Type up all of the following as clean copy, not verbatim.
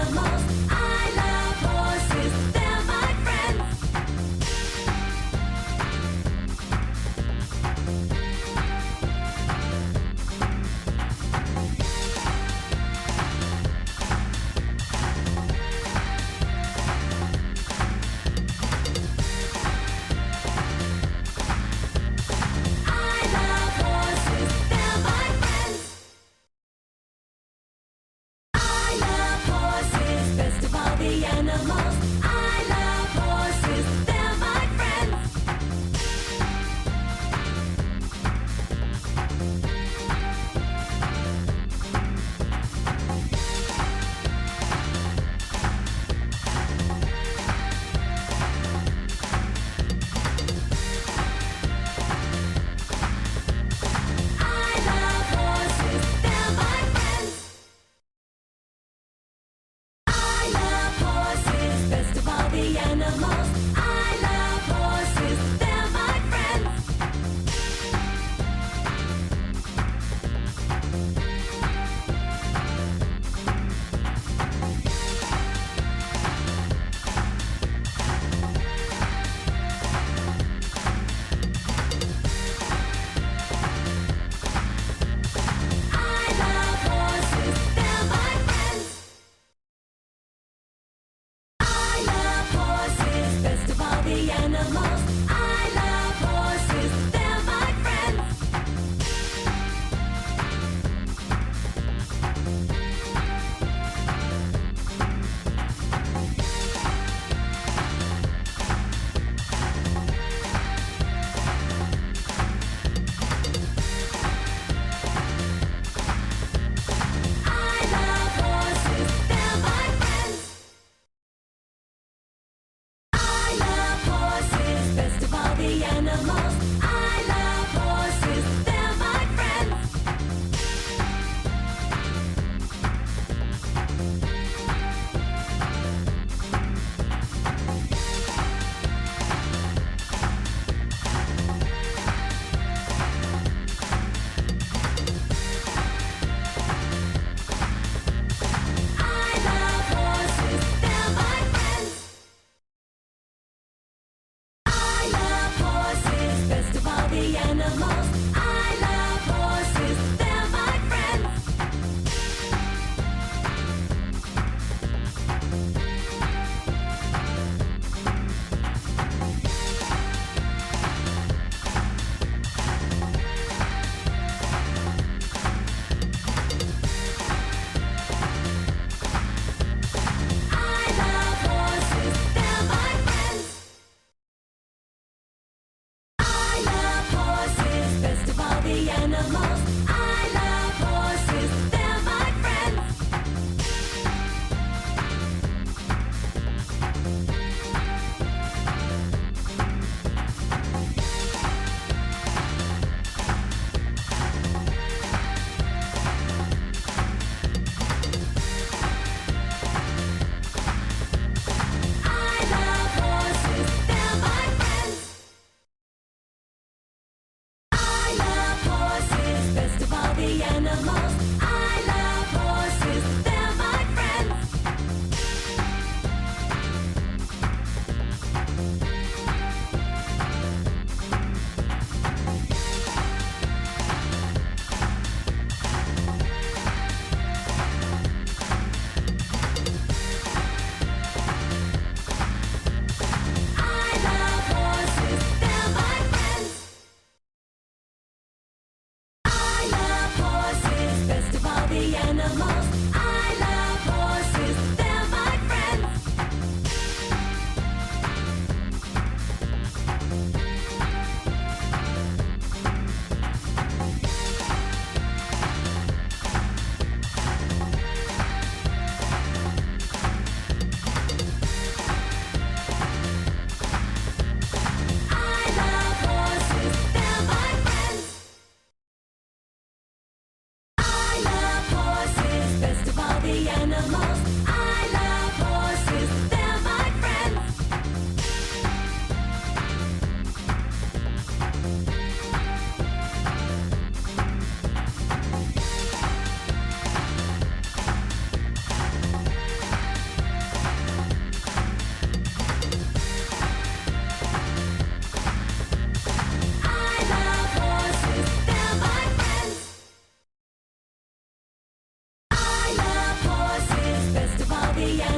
the most. I love horses, they're my friends. I love horses, they're my friends. I love horses,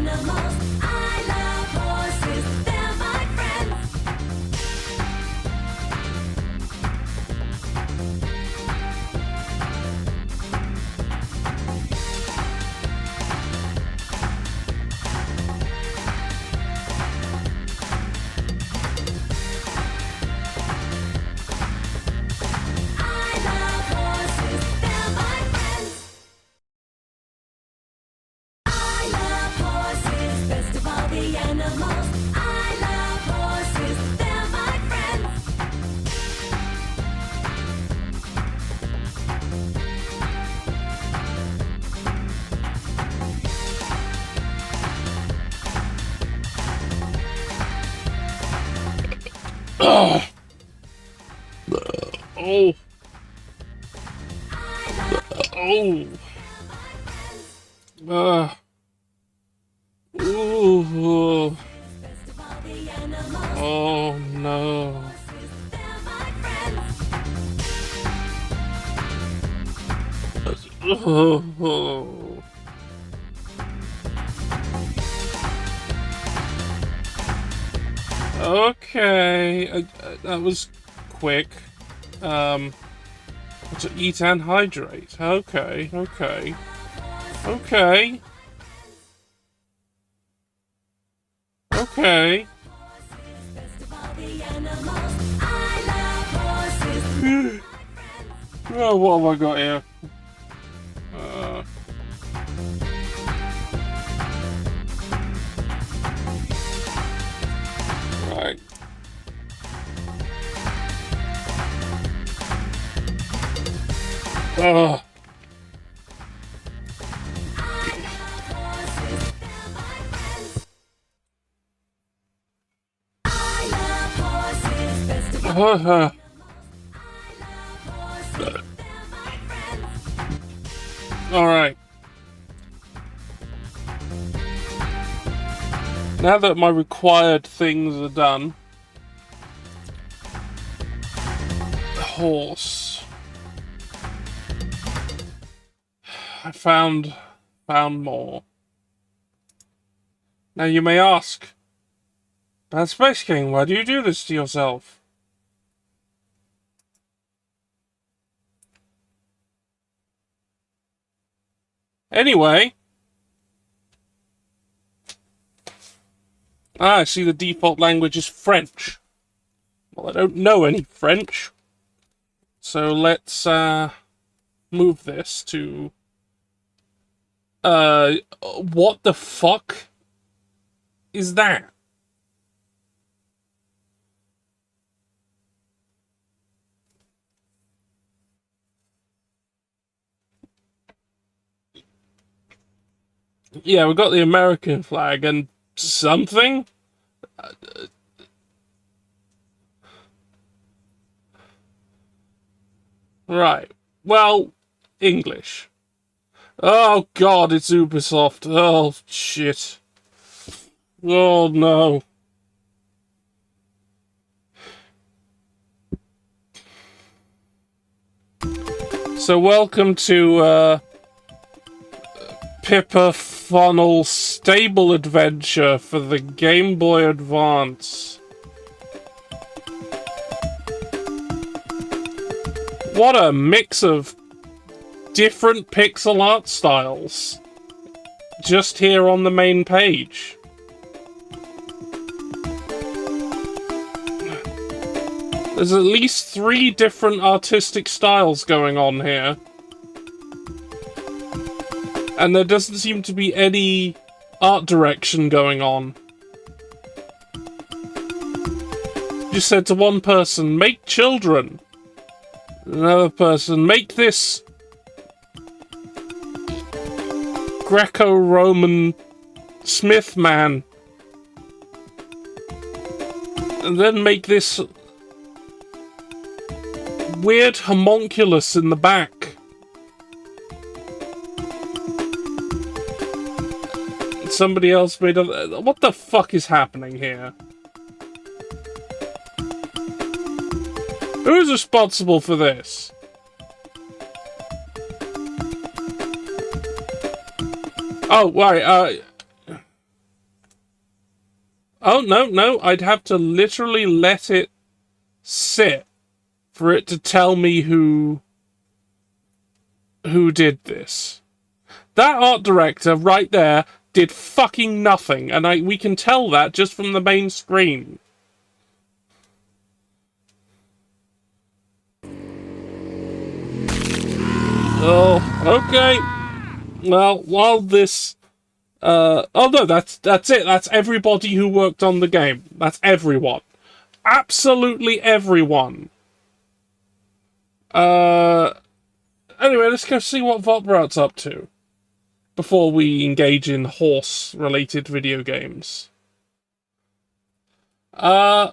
animals. I love horses, they're my friends. I love horses, they're my friends. I love horses, best of all the animals. I love horses, they're my friends. Oh. Oh. Oh. Ooh. Best of all the animals. Oh no. They're my friends. Oh. Okay, that was quick. To eat and hydrate. Okay, okay, okay, okay. Best of all the animals. I love horses. Oh, what have I got here? Right. Oh. I love horses. Best of all Uh-huh. horses. They're my friends. All right. Now that my required things are done, horse. I found more. Now you may ask, BadSpaceKing, why do you do this to yourself? Anyway, I see the default language is French. Well, I don't know any French, so let's move this to what the fuck is that? Yeah, we got the American flag and something. Right. Well, English. Oh god, it's Ubisoft. Oh shit. Oh no. So welcome to Pippa Funnel Stable Adventure for the Game Boy Advance. What a mix of different pixel art styles. Just here on the main page. There's at least 3 different artistic styles going on here. And there doesn't seem to be any art direction going on. Just said to one person, make children. Another person, make this Greco-Roman Smith man. And then make this weird homunculus in the back. Somebody else made a... What the fuck is happening here? Who's responsible for this? Oh, right, Oh, no, I'd have to literally let it sit for it to tell me who did this. That art director right there did fucking nothing, and we can tell that just from the main screen. Oh, okay. Well, while this... oh no, that's it. That's everybody who worked on the game. That's everyone. Absolutely everyone. Anyway, let's go see what Votbrout's up to before we engage in horse-related video games. They're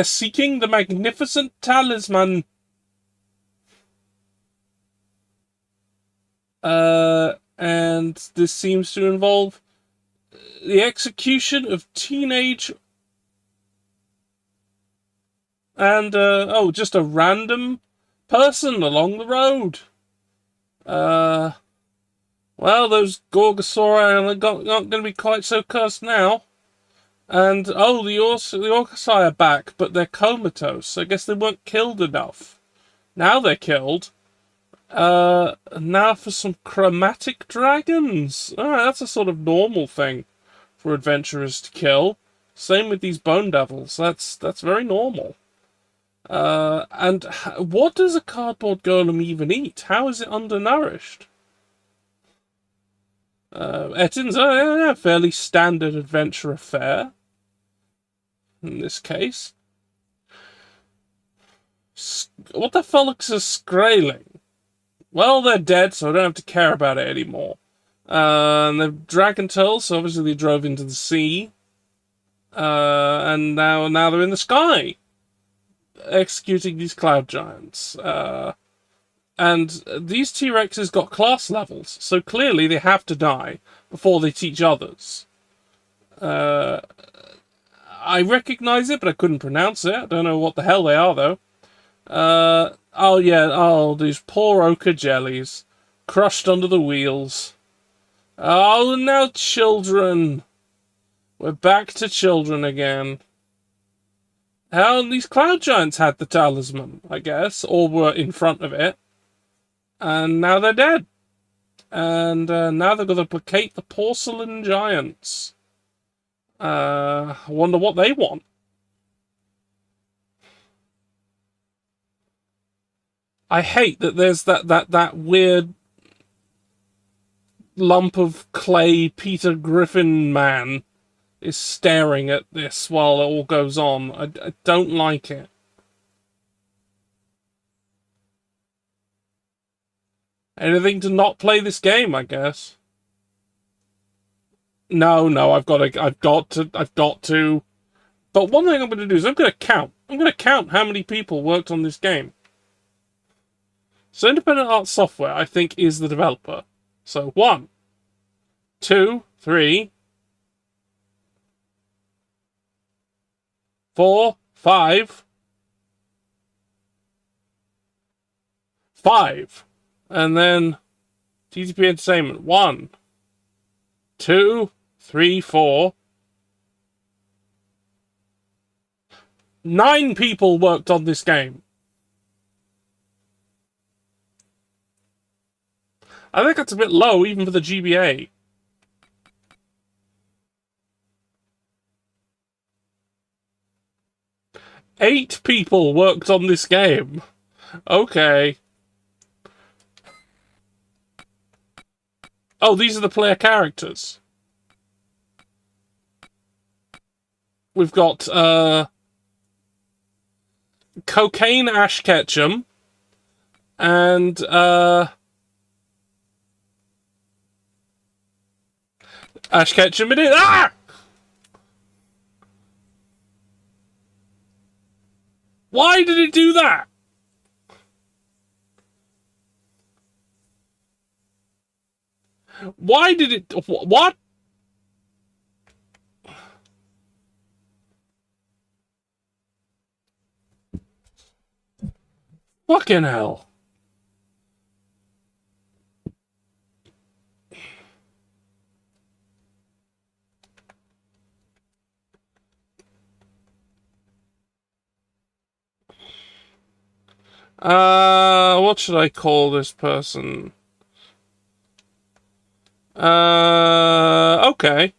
seeking the magnificent talisman. And this seems to involve the execution of teenage and just a random person along the road. Well, those Gorgosauri are not going to be quite so cursed now. And the Orcasi are back, but they're comatose. I guess they weren't killed enough. Now they're killed. Now for some chromatic dragons. Alright, that's a sort of normal thing for adventurers to kill. Same with these bone devils. That's very normal. And what does a cardboard golem even eat? How is it undernourished? Ettin's a fairly standard adventure affair. In this case. What the fuck's a Skraeling? Well, they're dead, so I don't have to care about it anymore. And they're dragon tails, so obviously they drove into the sea. And now they're in the sky, executing these cloud giants. And these T-Rexes got class levels, so clearly they have to die before they teach others. I recognize it, but I couldn't pronounce it. I don't know what the hell they are, though. These poor ochre jellies, crushed under the wheels. Oh, now children. We're back to children again. How these cloud giants had the talisman, I guess, or were in front of it. And now they're dead. And now they're going to placate the porcelain giants. I wonder what they want. I hate that there's that weird lump of clay Peter Griffin man is staring at this while it all goes on. I don't like it. Anything to not play this game, I guess. No, I've got to. But one thing I'm going to do is I'm going to count. I'm going to count how many people worked on this game. So Independent Arts Software, I think, is the developer. So 1, 2, 3, 4, 5. 5. And then TTP Entertainment. 1, 2, 3, 4. 9 people worked on this game. I think that's a bit low, even for the GBA. Eight people worked on this game. Okay. Oh, these are the player characters. We've got, Cocaine Ash Ketchum. And, Ash Ketchum it is. Ah! Why did it do that? Why did it... What? Fucking hell. What should I call this person? Okay.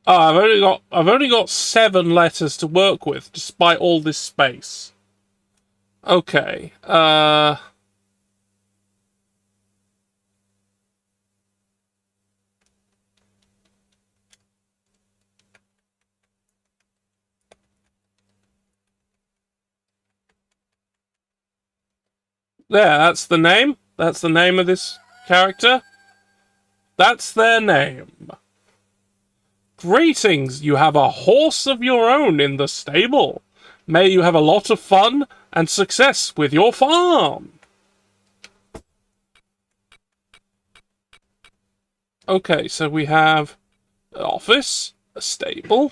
Oh, I've only got 7 letters to work with, despite all this space. Okay. There, that's the name. That's the name of this character. That's their name. Greetings, you have a horse of your own in the stable. May you have a lot of fun and success with your farm. Okay, so we have an office, a stable,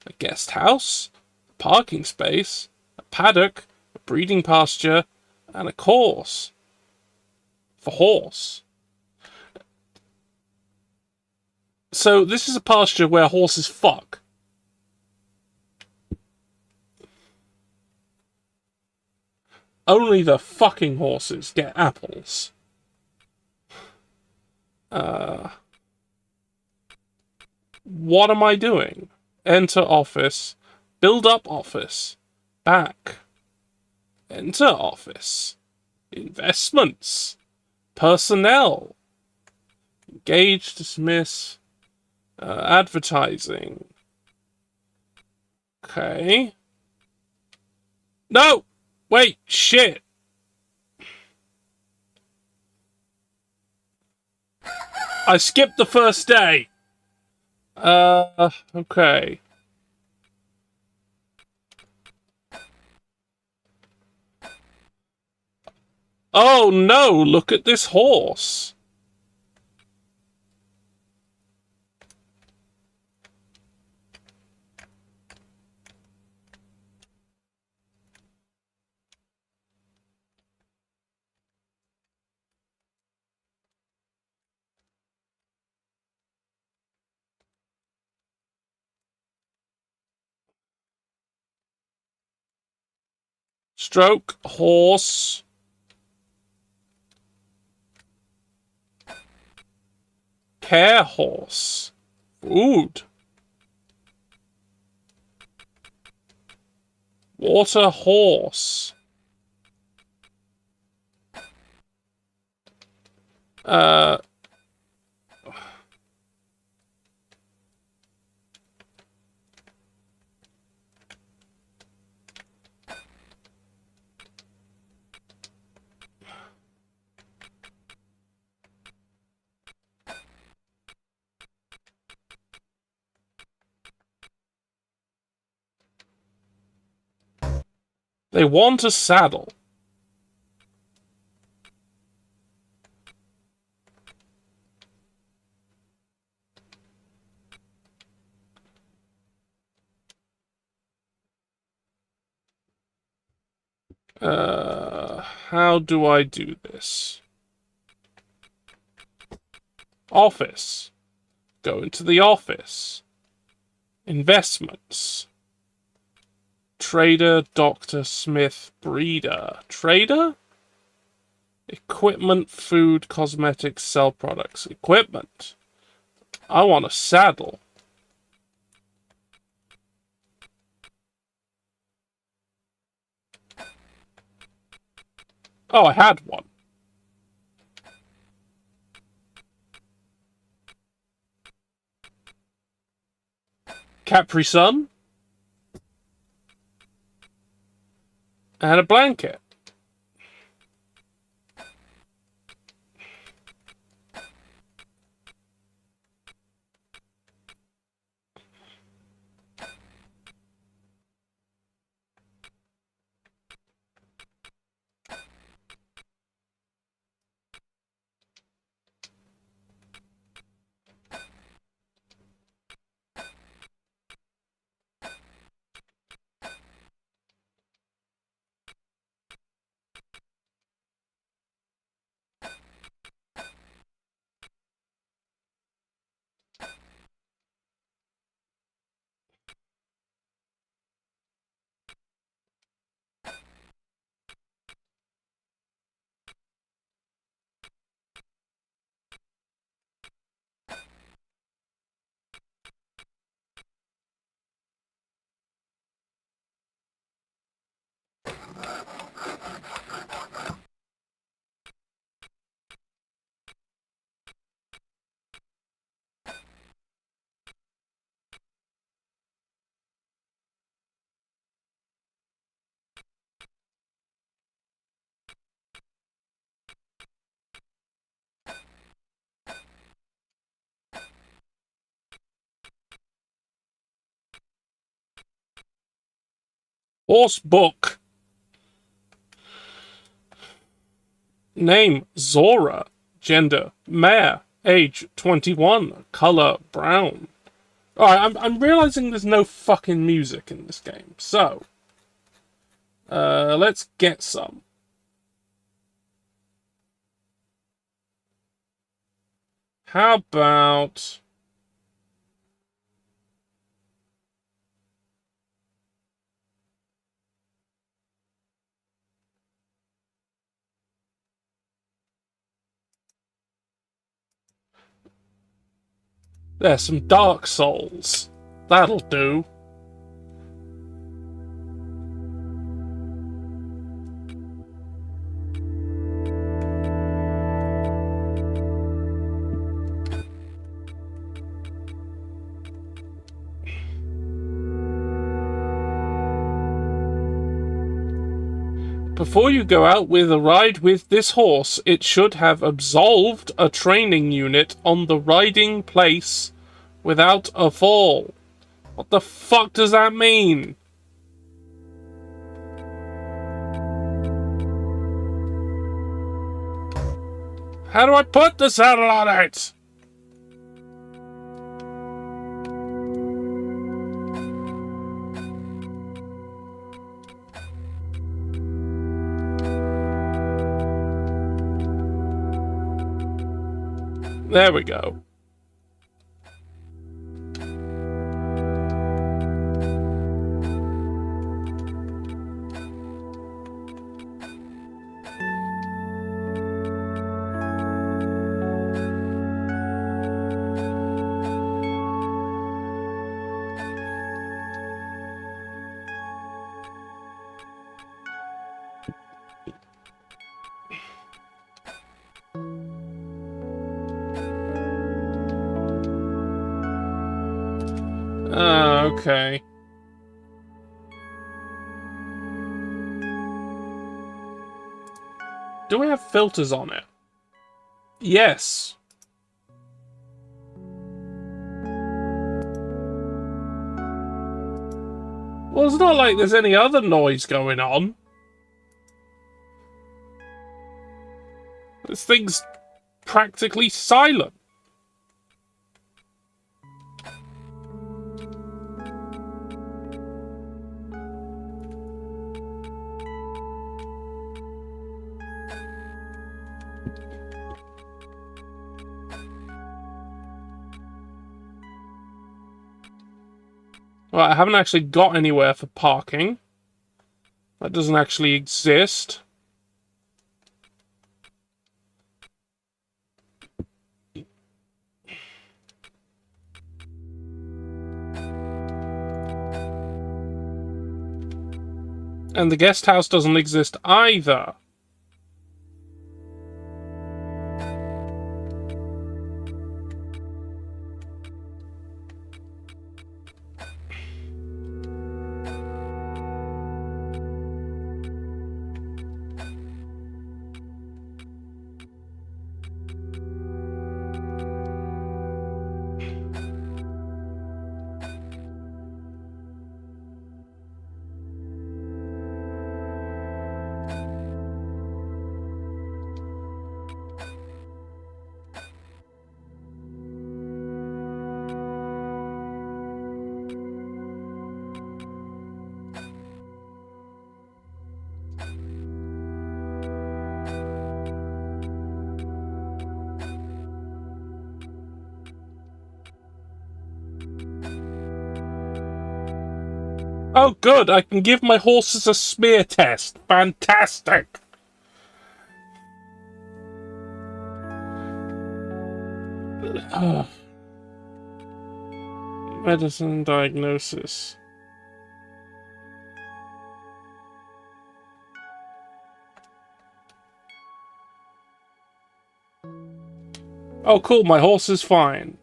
a guest house, a parking space, a paddock, a breeding pasture, and a course for horse. So this is a pasture where horses fuck. Only the fucking horses get apples. What am I doing? Enter office. Build up office. Back. Enter office. Investments. Personnel. Engage, dismiss. Advertising. Okay. No! Wait, shit! I skipped the first day! Okay. Oh no, look at this horse! Stroke, horse. Care horse. Food. Water horse. Uh, they want a saddle. How do I do this? Office. Go into the office. Investments. Trader, doctor, smith, breeder. Trader? Equipment, food, cosmetics, sell products. Equipment. I want a saddle. Oh, I had one. Capri Sun. And a blanket. Horse book. Name, Zora. Gender, mare. Age, 21. Color, brown. Alright, I'm realizing there's no fucking music in this game. So, let's get some. How about... There's some Dark Souls. That'll do. Before you go out with a ride with this horse, it should have absolved a training unit on the riding place without a fall. What the fuck does that mean? How do I put the saddle on it? There we go. Okay. Do we have filters on it? Yes. Well, it's not like there's any other noise going on. This thing's practically silent. Right, I haven't actually got anywhere for parking. That doesn't actually exist. And the guest house doesn't exist either. Oh, good. I can give my horses a smear test. Fantastic. Medicine diagnosis. Oh, cool, my horse is fine.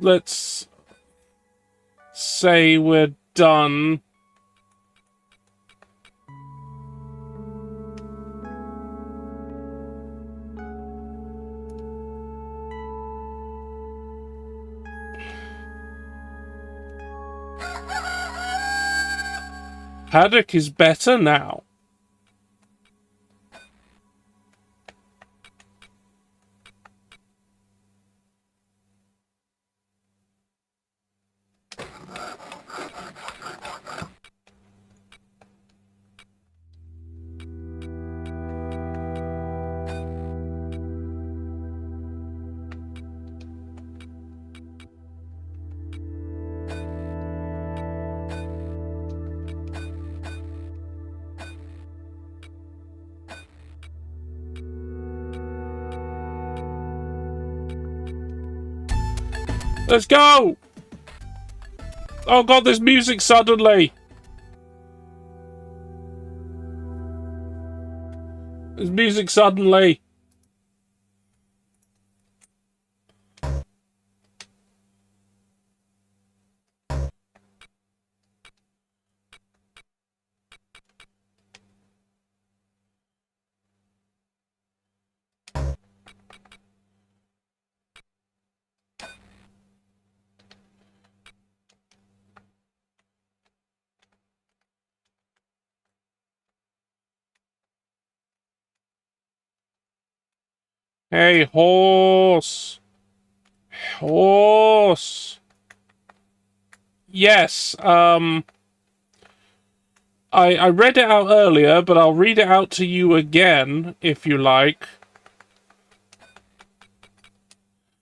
Let's say we're done. Paddock is better now. Let's go! Oh god, there's music suddenly! There's music suddenly! Hey, horse! Horse! Yes, I read it out earlier, but I'll read it out to you again, if you like.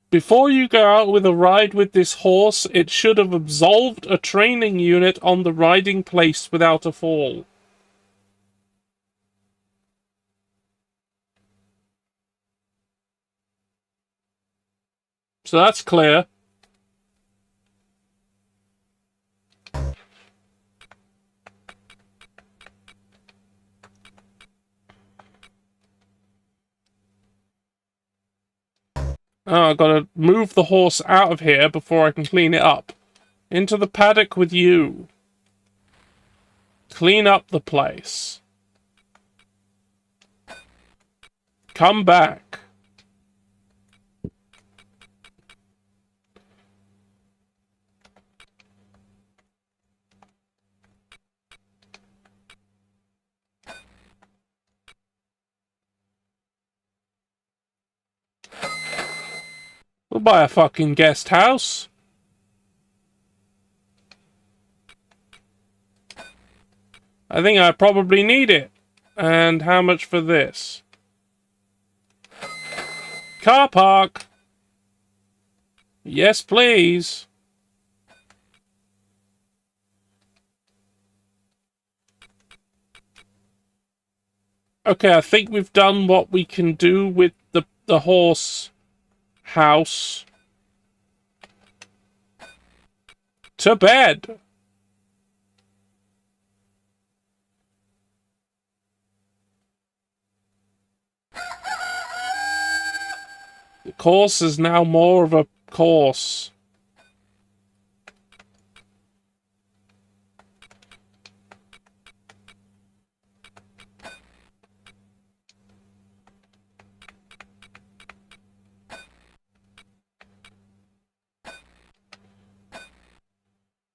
Before you go out with a ride with this horse, it should have absolved a training unit on the riding place without a fall. So that's clear. Oh, I've got to move the horse out of here before I can clean it up. Into the paddock with you. Clean up the place. Come back. We'll buy a fucking guest house. I think I probably need it. And how much for this? Car park. Yes, please. Okay, I think we've done what we can do with the horse house. To bed. The course is now more of a course.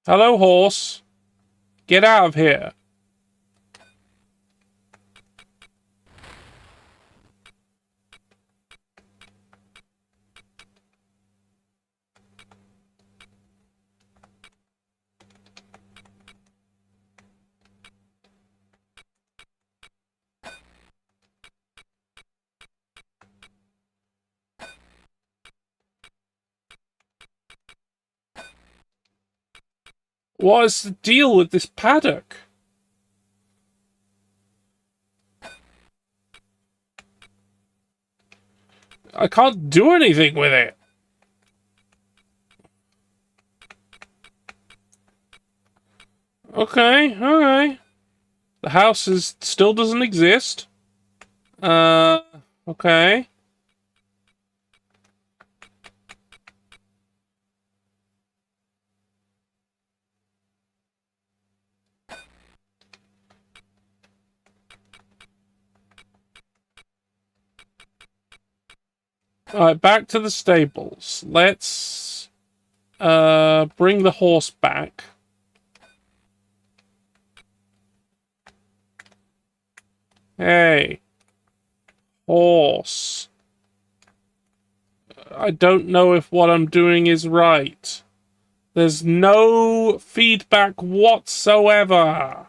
Hello, horse. Get out of here. What is the deal with this paddock? I can't do anything with it. Okay, okay. The house still doesn't exist. Uh, okay. Alright, back to the stables. Let's bring the horse back. Hey. Horse. I don't know if what I'm doing is right. There's no feedback whatsoever.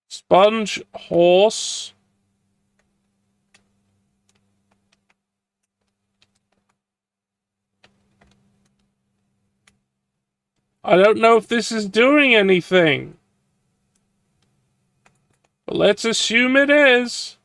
Sponge, horse. I don't know if this is doing anything. But let's assume it is.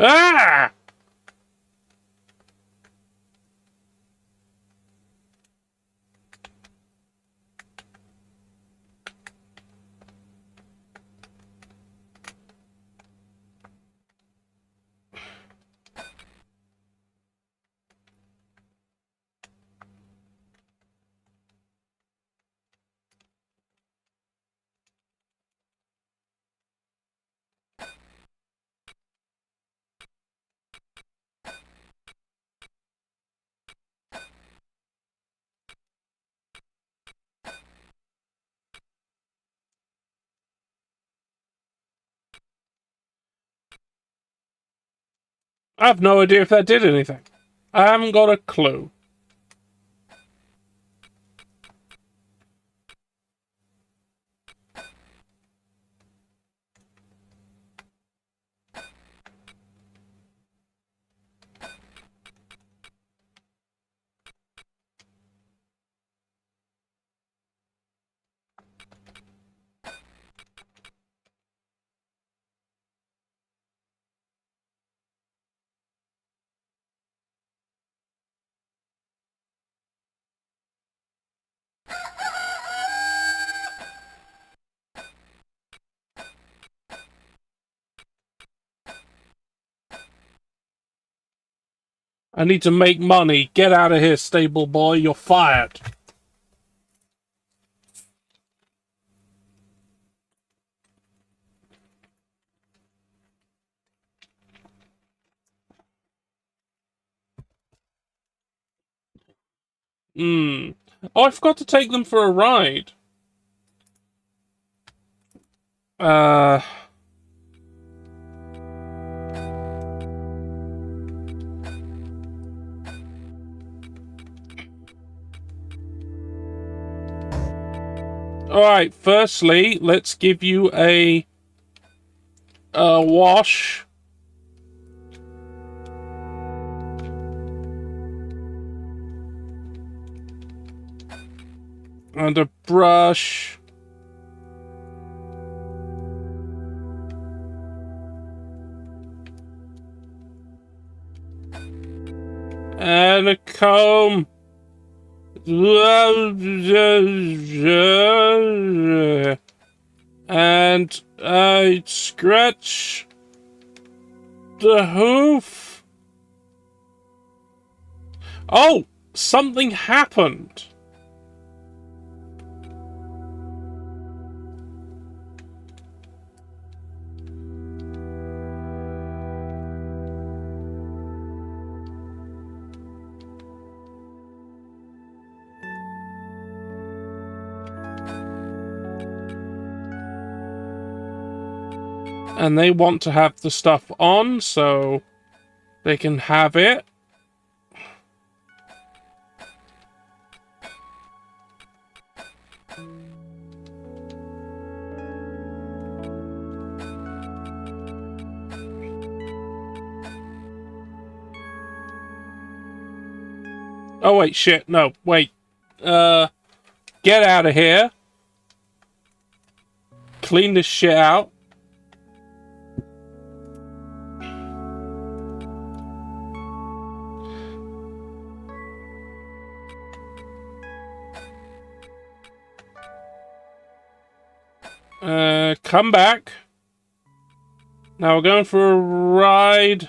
Ah! I have no idea if that did anything. I haven't got a clue. I need to make money. Get out of here, stable boy. You're fired. Oh, I forgot to take them for a ride. Uh... Alright, firstly, let's give you a wash. And a brush. And a comb. And I scratch the hoof. Oh, something happened. And they want to have the stuff on, so they can have it. Oh, wait, shit. No, wait. Get out of here. Clean this shit out. Come back. Now we're going for a ride.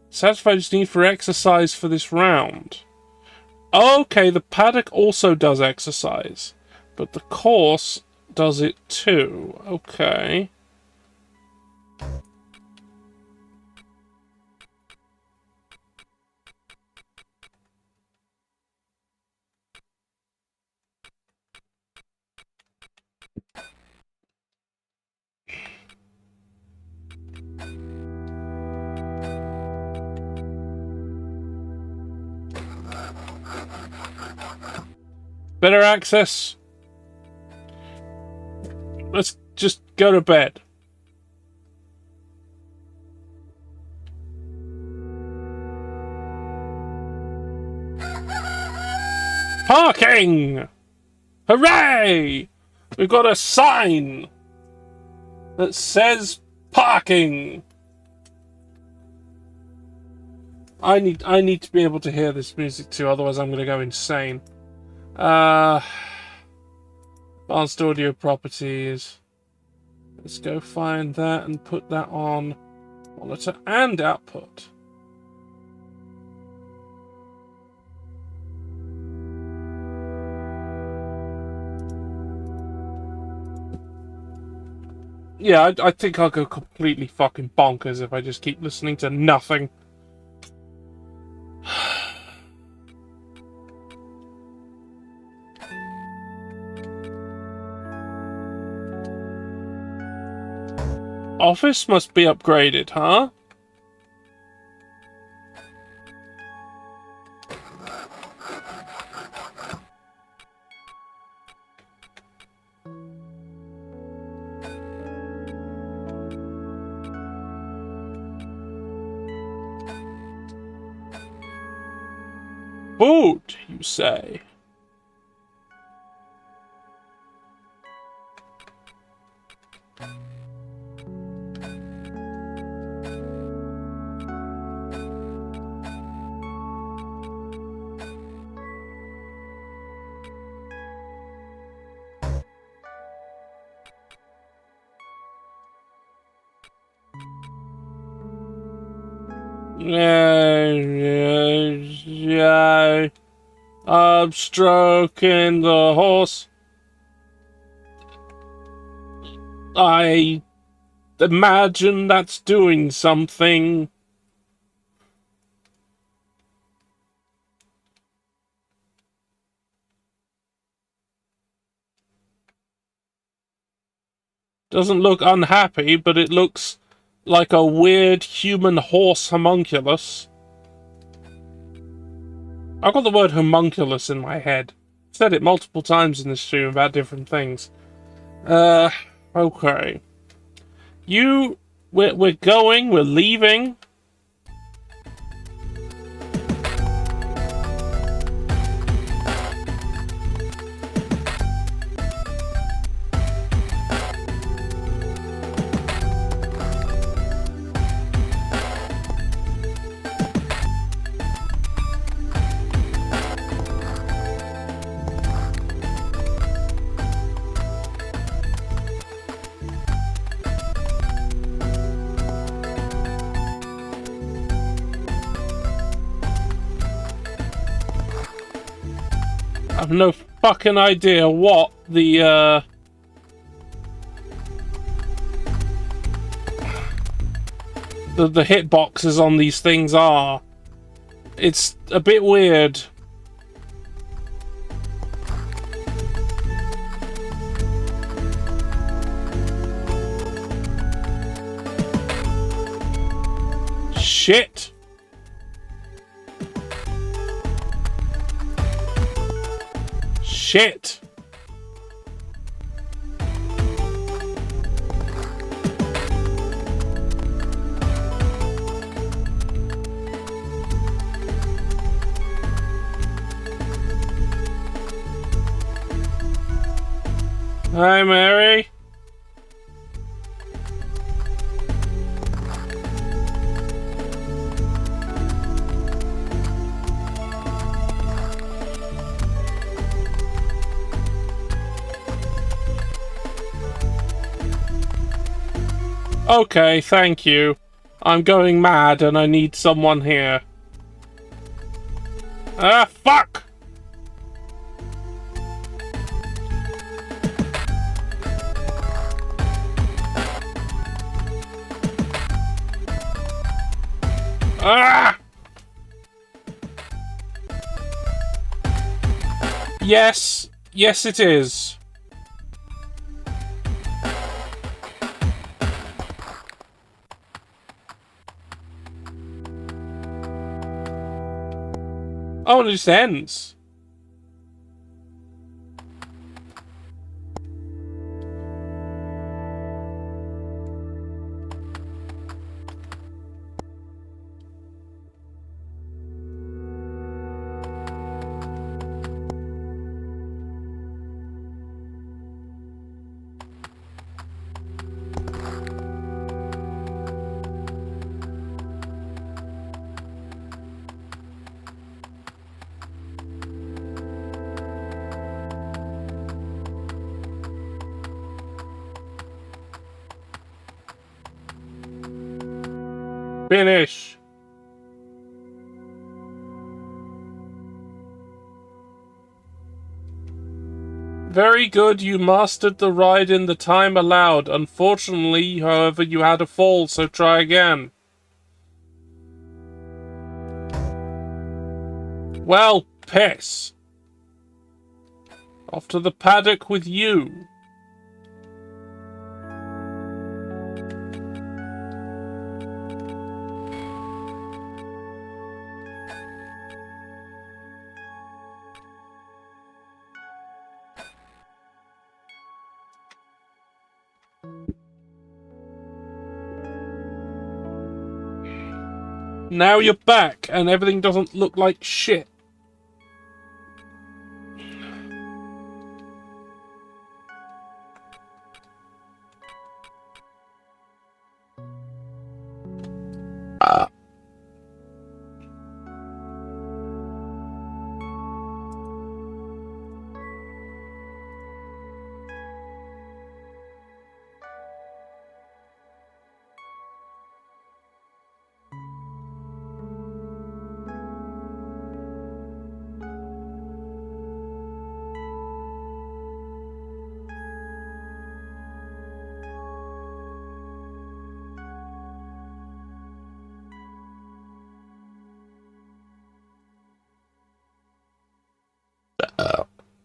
Satisfies need for exercise for this round. Okay, the paddock also does exercise, but the course does it too. Okay. Better access. Let's just go to bed. Parking! Hooray! We've got a sign that says parking. I need to be able to hear this music too, otherwise I'm going to go insane. Advanced audio properties. Let's go find that and put that on monitor and output. Yeah, I think I'll go completely fucking bonkers if I just keep listening to nothing. Office must be upgraded, huh? Food, you say? Yeah. I'm stroking the horse. I imagine that's doing something. Doesn't look unhappy, but it looks like a weird human horse homunculus. I've got the word homunculus in my head. I've said it multiple times in this stream about different things. Okay. We're going, we're leaving. I've no fucking idea what the hitboxes on these things are. It's a bit weird. Shit. Shit. Hi, Mary. Okay, thank you. I'm going mad and I need someone here. Ah, fuck! Ah! Yes. Yes, it is. Oh, and it just ends. Finish. Very good, you mastered the ride in the time allowed. Unfortunately, however, you had a fall, so try again. Well, piss. Off to the paddock with you. Now you're back, and everything doesn't look like shit.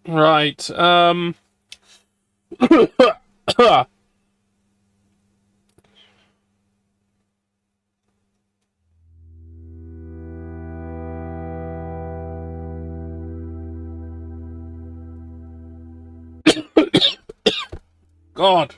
Right, God.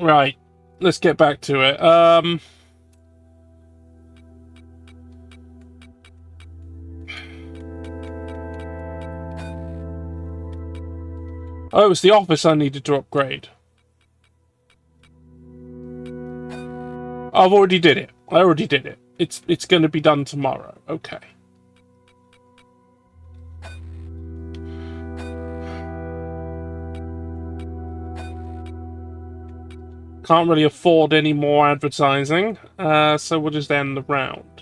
Right, let's get back to it. Oh, it's the office I needed to upgrade. I've already did it. I already did it. It's going to be done tomorrow. Okay. Can't really afford any more advertising, so we'll just end the round.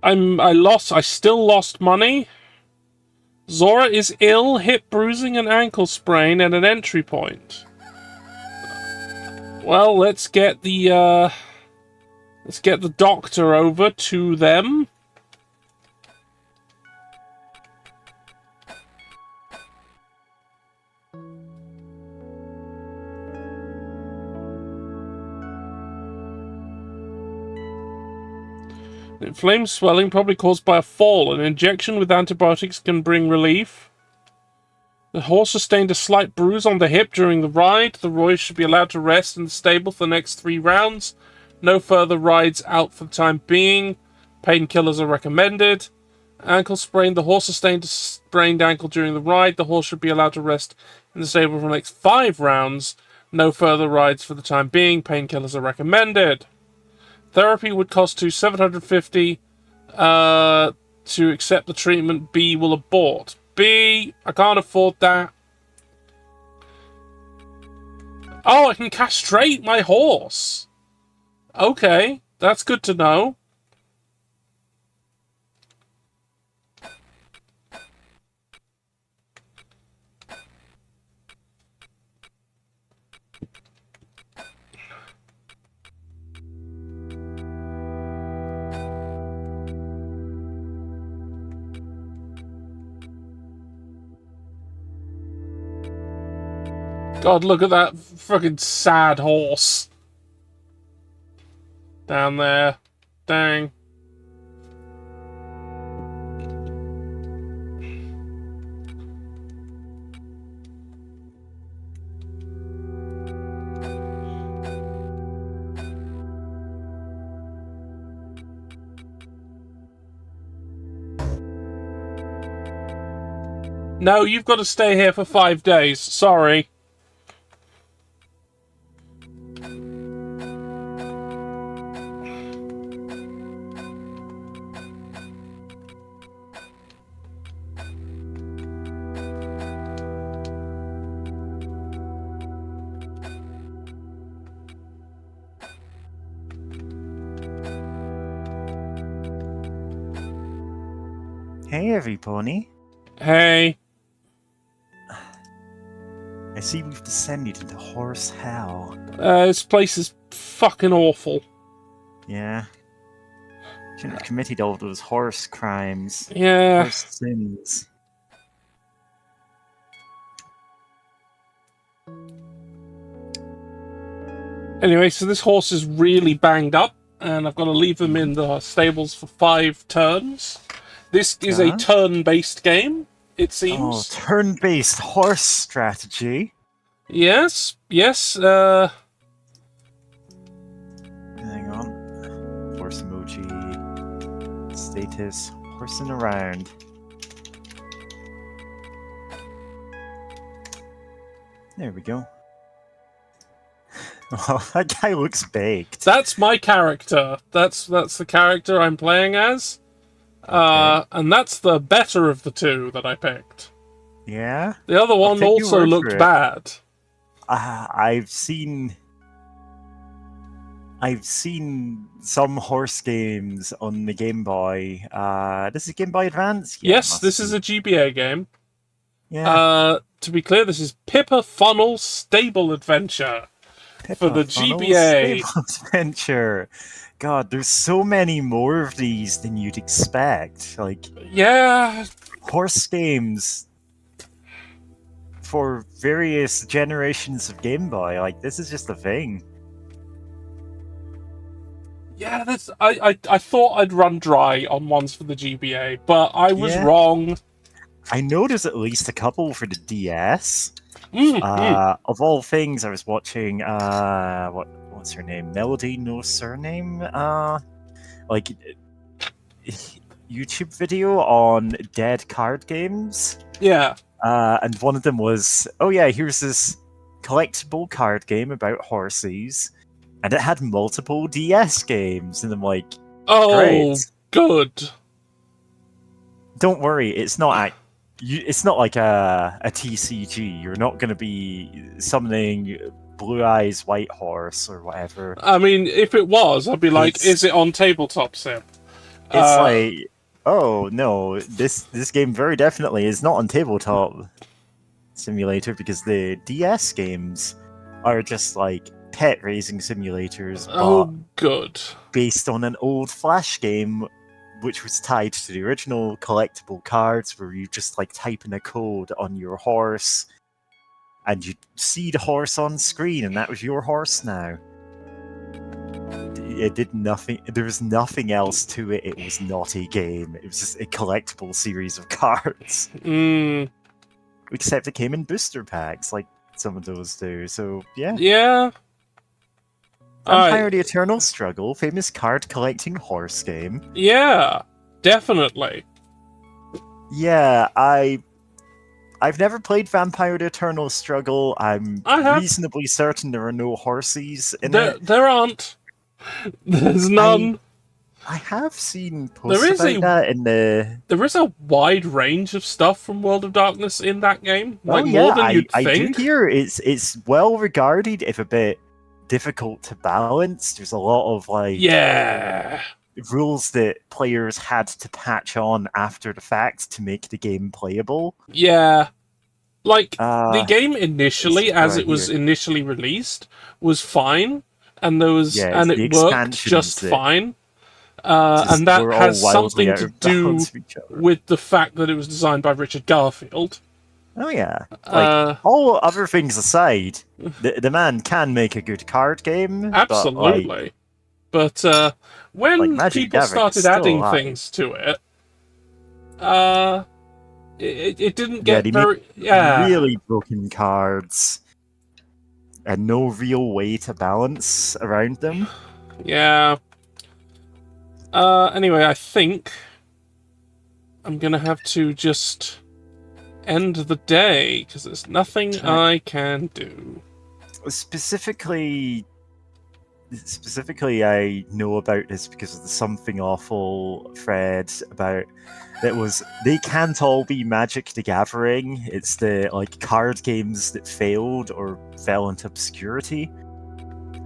I still lost money. Zora is ill, hip bruising and ankle sprain at an entry point. Well, let's get the doctor over to them. Inflamed swelling, probably caused by a fall. An injection with antibiotics can bring relief. The horse sustained a slight bruise on the hip during the ride. The Roy should be allowed to rest in the stable for the next 3 rounds. No further rides out for the time being. Painkillers are recommended. Ankle sprain. The horse sustained a sprained ankle during the ride. The horse should be allowed to rest in the stable for the next 5 rounds. No further rides for the time being. Painkillers are recommended. Therapy would cost $750 to accept the treatment. B will abort. B, I can't afford that. Oh, I can castrate my horse. Okay, that's good to know. God, look at that fucking sad horse. Down there. Dang. No, you've got to stay here for 5 days. Sorry. Hey, everybody. Hey. I see we've descended into horse hell. This place is fucking awful. Yeah. Shouldn't have committed all those horse crimes. Yeah. Horse sins. Anyway, so this horse is really banged up, and I've got to leave him in the stables for 5 turns. This is a turn-based game, it seems. Oh, turn-based horse strategy. Yes, yes, Hang on. Horse emoji. Status. Horsing around. There we go. Oh, that guy looks baked. That's my character. That's the character I'm playing as. Okay. And that's the better of the 2 that I picked. Yeah? The other one take your also word looked for it. bad. I've seen some horse games on the Game Boy. This is Game Boy Advance? Yeah, Yes, must this be. is a GBA game. Yeah. To be clear, this is Pippa Funnel Stable Adventure for the Funnel GBA. Stable Adventure. God, there's so many more of these than you'd expect. Like, Yeah, horse games for various generations of Game Boy. Like, this is just a thing. yeah. I thought I'd run dry on ones for the GBA, but I was wrong. I know there's at least a couple for the DS. Mm. Of all things, I was watching what's her name? Melody No Surname? Like YouTube video on dead card games. Yeah. And one of them was, oh yeah, here's this collectible card game about horses, and it had multiple DS games, and I'm like, Oh, great. good. Don't worry, it's not like a TCG. You're not going to be summoning Blue Eyes White Horse or whatever. I mean, if it was, I'd be like, is it on tabletop sim? It's like, oh no, this game very definitely is not on tabletop simulator, because the DS games are just like pet raising simulators, but good. based on an old Flash game which was tied to the original collectible cards, where you just like type in a code on your horse and you see the horse on screen, and that was your horse now. It did nothing. There was nothing else to it. It was not a game. It was just a collectible series of cards. Except it came in booster packs, like some of those do. So yeah. Yeah. Vampire: The Eternal Struggle, famous card collecting horse game. Yeah, definitely. Yeah, I've never played Vampire: The Eternal Struggle. I'm reasonably certain there are no horses in it. There aren't. There's none. I have seen posts about that in the... There is a wide range of stuff from World of Darkness in that game. Like, more than you'd think. I do hear it's well regarded, if a bit difficult to balance. There's a lot of, like... Yeah. Rules that players had to patch on after the fact to make the game playable. Yeah. Like, the game initially, as it was initially released, was fine. And there was, and it worked just fine. And that has something to do with the fact that it was designed by Richard Garfield. Oh yeah. Like, all other things aside, the man can make a good card game. Absolutely. But when people started adding things to it, it didn't get very... really broken cards. And no real way to balance around them. Yeah. Anyway, I think I'm gonna have to just end the day, because there's nothing I can do. Specifically, I know about this because of the Something Awful thread about that was they can't all be Magic the Gathering. It's the like card games that failed or fell into obscurity,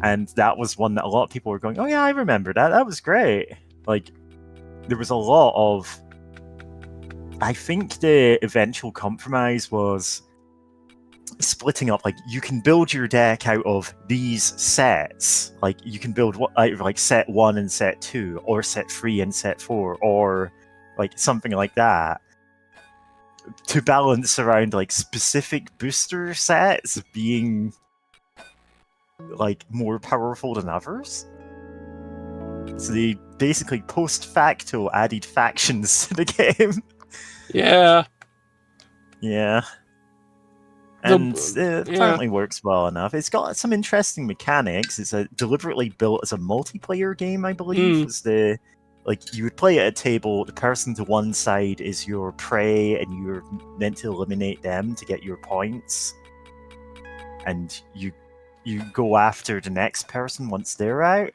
and that was one that a lot of people were going, "Oh yeah, I remember that. That was great." Like, there was a lot of... I think the eventual compromise was splitting up, like, you can build your deck out of these sets. Like, you can build either like set 1 and set 2, or set 3 and set 4, or like something like that, to balance around like specific booster sets being like more powerful than others. So they basically post facto added factions to the game. Yeah. Yeah. And it apparently works well enough. It's got some interesting mechanics. It's deliberately built as a multiplayer game, I believe. It's like, you would play at a table, the person to one side is your prey, and you're meant to eliminate them to get your points. And you go after the next person once they're out.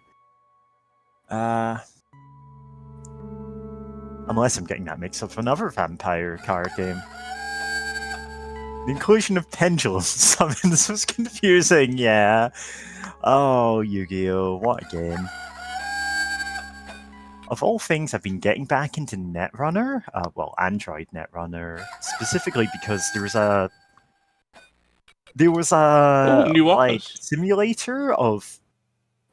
Unless I'm getting that mixed up with another vampire card game. The inclusion of pendulum summons was confusing, yeah. Oh, Yu-Gi-Oh! What a game. Of all things, I've been getting back into Netrunner. Well, Android Netrunner. Specifically because there was a like simulator of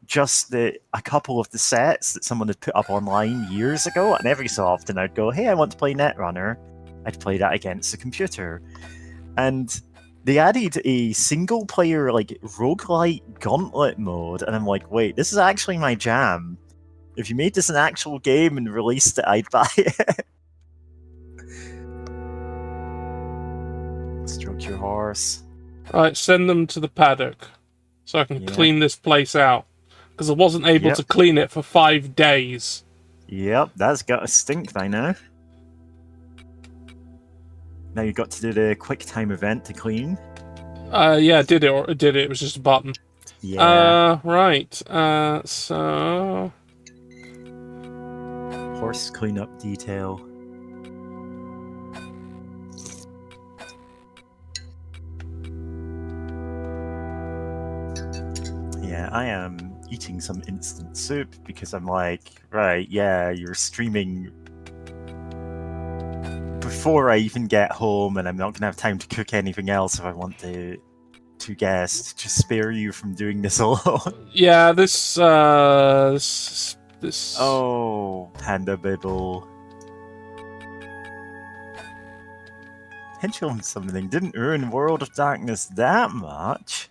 just a couple of the sets that someone had put up online years ago, and every so often I'd go, hey, I want to play Netrunner. I'd play that against the computer. And they added a single-player, like, roguelite gauntlet mode, and I'm like, wait, this is actually my jam. If you made this an actual game and released it, I'd buy it. Stroke your horse. Alright, send them to the paddock, so I can clean this place out. Because I wasn't able to clean it for 5 days. Yep, that's got to stink by now. Now you've got to do the quick time event to clean. Yeah, did it, or did it? It was just a button. Yeah. Right. So... Horse cleanup detail. I am eating some instant soup because I'm like, right, yeah, you're streaming before I even get home, and I'm not gonna have time to cook anything else if I want to guests to spare you from doing this alone. Yeah, this. Oh, Panda Bibble. Pendulum Summoning didn't ruin World of Darkness that much.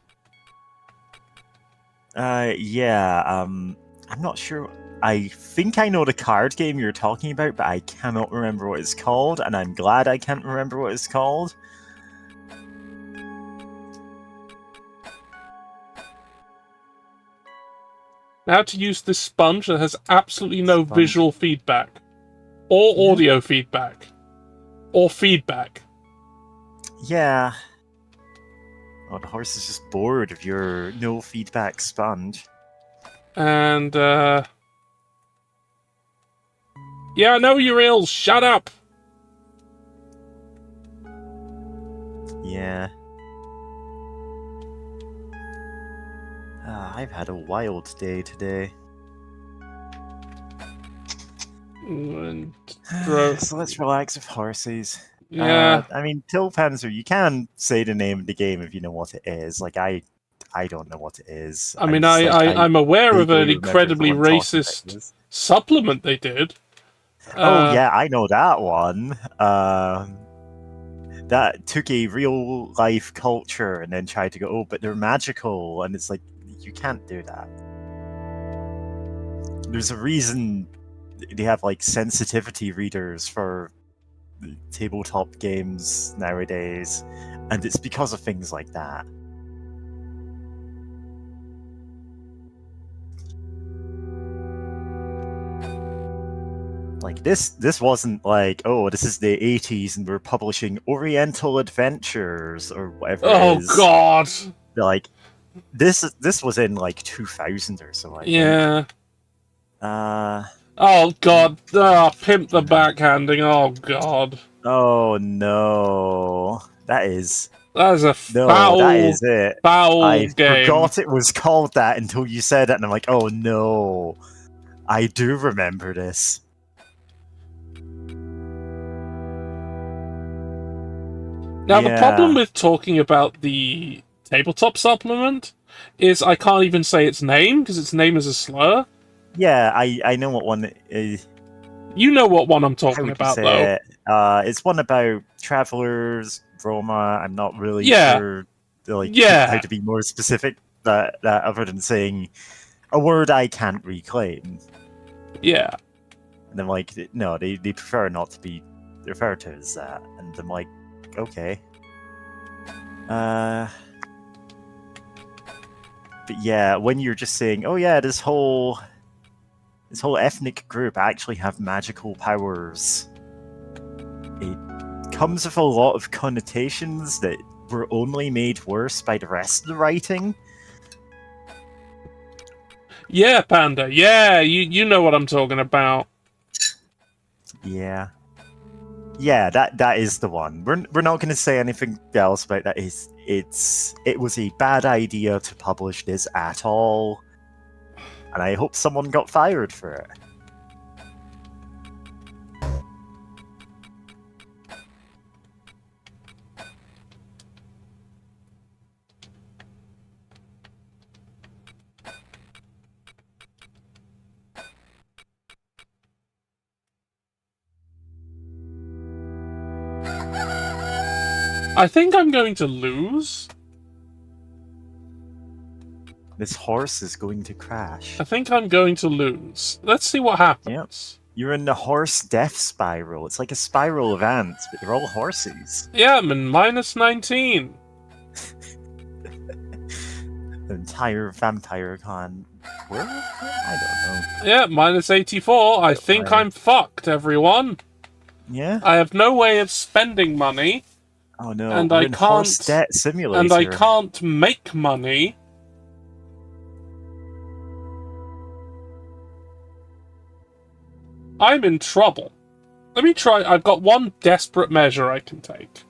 Yeah, I'm not sure. I think I know the card game you're talking about, but I cannot remember what it's called, and I'm glad I can't remember what it's called. Now to use this sponge that has absolutely no Sponge. visual feedback. Or audio feedback. Or feedback. Yeah. Oh, the horse is just bored of your no feedback sponge. And, yeah, I know you're ill. Shut up! Yeah. I've had a wild day today. And So let's relax with horses. yeah. I mean, Tilpanzer, you can say the name of the game if you know what it is. Like, I don't know what it is. I mean, I'm aware of an incredibly racist supplement they did. Oh, yeah, I know that one. That took a real life culture and then tried to go, oh, but they're magical. And it's like, you can't do that. There's a reason they have, like, sensitivity readers for tabletop games nowadays, and it's because of things like that. Like, this wasn't like, oh, this is the 80s and we're publishing Oriental Adventures or whatever it is. Oh, God! Like, this was in, like, 2000 or so, I think. Yeah. Oh, God. Pimp the backhanding. Oh, God. Oh, no. That is a foul, that is it. Foul I game. forgot it was called that until you said it, and I'm like, oh, no. I do remember this. Now, the problem with talking about the tabletop supplement is I can't even say its name, because its name is a slur. Yeah, I know what one is. You know what one I'm talking about, though. It's one about travelers, Roma. I'm not really sure how to be more specific that other than saying a word I can't reclaim. Yeah. And I'm like, no, they prefer not to be referred to as that. And I'm like, okay. But yeah, when you're just saying, oh yeah, this whole ethnic group actually have magical powers, it comes with a lot of connotations that were only made worse by the rest of the writing. Yeah, Panda. Yeah, you know what I'm talking about. Yeah. Yeah, that is the one. We're not going to say anything else about that. It was a bad idea to publish this at all, and I hope someone got fired for it. I think I'm going to lose. This horse is going to crash. I think I'm going to lose. Let's see what happens. Yep. You're in the horse death spiral. It's like a spiral of ants, but they're all horses. Yeah, I'm in -19. The entire vampire con. Where? I don't know. Yeah, -84. I think I'm fucked, everyone. Yeah? I have no way of spending money. Oh no, and we're I in can't. horse debt simulator. And I can't make money. I'm in trouble. Let me try. I've got one desperate measure I can take.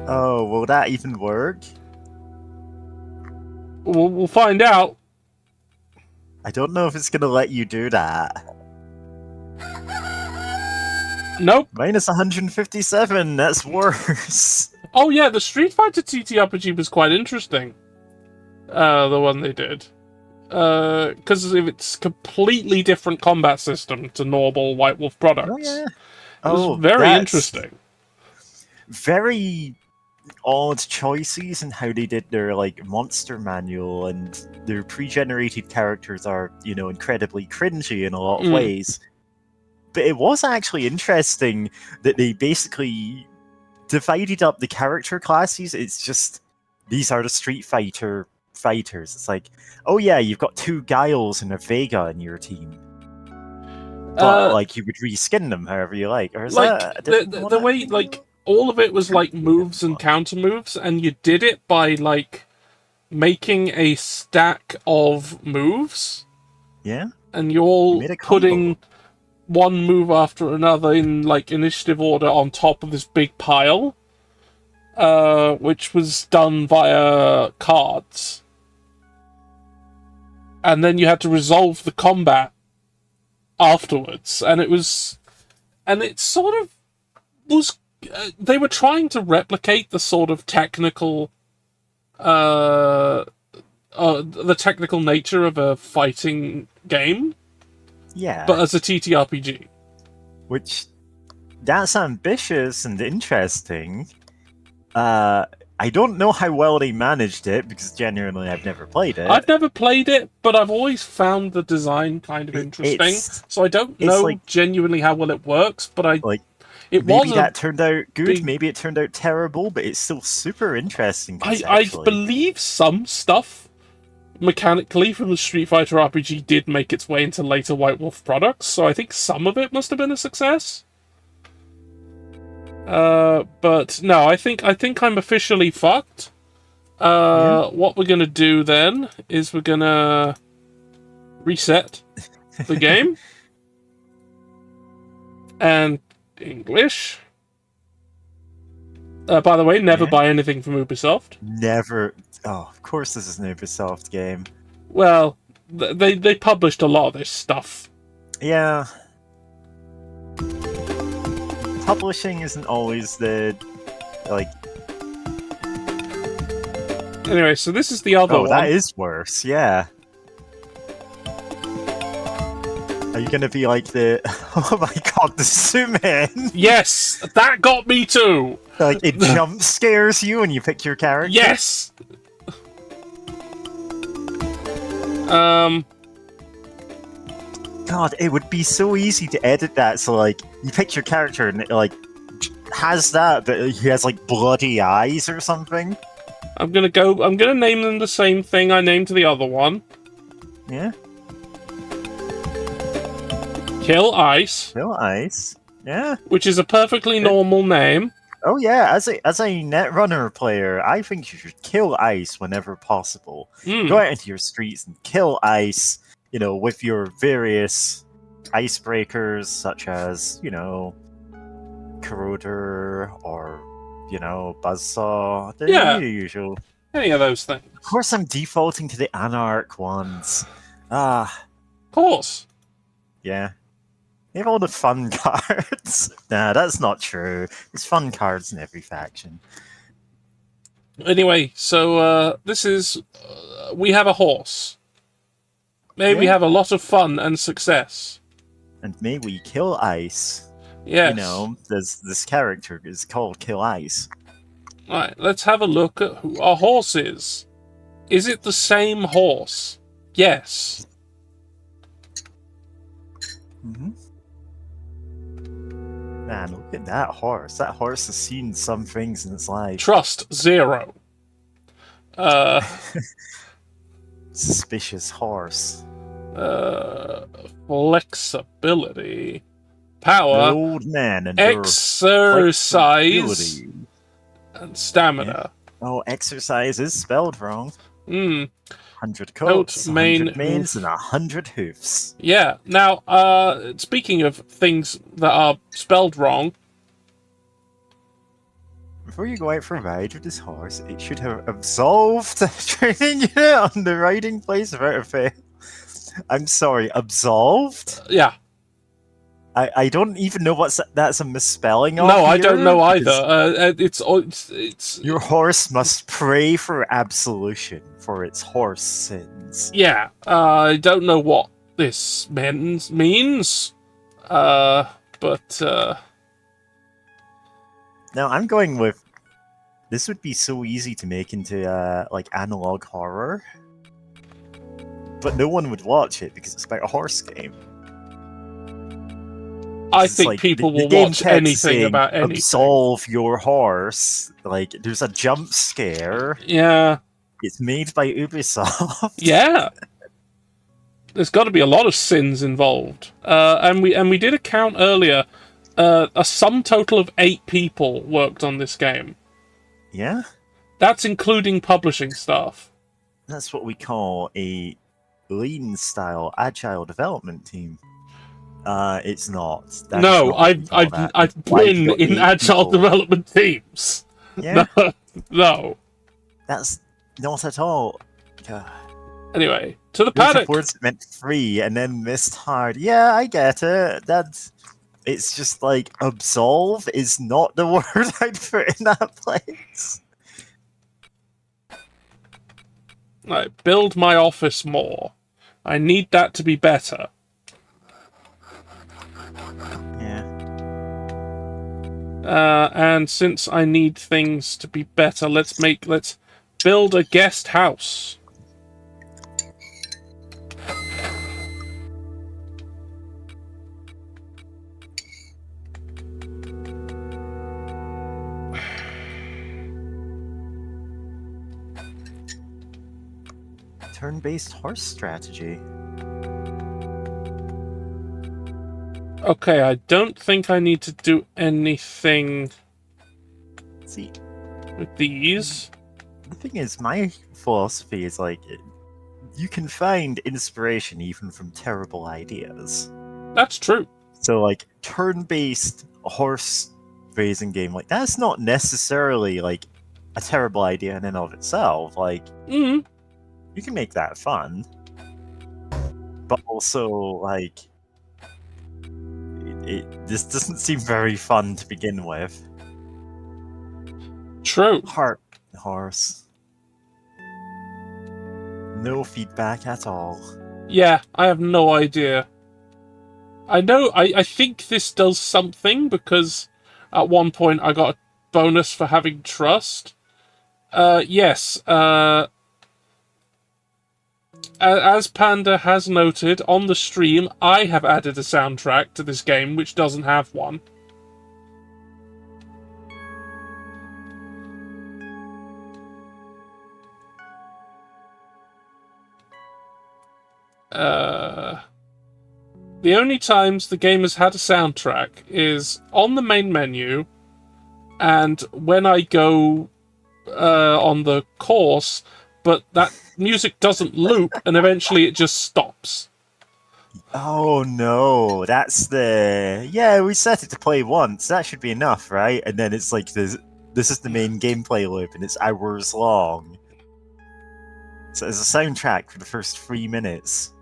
Oh, will that even work? We'll find out. I don't know if it's gonna let you do that. Nope. Minus 157, that's worse. Oh yeah, the Street Fighter TTRPG was quite interesting. The one they did. Because of its completely different combat system to normal White Wolf products. Oh, yeah. It was very that's interesting. Very odd choices in how they did their like monster manual, and their pre-generated characters are, incredibly cringy in a lot of ways. But it was actually interesting that they basically divided up the character classes. It's just, these are the Street Fighter fighters. It's like, oh yeah, you've got 2 Guiles and a Vega in your team. But like, you would reskin them however you like. Or is like that the way, like, all of it was like moves and counter moves, and you did it by like making a stack of moves. Yeah. And you're all made a combo. putting one move after another in like initiative order on top of this big pile, which was done via cards. And then you had to resolve the combat afterwards, and it sort of was. They were trying to replicate the sort of technical, the technical nature of a fighting game. Yeah. But as a TTRPG. Which, that's ambitious and interesting. I don't know how well they managed it, because genuinely I've never played it. I've never played it, but I've always found the design kind of interesting. So I don't know like, genuinely how well it works, but maybe that turned out good, maybe it turned out terrible, but it's still super interesting. I believe some stuff mechanically from the Street Fighter RPG did make its way into later White Wolf products, so I think some of it must have been a success. But no, I think I'm officially fucked. What we're gonna do then is we're gonna reset the game. And English. By the way, never buy anything from Ubisoft. Never. Oh, of course this is an Ubisoft game. Well, they published a lot of this stuff. Yeah. Publishing isn't always the, like... Anyway, so this is the other one. Oh, that is worse, yeah. Are you gonna be like the... Oh my god, the zoom in! Yes! That got me too! Like, it jump scares you when you pick your character? Yes! God, it would be so easy to edit that, so like, you pick your character and it like, has that, but he has like bloody eyes or something. I'm gonna name them the same thing I named the other one. Yeah. Kill Ice. Kill Ice. Yeah. Which is a perfectly normal name. Oh yeah, as a Netrunner player, I think you should kill Ice whenever possible. Go out into your streets and kill Ice, with your various icebreakers, such as, Corroder or, Buzzsaw. The usual. Any of those things. Of course I'm defaulting to the Anarch ones. Of course. Yeah. They have all the fun cards. Nah, that's not true. There's fun cards in every faction. Anyway, so this is... we have a horse. May we have a lot of fun and success. And may we kill Ice. Yes. There's this character is called Kill Ice. Right, let's have a look at who our horse is. Is it the same horse? Yes. Mm-hmm. Man, look at that horse. That horse has seen some things in its life. Trust, 0. Suspicious horse. Flexibility. Power. Old man and exercise. And stamina. Yeah. Oh, exercise is spelled wrong. 100 coats, 100 manes, and 100 hoofs. Yeah. Now, speaking of things that are spelled wrong, before you go out for a ride with this horse, it should have absolved the training unit on the riding place without a fail. I'm sorry, absolved? Yeah. I don't even know that's a misspelling of No, I don't know here, either. because It's your horse must pray for absolution for its horse sins. yeah. I don't know what this means. But Now I'm going with this would be so easy to make into like analog horror, but no one would watch it because it's about a horse game. I It's think like, people the will game watch kept anything saying, about anything. Absolve your horse. Like there's a jump scare. Yeah. It's made by Ubisoft. Yeah. There's got to be a lot of sins involved. And we did a count earlier. A sum total of 8 people worked on this game. Yeah? That's including publishing staff. That's what we call a lean style agile development team. It's not. That is No, not what we call I've that. I've Why have been you got in 8 agile people? development teams. Yeah, No. that's not at all. God. Anyway, to the Those paddock. words meant free and then missed hard. Yeah, I get it. That's. It's just like absolve is not the word I'd put in that place. Right, build my office more. I need that to be better. Yeah. And since I need things to be better, let's build a guest house. Turn-based horse strategy. Okay, I don't think I need to do anything See, with these. the thing is, my philosophy is like, you can find inspiration even from terrible ideas. That's true. So, like, turn-based horse racing game, like, that's not necessarily, like, a terrible idea in and of itself. Like, Mm. you can make that fun. But also, like, this doesn't seem very fun to begin with. True. Heart horse. No feedback at all. Yeah, I have no idea. I know, I think this does something because at one point I got a bonus for having trust. Yes, as Panda has noted on the stream, I have added a soundtrack to this game which doesn't have one. The only times the game has had a soundtrack is on the main menu and when I go on the course, but that music doesn't loop and eventually it just stops. Oh no, that's the... Yeah, we set it to play once. That should be enough, right? And then it's like, this is the main gameplay loop and it's hours long. So there's a soundtrack for the first 3 minutes.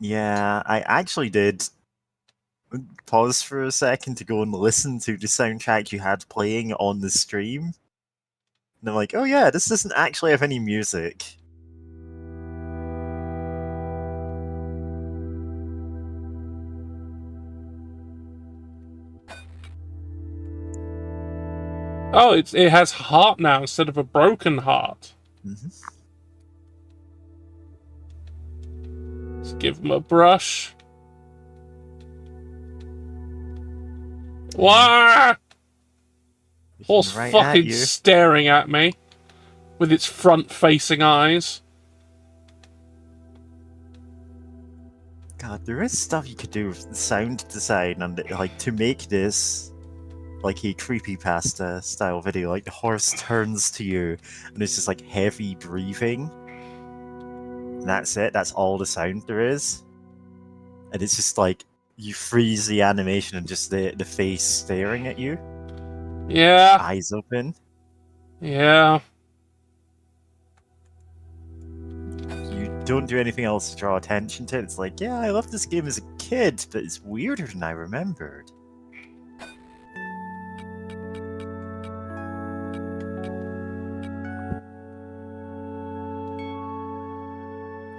Yeah, I actually did pause for a second to go and listen to the soundtrack you had playing on the stream. And I'm like, oh yeah, this doesn't actually have any music. Oh, it has heart now instead of a broken heart. Mm-hmm. Let's give him a brush. Wah! Horse Right at fucking you. staring at me with its front-facing eyes. God, there is stuff you could do with the sound design and like to make this like a creepypasta style video. Like the horse turns to you and it's just like heavy breathing. And that's it. That's all the sound there is. and it's just like you freeze the animation and just the face staring at you, Yeah. eyes open. Yeah. You don't do anything else to draw attention to it. It's like, yeah, I loved this game as a kid, but it's weirder than I remembered.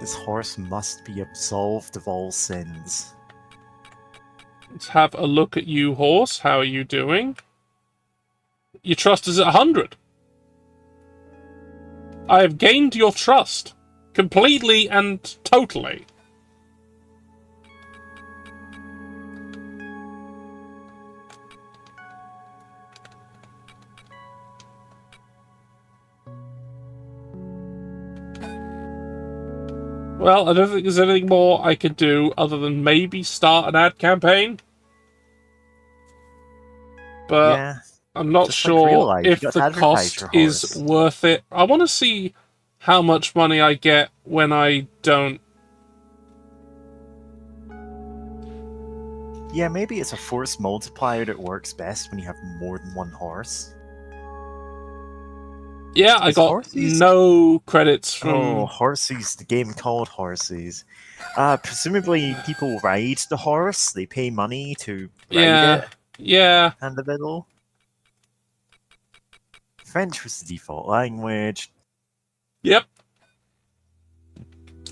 This horse must be absolved of all sins. Let's have a look at you, horse. How are you doing? Your trust is at 100. I have gained your trust. Completely and totally. Well, I don't think there's anything more I can do other than maybe start an ad campaign. But Yeah, I'm not just like real sure life, if you got the to advertise cost your is horse. worth it. I want to see how much money I get when I don't. Yeah, maybe it's a force multiplier that works best when you have more than one horse. Yeah, I Is got Horses? no credits from. Oh, Horses, the game called Horses. Presumably people ride the horse, they pay money to ride Yeah, it yeah. in the middle. French was the default language. Yep.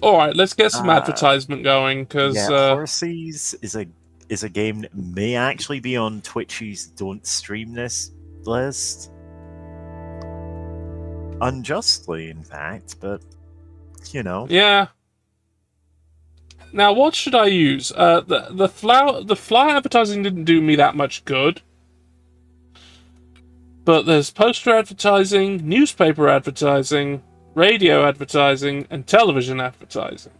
Alright, let's get some advertisement going, because. Yeah, Horses is a game that may actually be on Twitch's Don't Stream This list. Unjustly, in fact, but you know. Yeah. Now, what should I use? The flyer advertising didn't do me that much good. But there's poster advertising, newspaper advertising, radio advertising, and television advertising.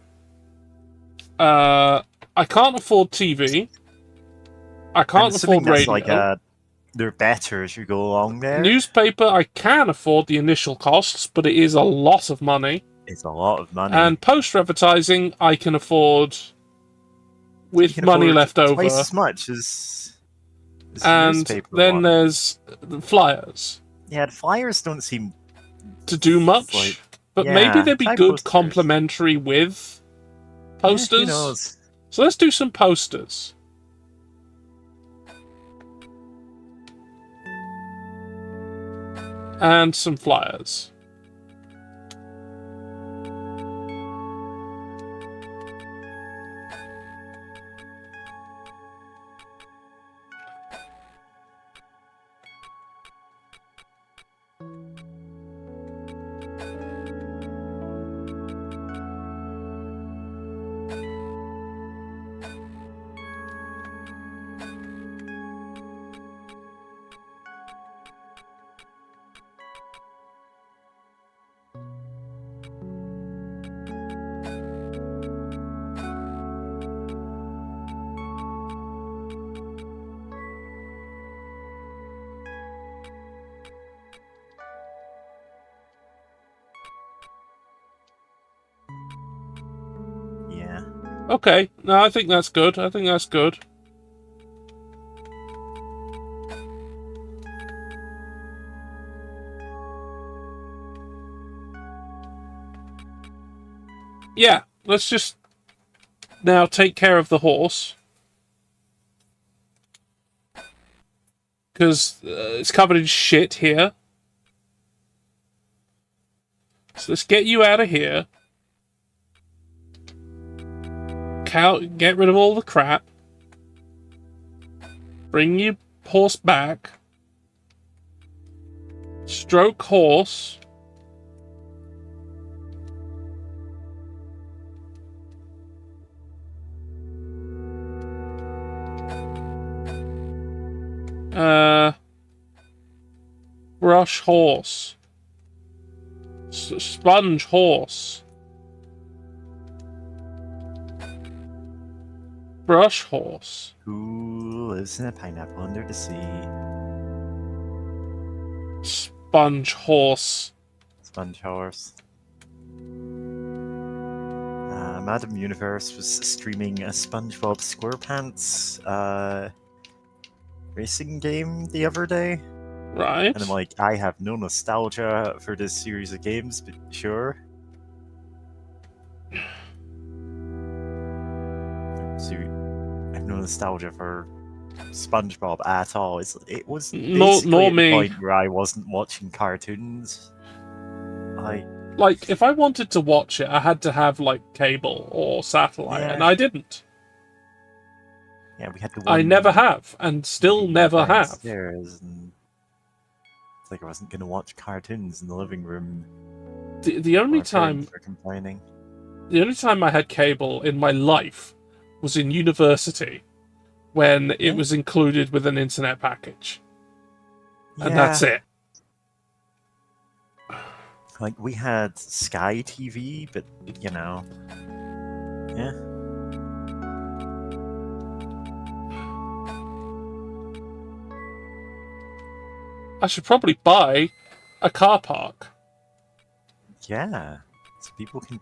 I can't afford TV. I can't afford that's radio. like they're better as you go along there. Newspaper, I can afford the initial costs, but it is a lot of money. It's a lot of money. And poster advertising, I can afford with can money afford left over. twice as much as And newspaper then one. there's the flyers. Yeah, the flyers don't seem To do much, like, but yeah, maybe they'd be try good posters. complementary with posters. Who knows? So let's do some posters. And some flyers. Yeah. Okay, no, I think that's good. I think that's good. Yeah, let's just now take care of the horse. Because it's covered in shit here. So let's get you out of here. Get rid of all the crap. Bring your horse back. Stroke horse. Brush horse. Sponge horse. Brush horse. Who lives in a pineapple under the sea? Sponge horse. Sponge horse. Madam Universe was streaming a SpongeBob SquarePants racing game the other day. Right. And I'm like, I have no nostalgia for this series of games, but sure. So, I have no nostalgia for SpongeBob at all. It was basically Nor at the me. point where I wasn't watching cartoons. Like, if I wanted to watch it, I had to have, like, cable or satellite, Yeah. and I didn't. Yeah, we had the one. I never have, and still TV never have. downstairs, and it's like I wasn't going to watch cartoons in the living room. The only My time parents were complaining. the only time I had cable in my life was in university, when it was included with an internet package, and that's it. Like, we had Sky TV, but, you know, yeah. I should probably buy a car park. Yeah, so people can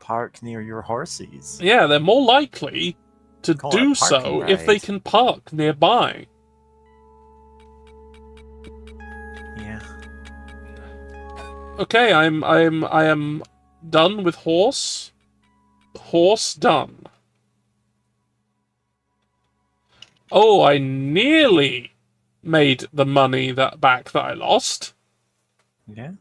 park near your horses. Yeah, they're more likely to Call it a do parking so if they ride. can park nearby. Yeah. Okay, I am done with horse. Horse done. Oh, I nearly made the money back that I lost. Yeah.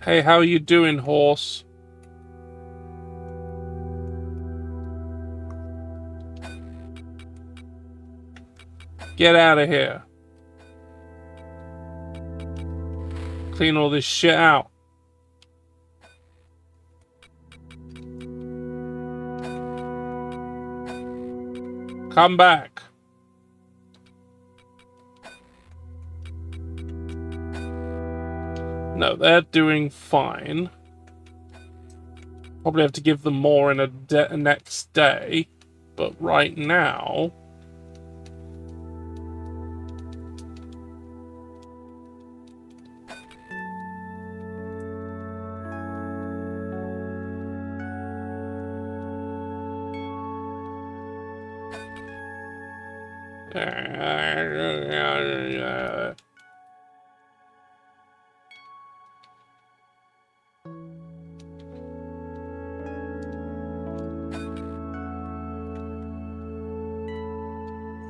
Hey, how are you doing, horse? Get out of here. Clean all this shit out. Come back. No, they're doing fine. Probably have to give them more in a next day. But right now...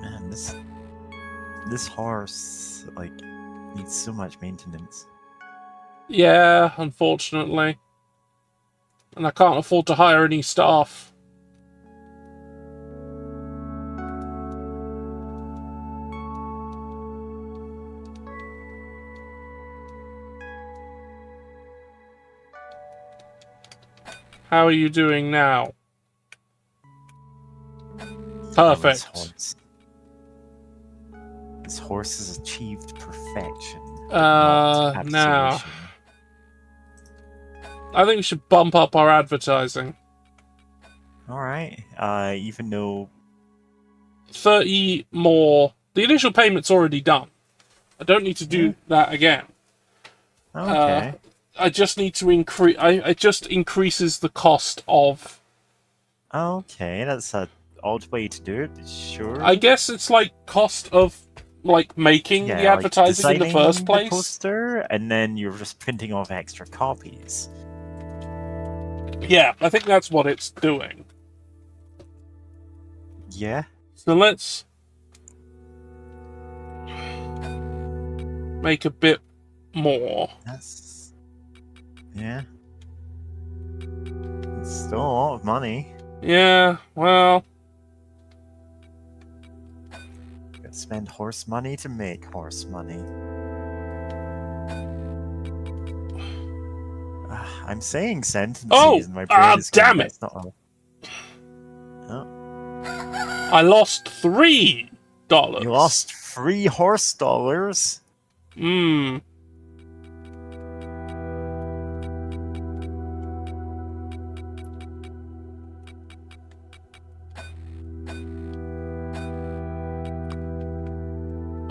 Man, this horse, like, needs so much maintenance. Yeah, unfortunately. And I can't afford to hire any staff. How are you doing now? Perfect. This horse has achieved perfection. Now, I think we should bump up our advertising. Alright, even though 30 more. The initial payment's already done. I don't need to do that again. okay. I just need to increase. It just increases the cost of. Okay, that's an odd way to do it, sure. I guess it's like cost of like making the advertising in the first place. The poster, and then you're just printing off extra copies. Yeah, I think that's what it's doing. Yeah. So let's make a bit more. Yeah. It's still a lot of money. Yeah, well... You gotta spend horse money to make horse money. I'm saying sentences and my brain is going, damn it! that's not I lost $3. You lost 3 horse dollars. Hmm.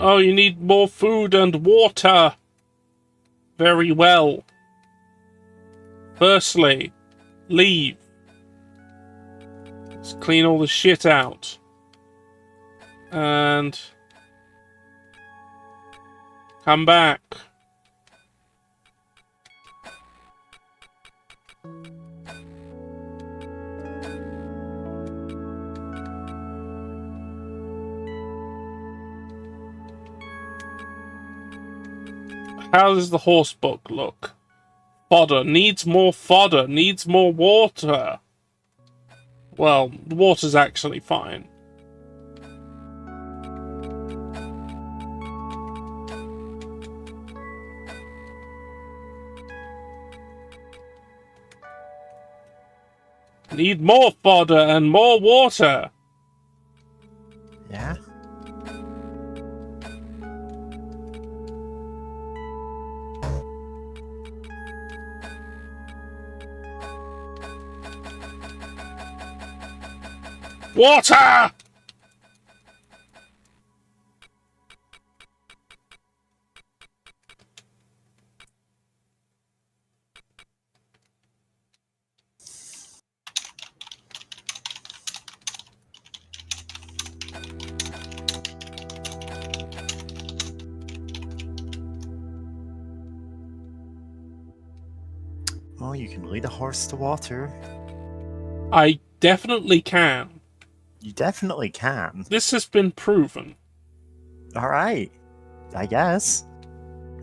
Oh, you need more food and water. Very well. Firstly, leave. Let's clean all the shit out. And come back. How does the horse book look? Fodder. Needs more fodder. Needs more water. Well, the water's actually fine. Need more fodder and more water. Yeah. Water! Oh, you can lead a horse to water. I definitely can. You definitely can. This has been proven. Alright. I guess.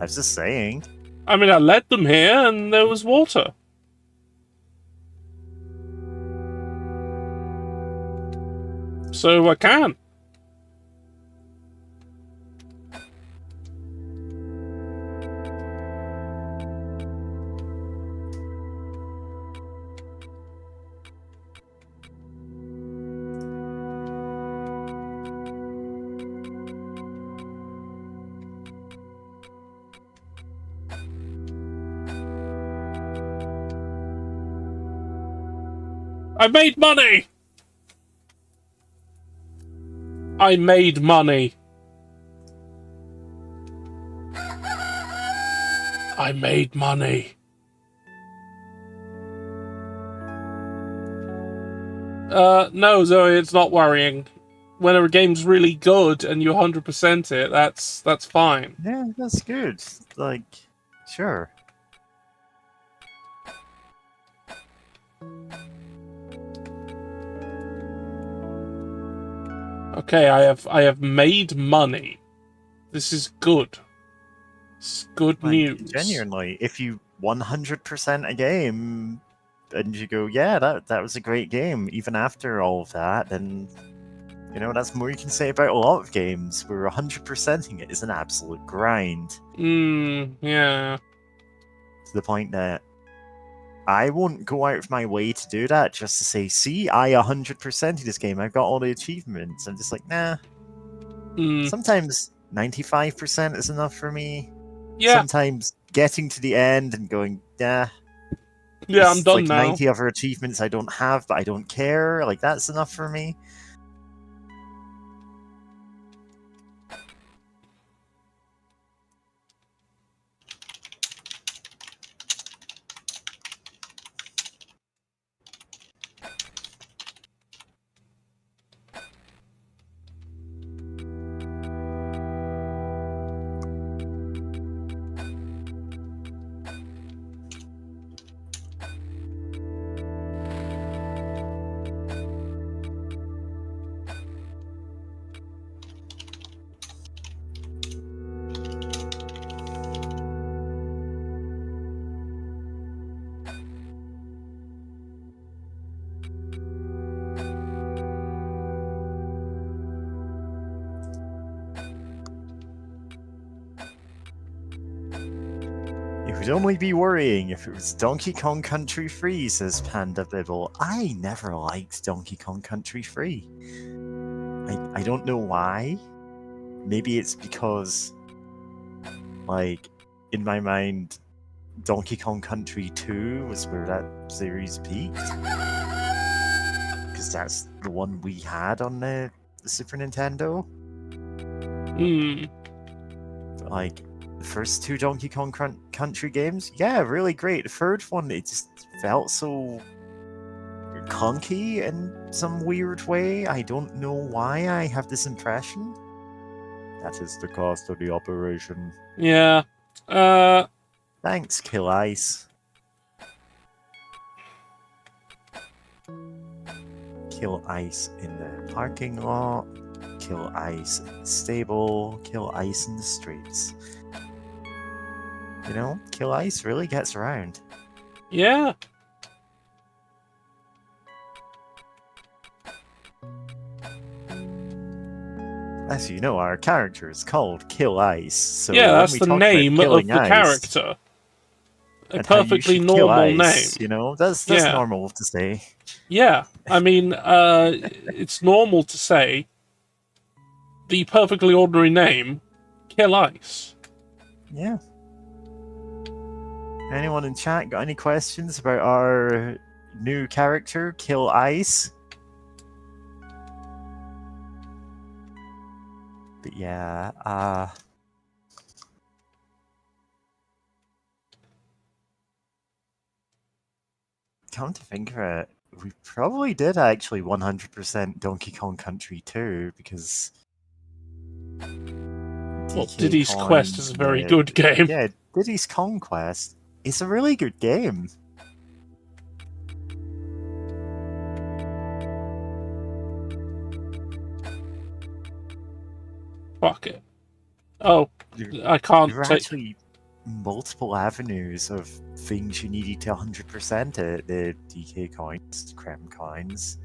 I was just saying. I mean, I led them here and there was water. So I can. I made money! I made money. I made money. No, Zoe, it's not worrying. When a game's really good and you 100% it, that's fine. Yeah, that's good. Like, sure. Okay, I have made money. This is good. It's good Like, news. genuinely, if you 100% a game and you go, yeah, that was a great game, even after all of that, then, you know, that's more you can say about a lot of games where 100%ing it is an absolute grind. Yeah. To the point that I won't go out of my way to do that just to say, see, I 100%ed this game, I've got all the achievements. I'm just like, nah. Sometimes 95% is enough for me. Yeah. Sometimes getting to the end and going, yeah. Yeah, I'm done like now. 90 other achievements I don't have, but I don't care. Like, that's enough for me. It would only be worrying if it was Donkey Kong Country Free, says Panda Bibble. I never liked Donkey Kong Country Free. I don't know why. Maybe it's because, like, in my mind, Donkey Kong Country 2 was where that series peaked. Because that's the one we had on the Super Nintendo. But, like, the first two Donkey Kong Country games, yeah, really great. The third one, it just felt so clunky in some weird way. I don't know why I have this impression. That is the cost of the operation. Yeah. Thanks, Kill Ice. Kill Ice in the parking lot. Kill Ice in the stable. Kill Ice in the streets. You know, Kill Ice really gets around. Yeah. As you know, our character is called Kill Ice. So Yeah, when that's we the talk name about of killing the ice, character. A and how you perfectly should kill normal name. ice, you know, that's Yeah. normal to say. Yeah. I mean, it's normal to say the perfectly ordinary name, Kill Ice. Yeah. Anyone in chat got any questions about our new character, Kill Ice? But yeah, come to think of it, we probably did actually 100% Donkey Kong Country 2 because Well, DK Diddy's Kong, Quest is a very good game. Yeah, Diddy's Conquest. It's a really good game. Fuck it. Oh, There I can't were take... actually multiple avenues of things you needed to 100% it. The DK coins, Creme coins,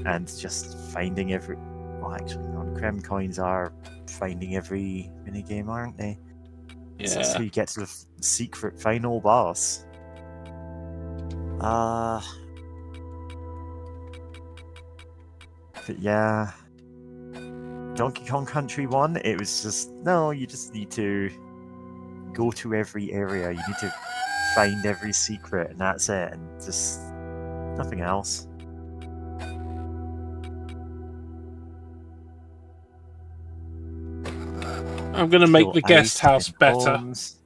and just finding every... Well, actually, no, the Creme coins are finding every minigame, aren't they? So that's how Yeah. you get to the secret final boss. But yeah, Donkey Kong Country 1, it was just, no, you just need to go to every area, you need to find every secret, and that's it, and just nothing else. I'm gonna make Kill the guest Ice house in better. homes.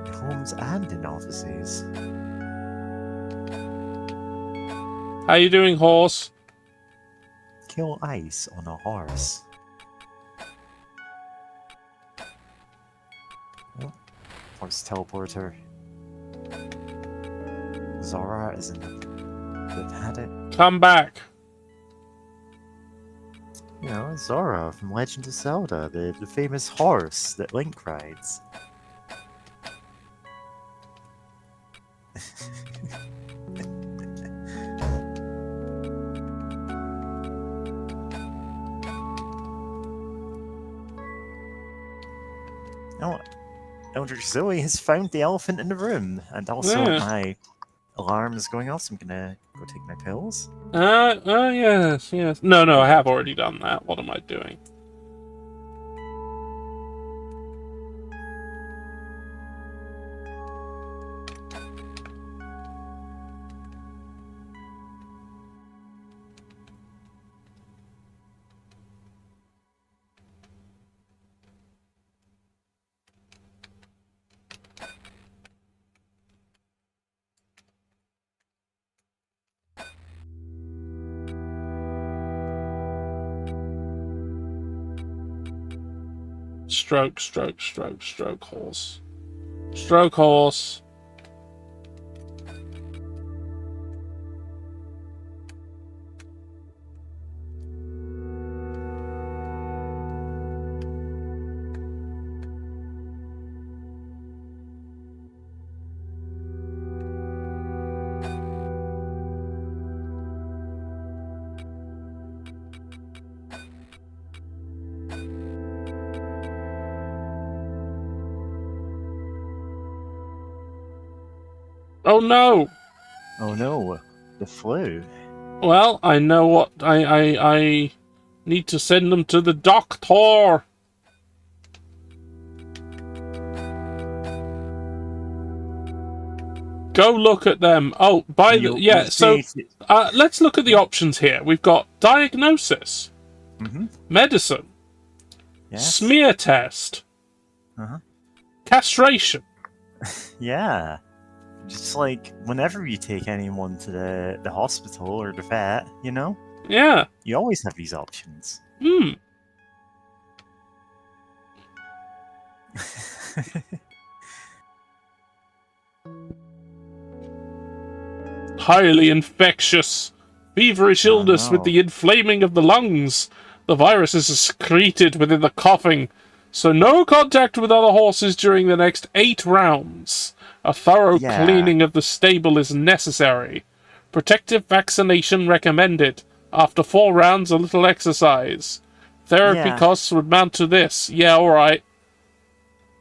In homes and in offices. How you doing, horse? Kill Ice on a horse. Oh, horse teleporter. Zora is in the had it. Come back. You know, Zora from Legend of Zelda, the famous horse that Link rides. Oh, Elder Zoe has found the elephant in the room, and also Yeah. my alarm is going off, so I'm gonna go take my pills. Yes, yes. No, I have already done that. What am I doing? Stroke, horse. Stroke, horse. Oh no! Oh no, the flu. Well, I know what I need to send them to the doctor. Go look at them. Oh, so let's look at the options here. We've got diagnosis, medicine, Yes. smear test, castration. Yeah. Just like whenever you take anyone to the hospital or the vet, you know, Yeah. you always have these options. Highly infectious. Feverish illness with the inflaming of the lungs. The virus is secreted within the coughing. So no contact with other horses during the next 8 rounds. A thorough cleaning of the stable is necessary. Protective vaccination recommended. After 4 rounds, a little exercise. Therapy costs would amount to this. Yeah, alright.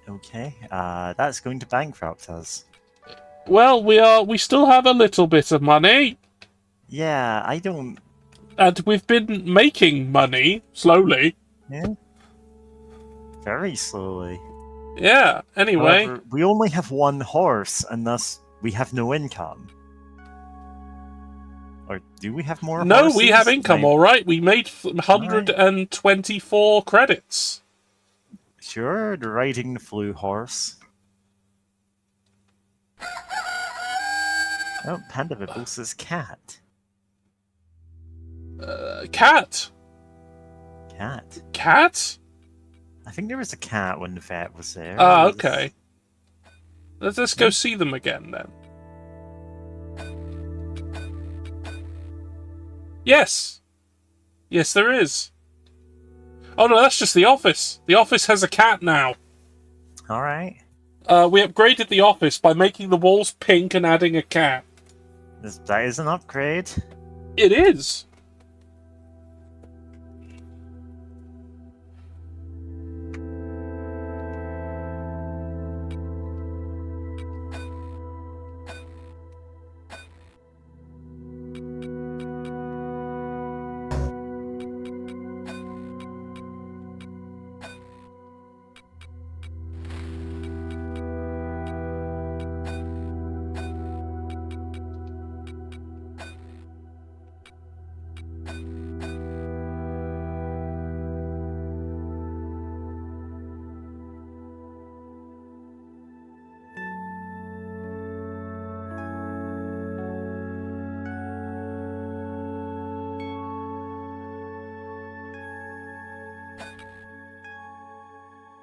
Okay, that's going to bankrupt us. Well, we still have a little bit of money. Yeah, I don't... And we've been making money, slowly. Yeah? Very slowly. Yeah, anyway. However, we only have 1 horse, and thus we have no income. Or do we have more No, horses? we have income, alright. We made 124 credits. Sure, they're riding the flu horse. Oh, Panda Bibble says cat. Cat. Cat? Cat? I think there was a cat when the vet was there. Ah, okay. Let's go see them again, then. Yes! Yes, there is. Oh no, that's just the office. The office has a cat now. Alright. We upgraded the office by making the walls pink and adding a cat. That is an upgrade. It is.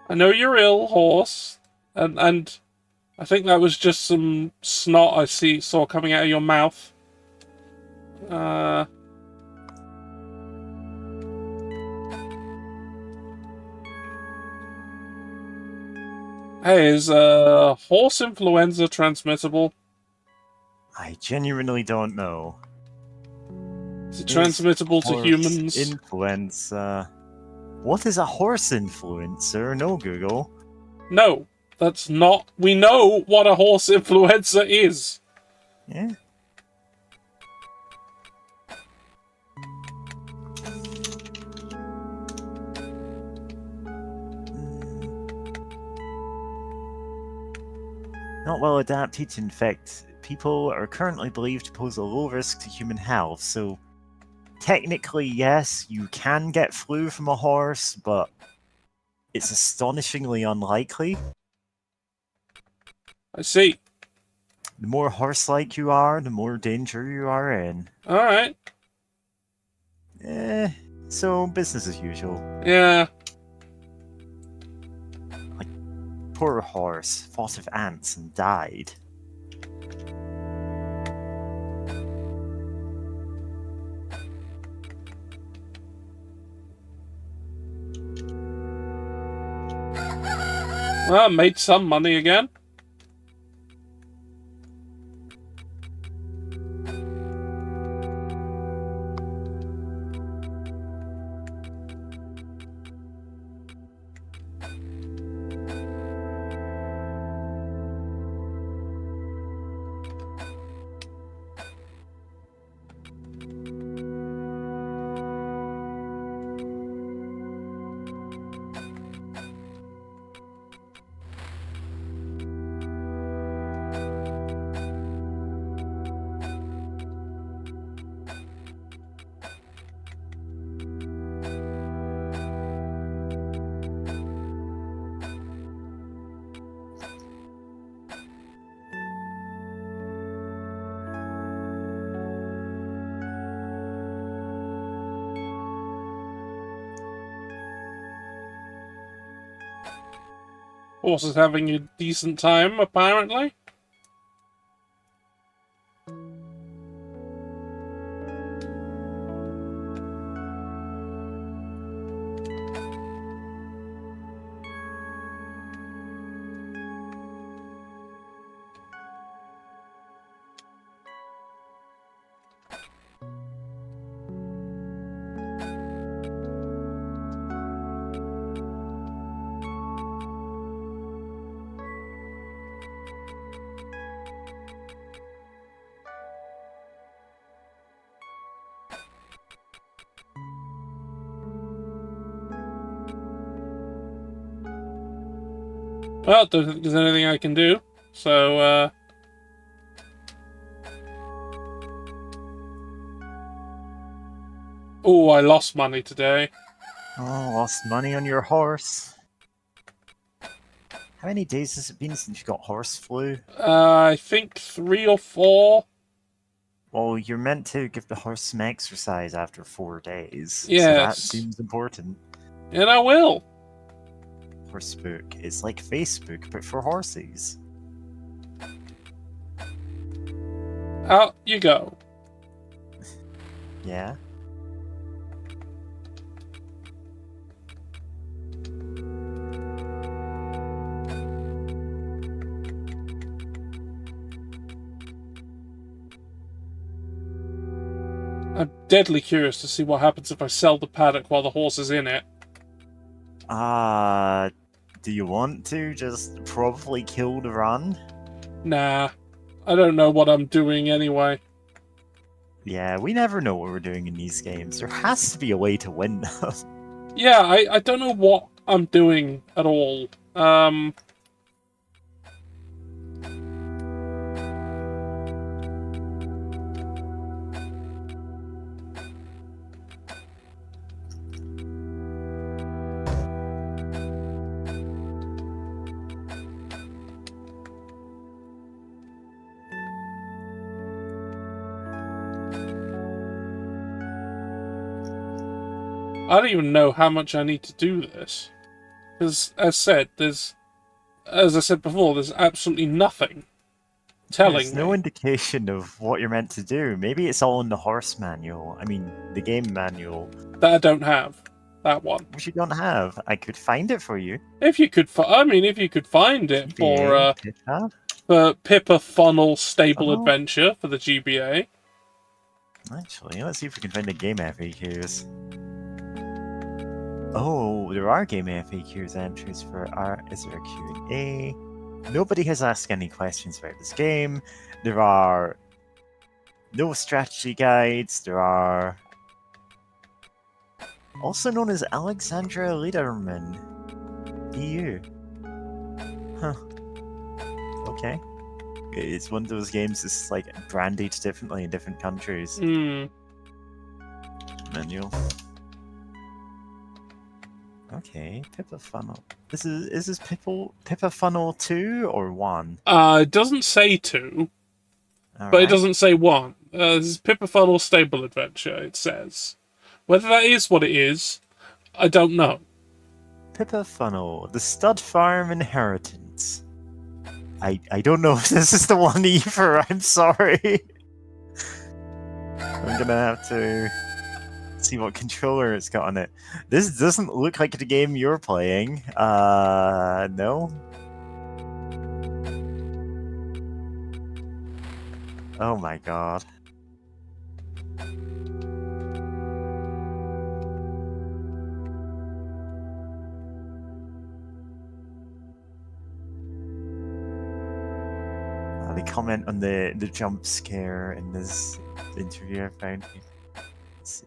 I know you're ill, horse, and I think that was just some snot I saw coming out of your mouth. Hey, is horse influenza transmissible? I genuinely don't know. Is it transmittable to humans? Influenza. What is a horse influencer? No, Google. No, that's not. We know what a horse influenza is. Yeah. Not well adapted to infect people are currently believed to pose a low risk to human health, so technically, yes, you can get flu from a horse, but it's astonishingly unlikely. I see. The more horse-like you are, the more danger you are in. Alright. So business as usual. Yeah. Like, poor horse fought with ants and died. Well, made some money again. Horse is having a decent time, apparently. Well, don't think there's anything I can do. So, oh, I lost money today. Oh, lost money on your horse. How many days has it been since you got horse flu? I think 3 or 4. Well, you're meant to give the horse some exercise after 4 days. Yes. So that seems important. And I will. Horsebook is like Facebook, but for horses. Out you go. Yeah? I'm deadly curious to see what happens if I sell the paddock while the horse is in it. Do you want to just probably kill the run? Nah. I don't know what I'm doing anyway. Yeah, we never know what we're doing in these games. There has to be a way to win them. Yeah, I don't know what I'm doing at all. I don't even know how much I need to do this. Because, as I said before, there's absolutely nothing telling There's no me. indication of what you're meant to do. Maybe it's all in the horse manual. I mean, the game manual. That I don't have. That one. Which you don't have. I could find it for you. If you could, if you could find it GBA, Pippa. for Pippa Funnel Stable Oh. Adventure for the GBA. Actually, let's see if we can find the game FAQs. Oh, there are game FAQs entries for is there a Q&A? Nobody has asked any questions about this game. There are no strategy guides. There are also known as Alexandra Liederman. EU. Huh. Okay. It's one of those games that's like branded differently in different countries. Hmm. Manual. Okay, Pippa Funnel. Is this Pippa Funnel 2 or 1? It doesn't say 2, but it doesn't say 1. This is Pippa Funnel Stable Adventure, it says. Whether that is what it is, I don't know. Pippa Funnel, the Stud Farm Inheritance. I don't know if this is the one either, I'm sorry. I'm gonna have to see what controller it's got on it. This doesn't look like the game you're playing. No? Oh my god. They comment on the jump scare in this interview I found here. Let's see.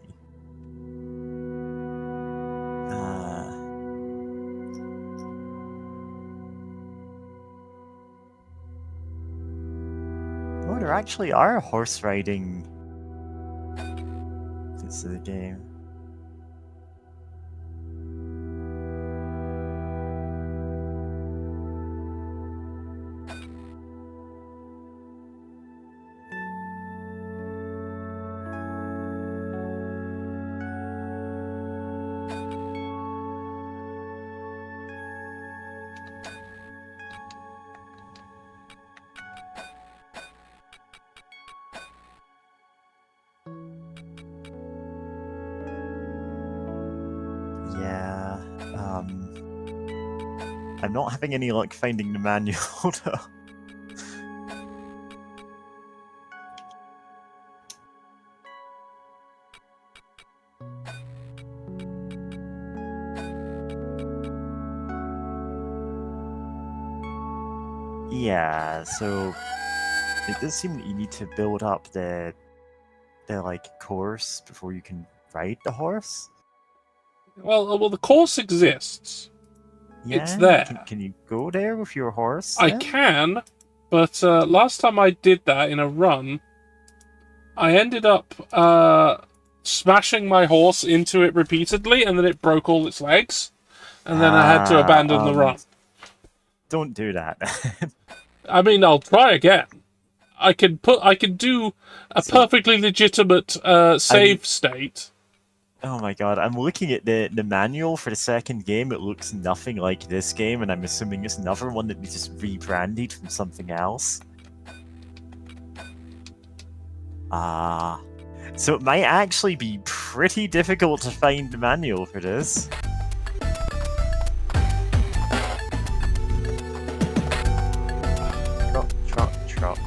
Oh, there actually are horse riding bits of the game. I'm not having any luck finding the manual, though. Yeah, so it does seem that you need to build up the like course before you can ride the horse. Well, the course exists. Yeah, It's there. Can you go there with your horse? I then? can, but last time I did that in a run, I ended up smashing my horse into it repeatedly, and then it broke all its legs, and then I had to abandon the run. Don't do that. I mean, I'll try again. I can do a perfectly legitimate save state. Oh my god, I'm looking at the manual for the second game. It looks nothing like this game, and I'm assuming it's another one that we just rebranded from something else. So it might actually be pretty difficult to find the manual for this. Trot.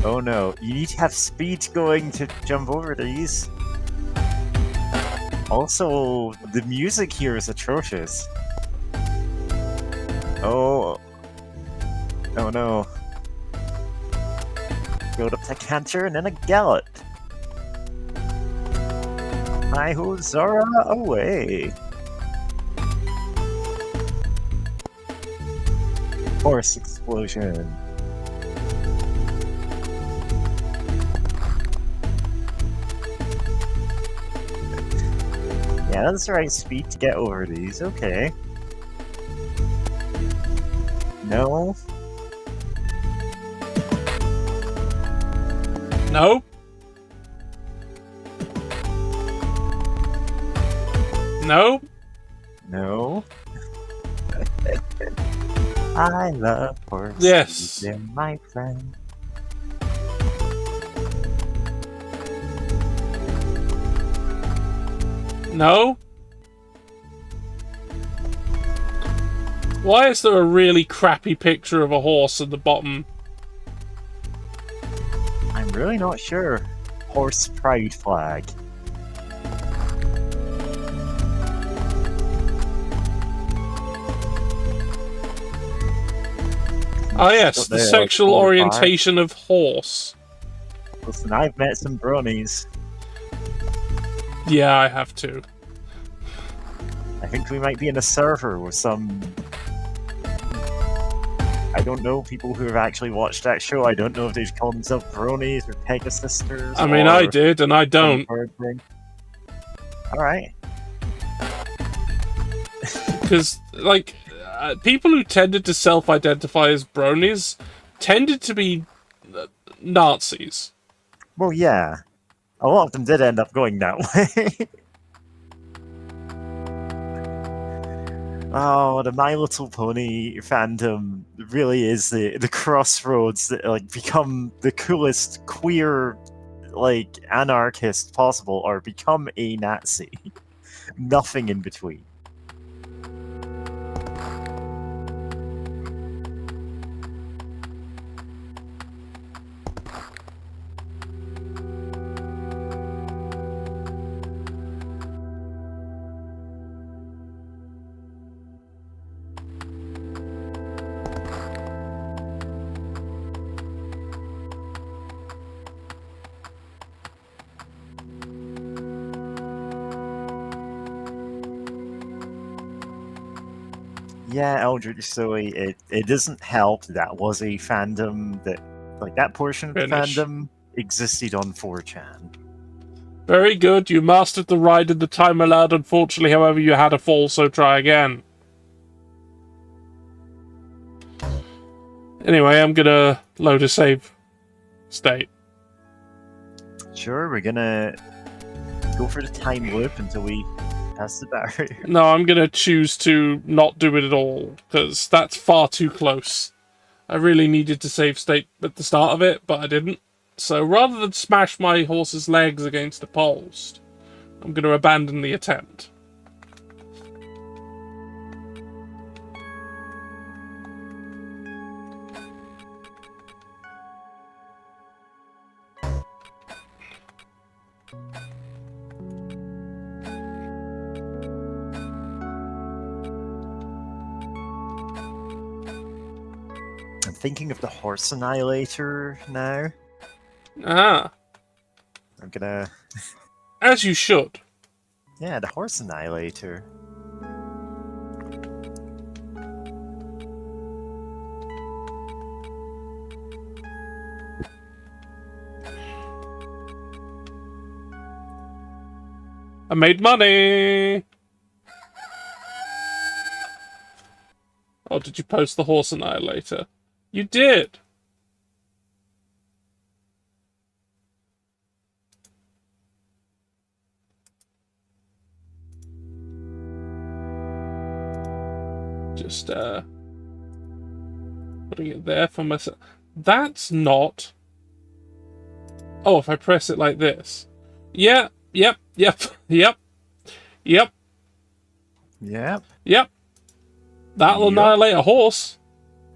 Oh no, you need to have speed going to jump over these. Also, the music here is atrocious. Oh no. Build up to canter and then a gallop. Hi-ho, Zora, away. Horse explosion. Yeah, that's the right speed to get over these, okay. No. No. No. No. I love horses. Yes. They're my friend. No. Why is there a really crappy picture of a horse at the bottom? I'm really not sure. Horse pride flag. Ah yes, the sexual orientation of horse. Listen, I've met some bronies. Yeah, I have too. I think we might be in a server with some... I don't know, people who have actually watched that show. I don't know if they'd call themselves bronies or Pegasisters. I mean, I did, and I don't. Alright. Because, like, people who tended to self-identify as bronies tended to be Nazis. Well, yeah. A lot of them did end up going that way. Oh, the My Little Pony fandom really is the crossroads that like become the coolest queer like anarchist possible or become a Nazi. Nothing in between. Yeah, Eldritch Zoe, it doesn't help that was a fandom that, like, that portion of the fandom existed on 4chan. Very good, you mastered the ride in the time allowed. Unfortunately, however, you had a fall, so try again. Anyway, I'm gonna load a save state. Sure, we're gonna go for the time loop until we pass the barrier. No, I'm gonna choose to not do it at all, because that's far too close. I really needed to save state at the start of it, but I didn't. So rather than smash my horse's legs against the post, I'm gonna abandon the attempt. I'm thinking of the Horse Annihilator now. Ah, I'm gonna... as you should. Yeah, the Horse Annihilator. I made money! Oh, did you post the Horse Annihilator? You did! Just, putting it there for myself. That's not... Oh, if I press it like this. Yeah, yep, yep, yep, yep, Yep. yep. That'll Yep. annihilate a horse.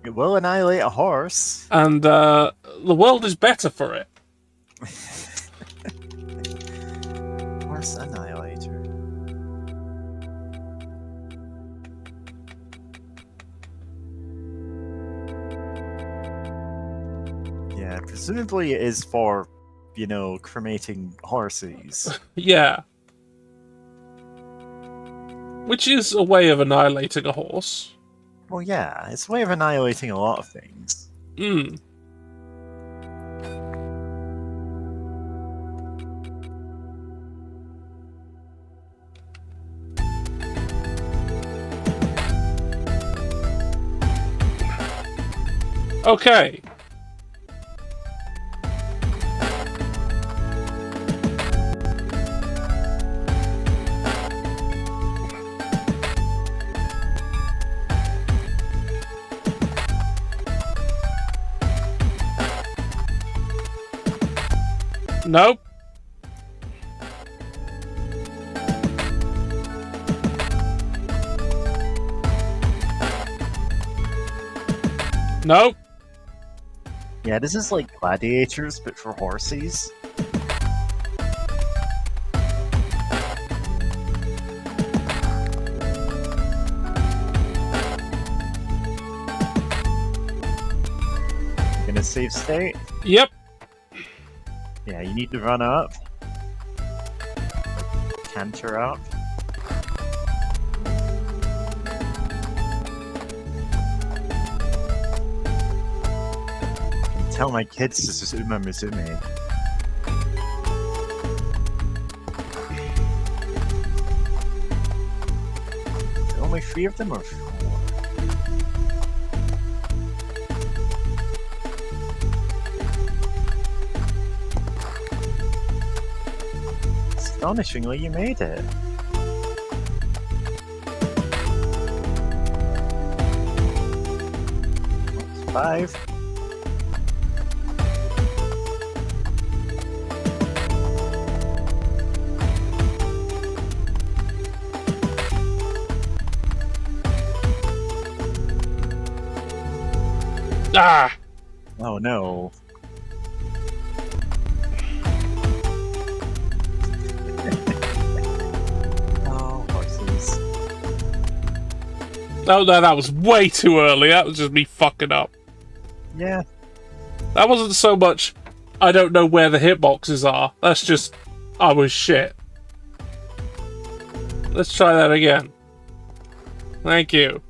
It will annihilate a horse. And, the world is better for it. Horse Annihilator. Yeah, presumably it is for, you know, cremating horses. Yeah. Which is a way of annihilating a horse. Well, yeah, it's a way of annihilating a lot of things. Hmm. Okay. Nope. Nope. Yeah, this is like gladiators, but for horses. Gonna save state? Yep. Yeah, you need to run up. Canter up. Tell my kids this is Uma Musume. Only 3 of them or 4? Astonishingly, you made it. That's 5. Ah. Oh no. Oh, horses. Oh no, that was way too early. That was just me fucking up. Yeah. That wasn't so much, I don't know where the hitboxes are. That's just, I was shit. Let's try that again. Thank you.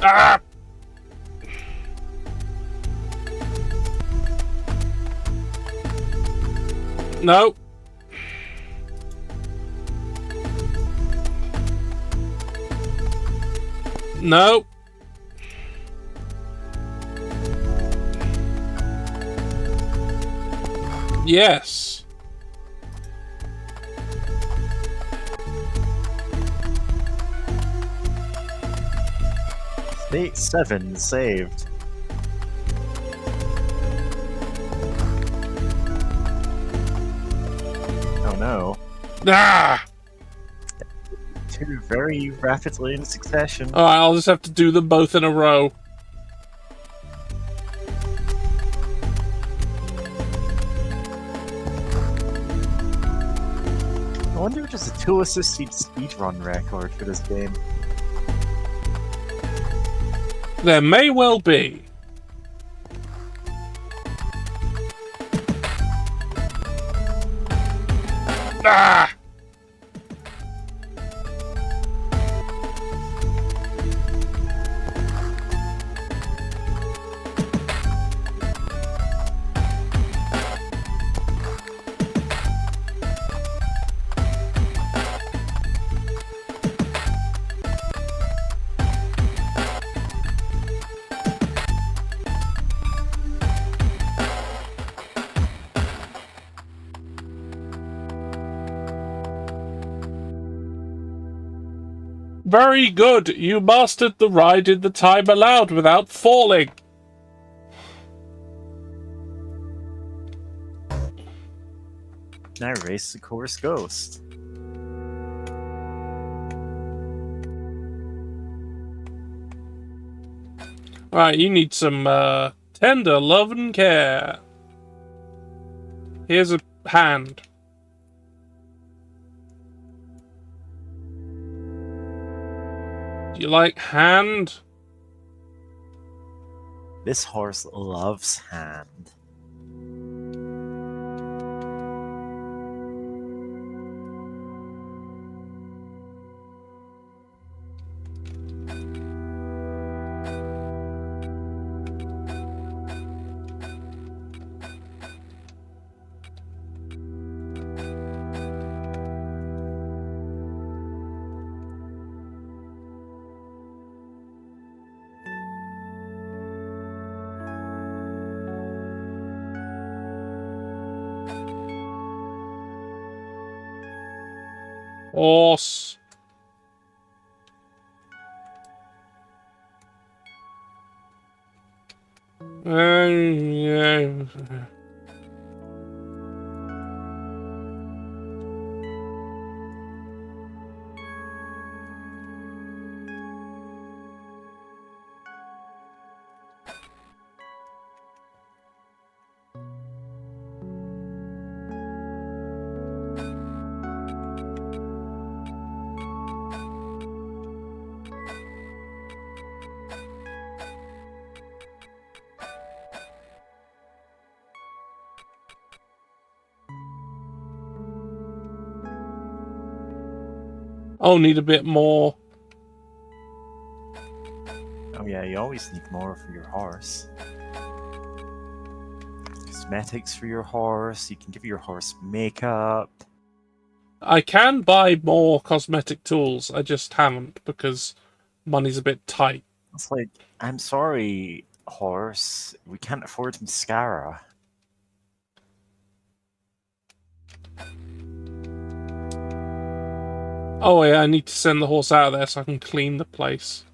Ah! No. No. Yes. State 7 saved. Oh no. Ah! 2 very rapidly in succession. Alright, I'll just have to do them both in a row. wonder if there's a tool-assisted speedrun record for this game. There may well be. Ah! Very good. You mastered the ride in the time allowed without falling. Now race the course ghost. Right, you need some tender love and care. Here's a hand. Do you like hand? This horse loves hand. Horse. Yeah. Oh, need a bit more. Oh yeah, you always need more for your horse. Cosmetics for your horse, you can give your horse makeup. I can buy more cosmetic tools. I just haven't because money's a bit tight. It's like, I'm sorry, horse, we can't afford mascara. Oh yeah, I need to send the horse out of there so I can clean the place.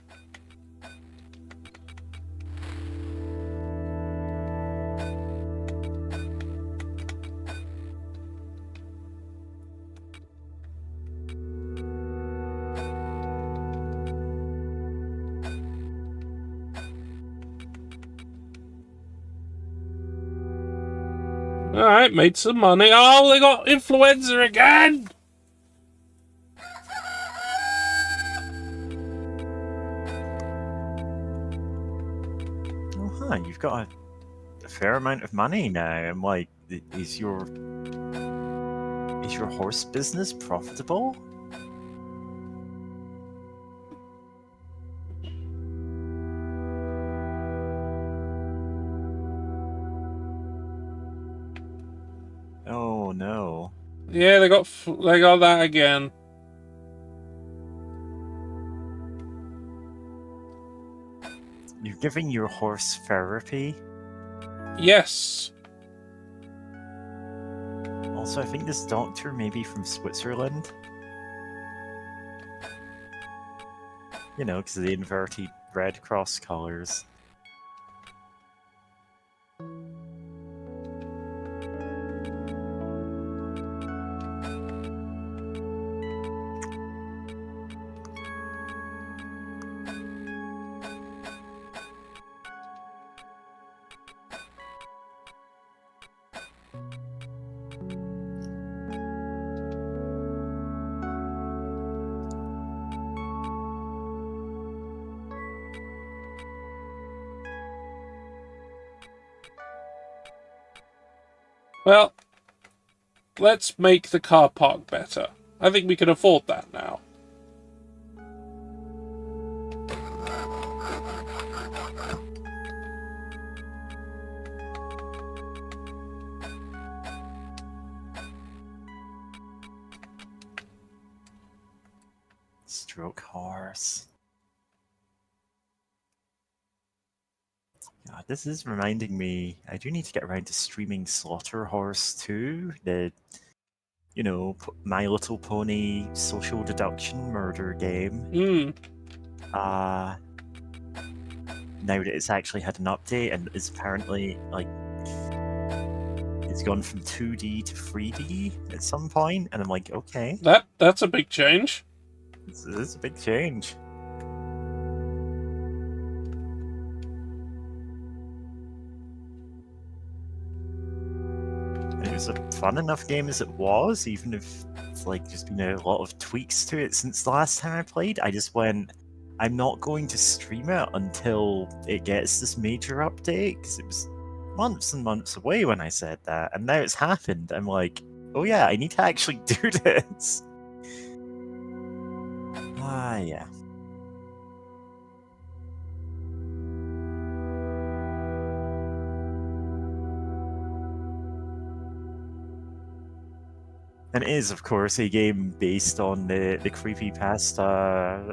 Alright, made some money. Oh, they got influenza again! Oh hi, you've got a fair amount of money now, and like, is your horse business profitable? Oh no. Yeah, they got that again. You're giving your horse therapy? Yes. Also, I think this doctor may be from Switzerland. You know, because of the inverted Red Cross colours. Well, let's make the car park better. I think we can afford that now. Stroke horse. God, this is reminding me, I do need to get around to streaming Slaughter Horse 2, the, My Little Pony social deduction murder game. Now that it's actually had an update and is apparently, it's gone from 2D to 3D at some point, and I'm like, okay. That's a big change. This is a big change. And it was a fun enough game as it was, even if it's just been a lot of tweaks to it since the last time I played. I just went, I'm not going to stream it until it gets this major update, because it was months and months away when I said that, and now it's happened. I'm like, oh yeah, I need to actually do this. Yeah. And it is, of course, a game based on the creepypasta,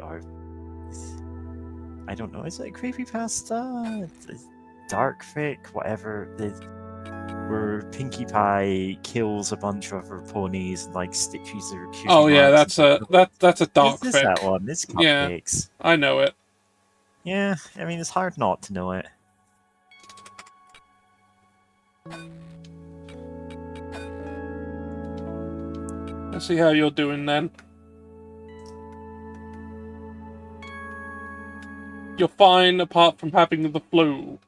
or I don't know, is it a creepypasta? Dark fic, whatever. Where Pinkie Pie kills a bunch of her ponies and stitches their cutie Oh yeah, marks that's a dark This fic. That one. It's cupcakes. Yeah, I know it. Yeah, I mean it's hard not to know it. Let's see how you're doing then. You're fine apart from having the flu.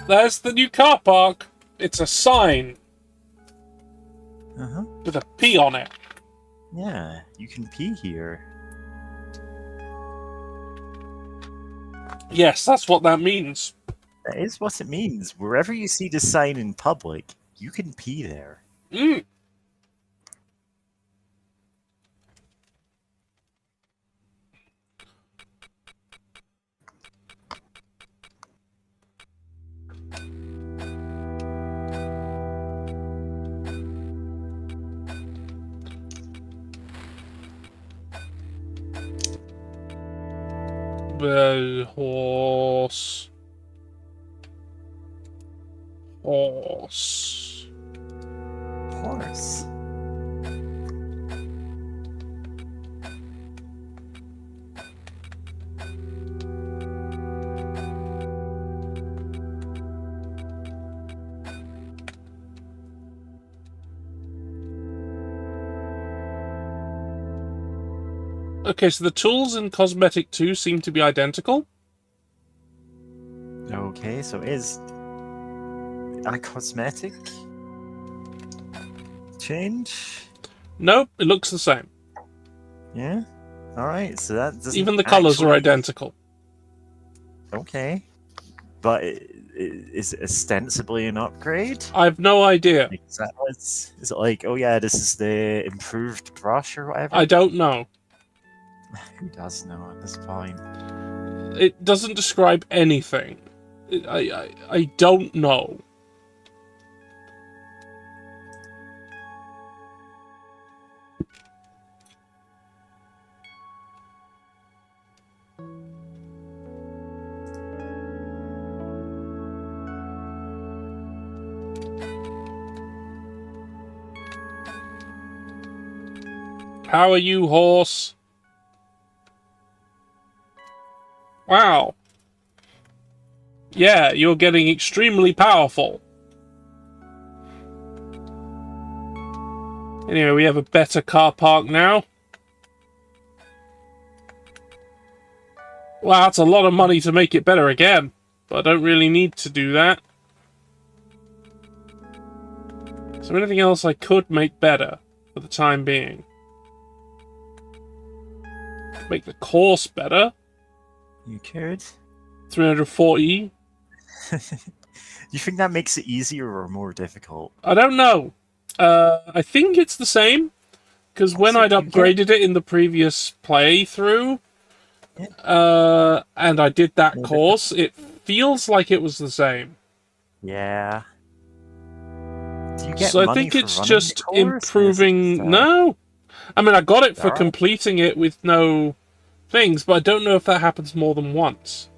There's the new car park. It's a sign. With a P on it. Yeah, you can pee here. Yes, that's what that means. That is what it means. Wherever you see this sign in public, you can pee there. Horse. Okay, so the tools in Cosmetic 2 seem to be identical. Okay, so is a cosmetic change? Nope, it looks the same. Yeah? Alright, so that doesn't even the colours are identical. Okay. But is it ostensibly an upgrade? I've no idea. Is it like, oh yeah, this is the improved brush or whatever? I don't know. Who does know at this point? It doesn't describe anything. I don't know. How are you, horse? Wow. Yeah, you're getting extremely powerful. Anyway, we have a better car park now. Well, that's a lot of money to make it better again, but I don't really need to do that. Is there anything else I could make better for the time being? Make the course better. You could. 340. You think that makes it easier or more difficult? I don't know. I think it's the same, because when Also, I'd you get- upgraded it in the previous playthrough, and I did that More course, it feels like it was the same. Yeah. Do you get So I money think for it's running just the course, or is it improving. just, No, I mean I got it for Alright. completing it with no things, but I don't know if that happens more than once.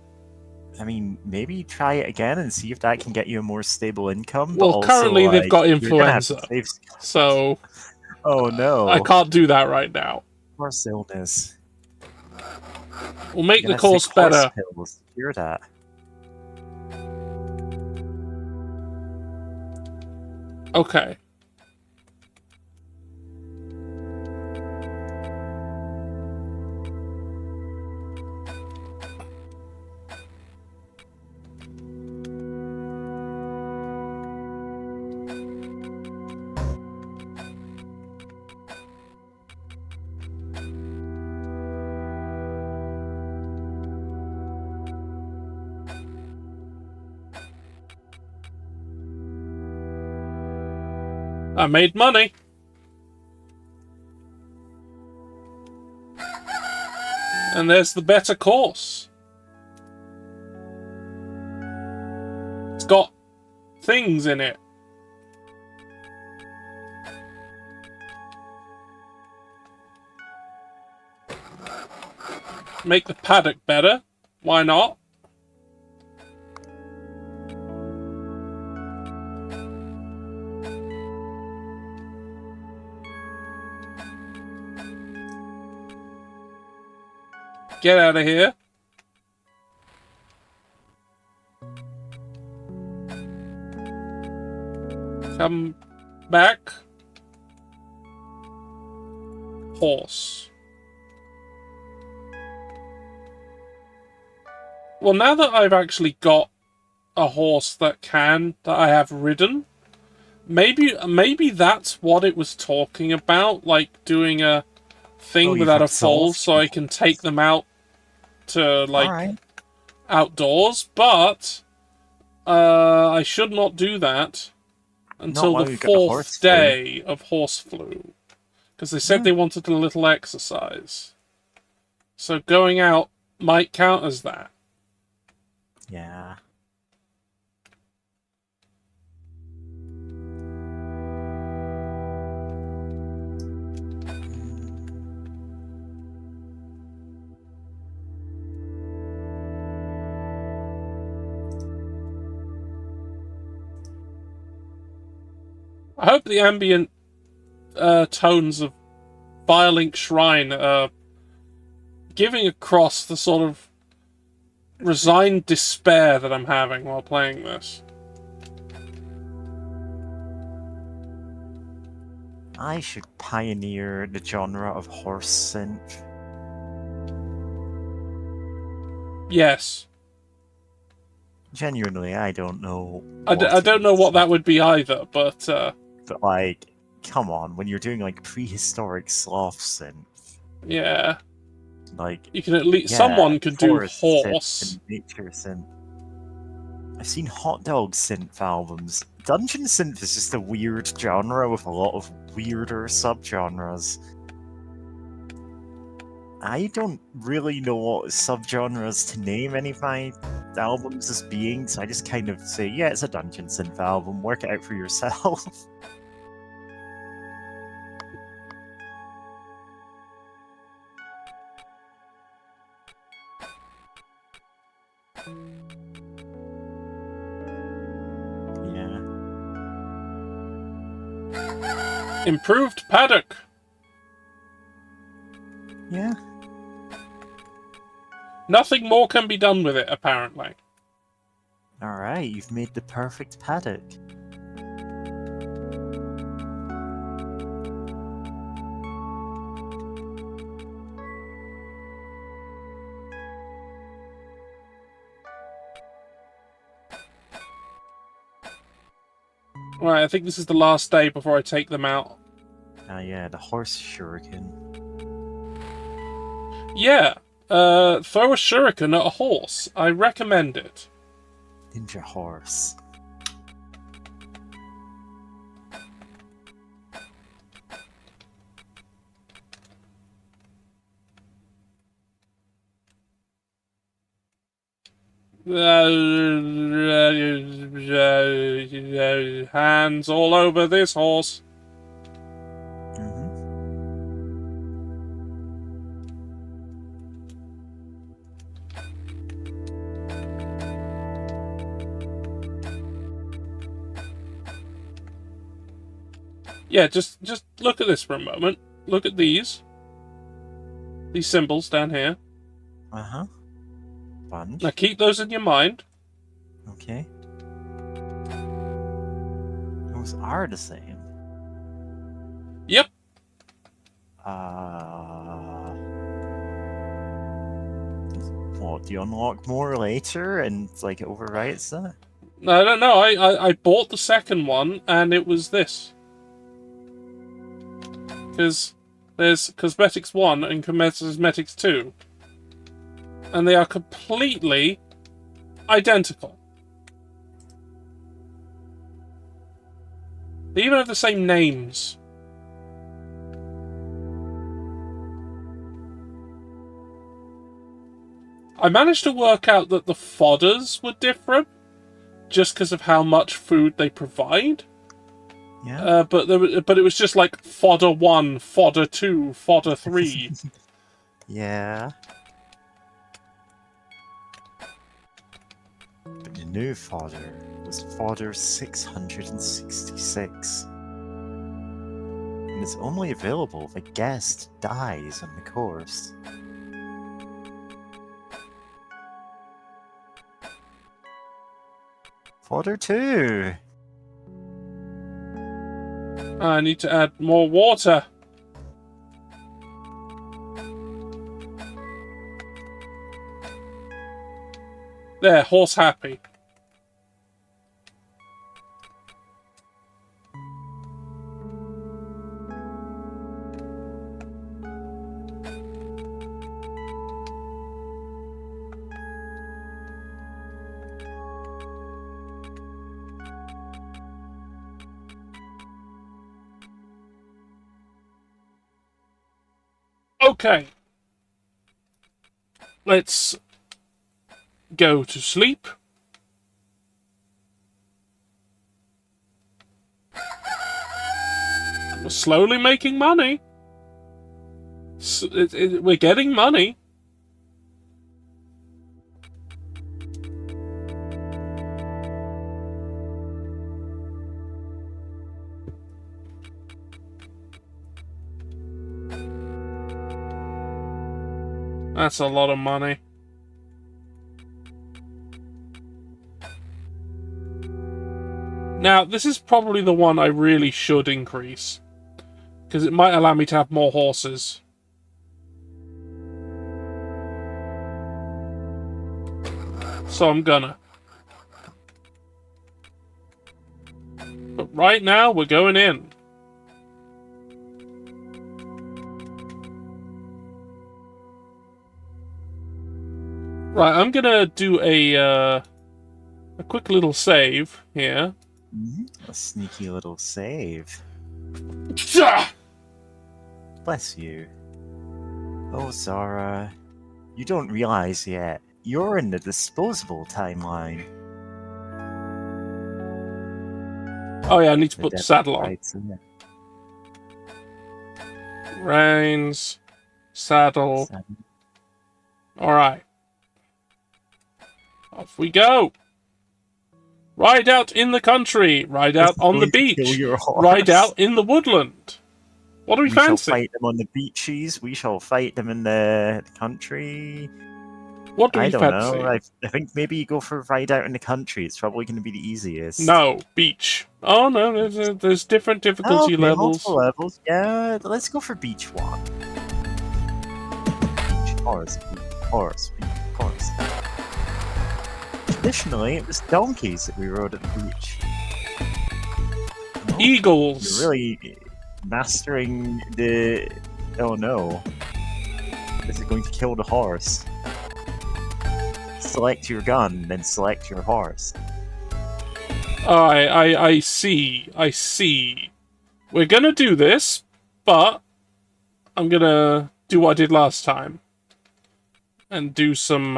I mean, maybe try it again and see if that can get you a more stable income. Well, but also, currently they've got you're gonna have to influenza, save... so Oh no! I can't do that right now. Horse illness. We'll make You're the gonna course take horse better. pills to cure that. Okay. I made money. And there's the better course. It's got things in it. Make the paddock better. Why not? Get out of here. Come back. Horse. Well, now that I've actually got a horse that I have ridden, maybe that's what it was talking about, like doing a thing Oh, you without a have foal souls? so I can take them out to, like, Alright. outdoors, but I should not do that until while the you've got the 4th horse flu. day of horse flu. Because they said Yeah. they wanted a little exercise. So going out might count as that. Yeah. I hope the ambient tones of Firelink Shrine are giving across the sort of resigned despair that I'm having while playing this. I should pioneer the genre of horse synth. Yes. Genuinely, I don't know. I don't know what that would be either, but But like, come on, when you're doing like prehistoric sloth synth, yeah. like You can at least... yeah, someone could do forest synth horse. and nature synth. I've seen hot dog synth albums. Dungeon synth is just a weird genre with a lot of weirder subgenres. I don't really know what subgenres to name any of my albums as being, so I just kind of say, yeah, it's a dungeon synth album, work it out for yourself. Yeah. Improved paddock. Yeah. Nothing more can be done with it, apparently. Alright, you've made the perfect paddock. Right, I think this is the last day before I take them out. Yeah, the horse shuriken. Yeah, throw a shuriken at a horse. I recommend it. Ninja horse. Hands all over this horse. Yeah, just look at this for a moment. Look at these symbols down here. Bunch. Now keep those in your mind. Okay. Those are the same. Yep. What, do you unlock more later and like it overwrites that? I don't know. I bought the second one and it was this. Because there's Cosmetics 1 and Cosmetics 2. And they are completely identical. They even have the same names. I managed to work out that the fodders were different just because of how much food they provide. Yeah. But it was just like fodder 1, fodder 2, fodder 3. Yeah. But the new fodder was fodder 666. And it's only available if a guest dies on the course. Fodder 2! I need to add more water. There, horse happy. Okay. Let's go to sleep. We're slowly making money. We're getting money. That's a lot of money. Now, this is probably the one I really should increase. Because it might allow me to have more horses. So I'm gonna. But right now, we're going in. Right, I'm gonna do a quick little save here. A sneaky little save. Bless you. Oh, Zara. You don't realize yet. You're in the disposable timeline. Oh yeah, I need to put the saddle on. Right, isn't it? Reins, saddle. Alright. Off we go. Ride out in the country. Ride out on the beach. Ride out in the woodland. What do we fancy? We shall fight them on the beaches. We shall fight them in the country. What do we fancy? I don't know. I think maybe you go for ride out in the country. It's probably going to be the easiest. No, beach. Oh no, there's different difficulty levels. Multiple levels. Yeah, let's go for beach 1. Beach, horse, horse. Traditionally, it was donkeys that we rode at the beach. Eagles. You're really mastering the... Oh no. This is going to kill the horse. Select your gun, then select your horse. I see. I see. We're gonna do this, but I'm gonna do what I did last time. And do some,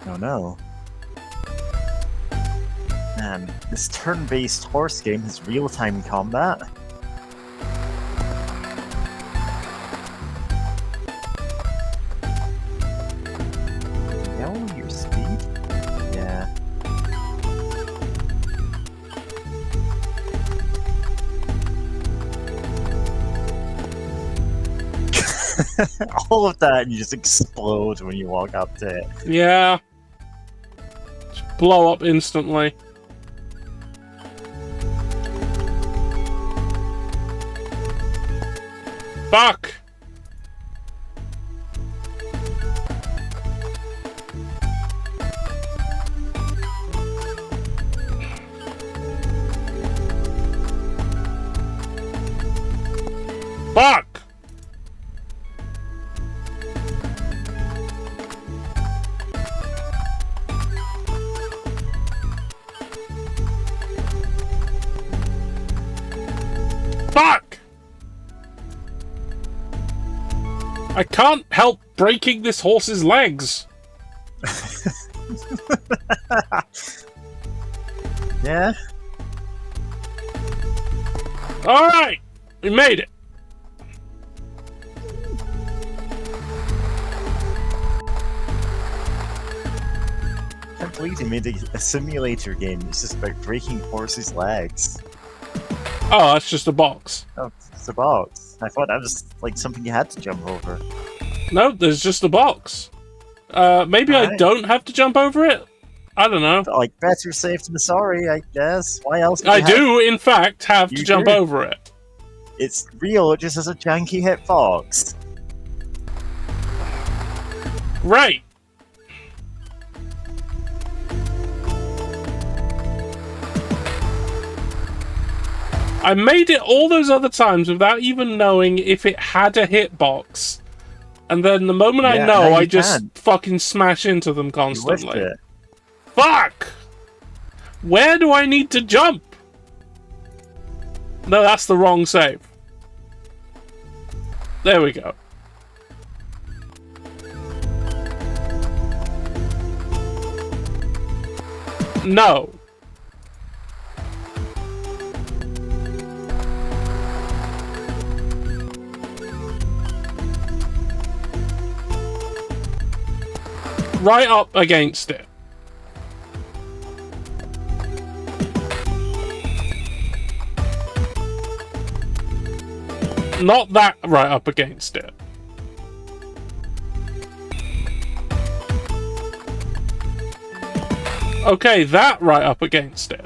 Oh no. Man, this turn-based horse game has real-time combat. Yell your speed? Yeah. All of that and you just explode when you walk up to it. yeah. Just blow up instantly. Fuck! Fuck! Fuck! I can't help breaking this horse's legs. Yeah? Alright! We made it! I can't believe they made a simulator game. It's just about breaking horses' legs. Oh, that's just a box. Oh, it's a box. I thought that was like something you had to jump over. No, there's just a box. Maybe I Alright. don't have to jump over it? I don't know. But, like, better safe than sorry, I guess. Why else would I you have- do, in fact, have to You jump do. over it. It's real, it just has a janky hitbox. Right. I made it all those other times without even knowing if it had a hitbox. And then the moment I Yeah, know, now I you just can. fucking smash into them You whiffed constantly. it. Fuck! Where do I need to jump? No, that's the wrong save. There we go. No. Right up against it. Not that right up against it. Okay, that right up against it.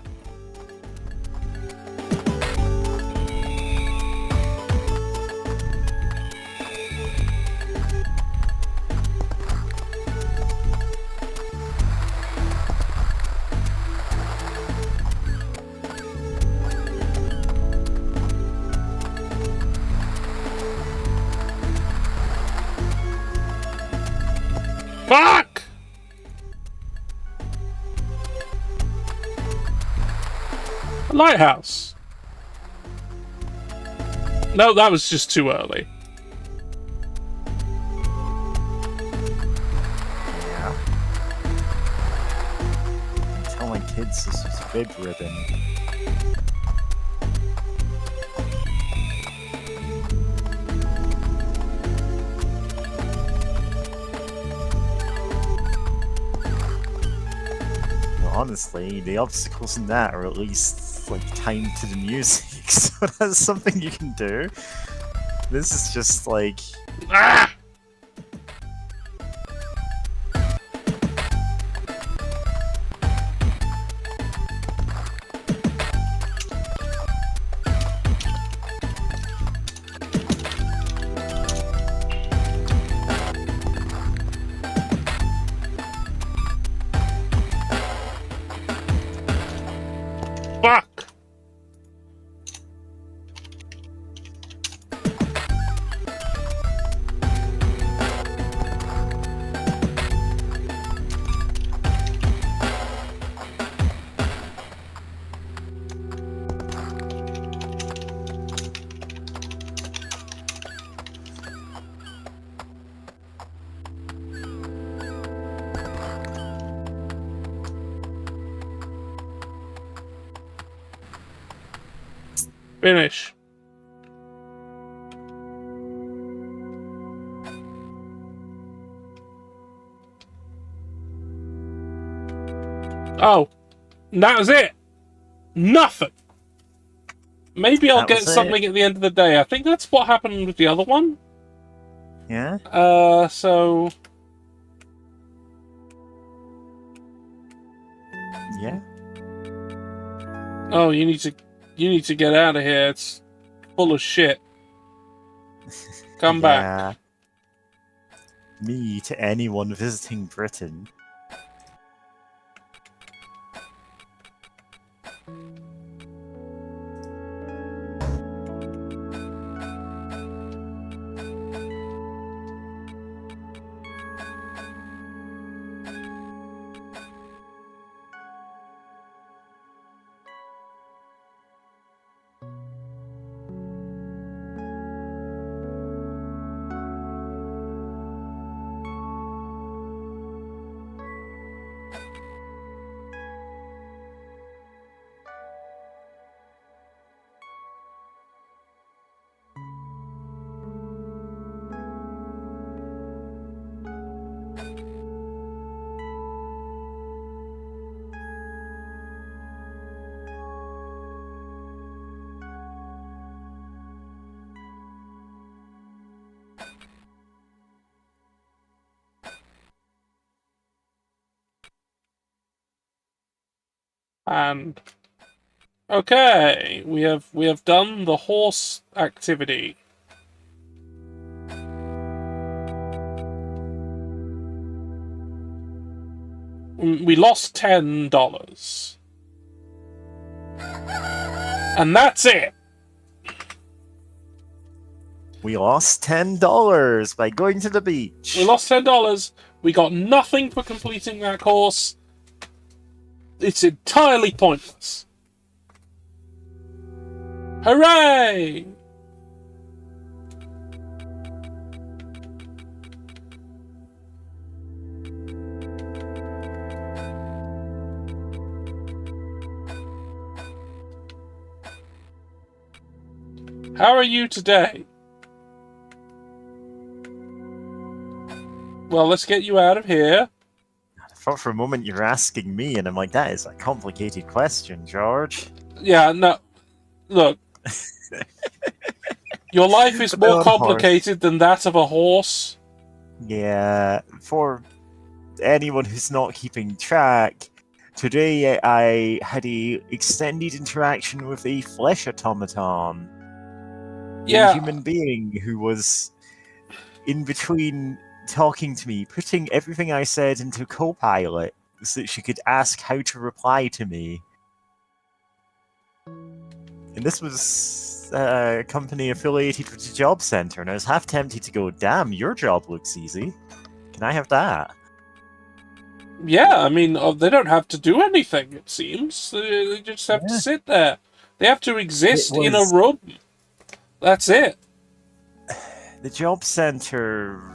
Fuck! A lighthouse. No, that was just too early. Yeah. I tell my kids this is fib ribbon. Honestly, the obstacles in that are at least like timed to the music, so that's something you can do. This is just like Ah! Fuck! Finish. Oh, that was it. Nothing. Maybe I'll That get was it? something at the end of the day. I think that's what happened with the other one. yeah. So Yeah. oh, you need to get out of here. It's full of shit. Come back. Yeah. Me to anyone visiting Britain. And okay, we have done the horse activity. We lost $10. And that's it. We lost $10 by going to the beach. We lost $10. We got nothing for completing that course. It's entirely pointless. Hooray! How are you today? Well, let's get you out of here. I thought for a moment you were asking me, and I'm like, that is a complicated question, George. Yeah, no. Look. Your life is more complicated than that of a horse. Yeah, for anyone who's not keeping track, today I had a extended interaction with a flesh automaton. Yeah. A human being who was in between talking to me, putting everything I said into Copilot so that she could ask how to reply to me. And this was a company affiliated with the job center, and I was half tempted to go, damn, your job looks easy. Can I have that? Yeah, I mean, they don't have to do anything, it seems. They just have to sit there. They have to exist in a room. That's it. The job center...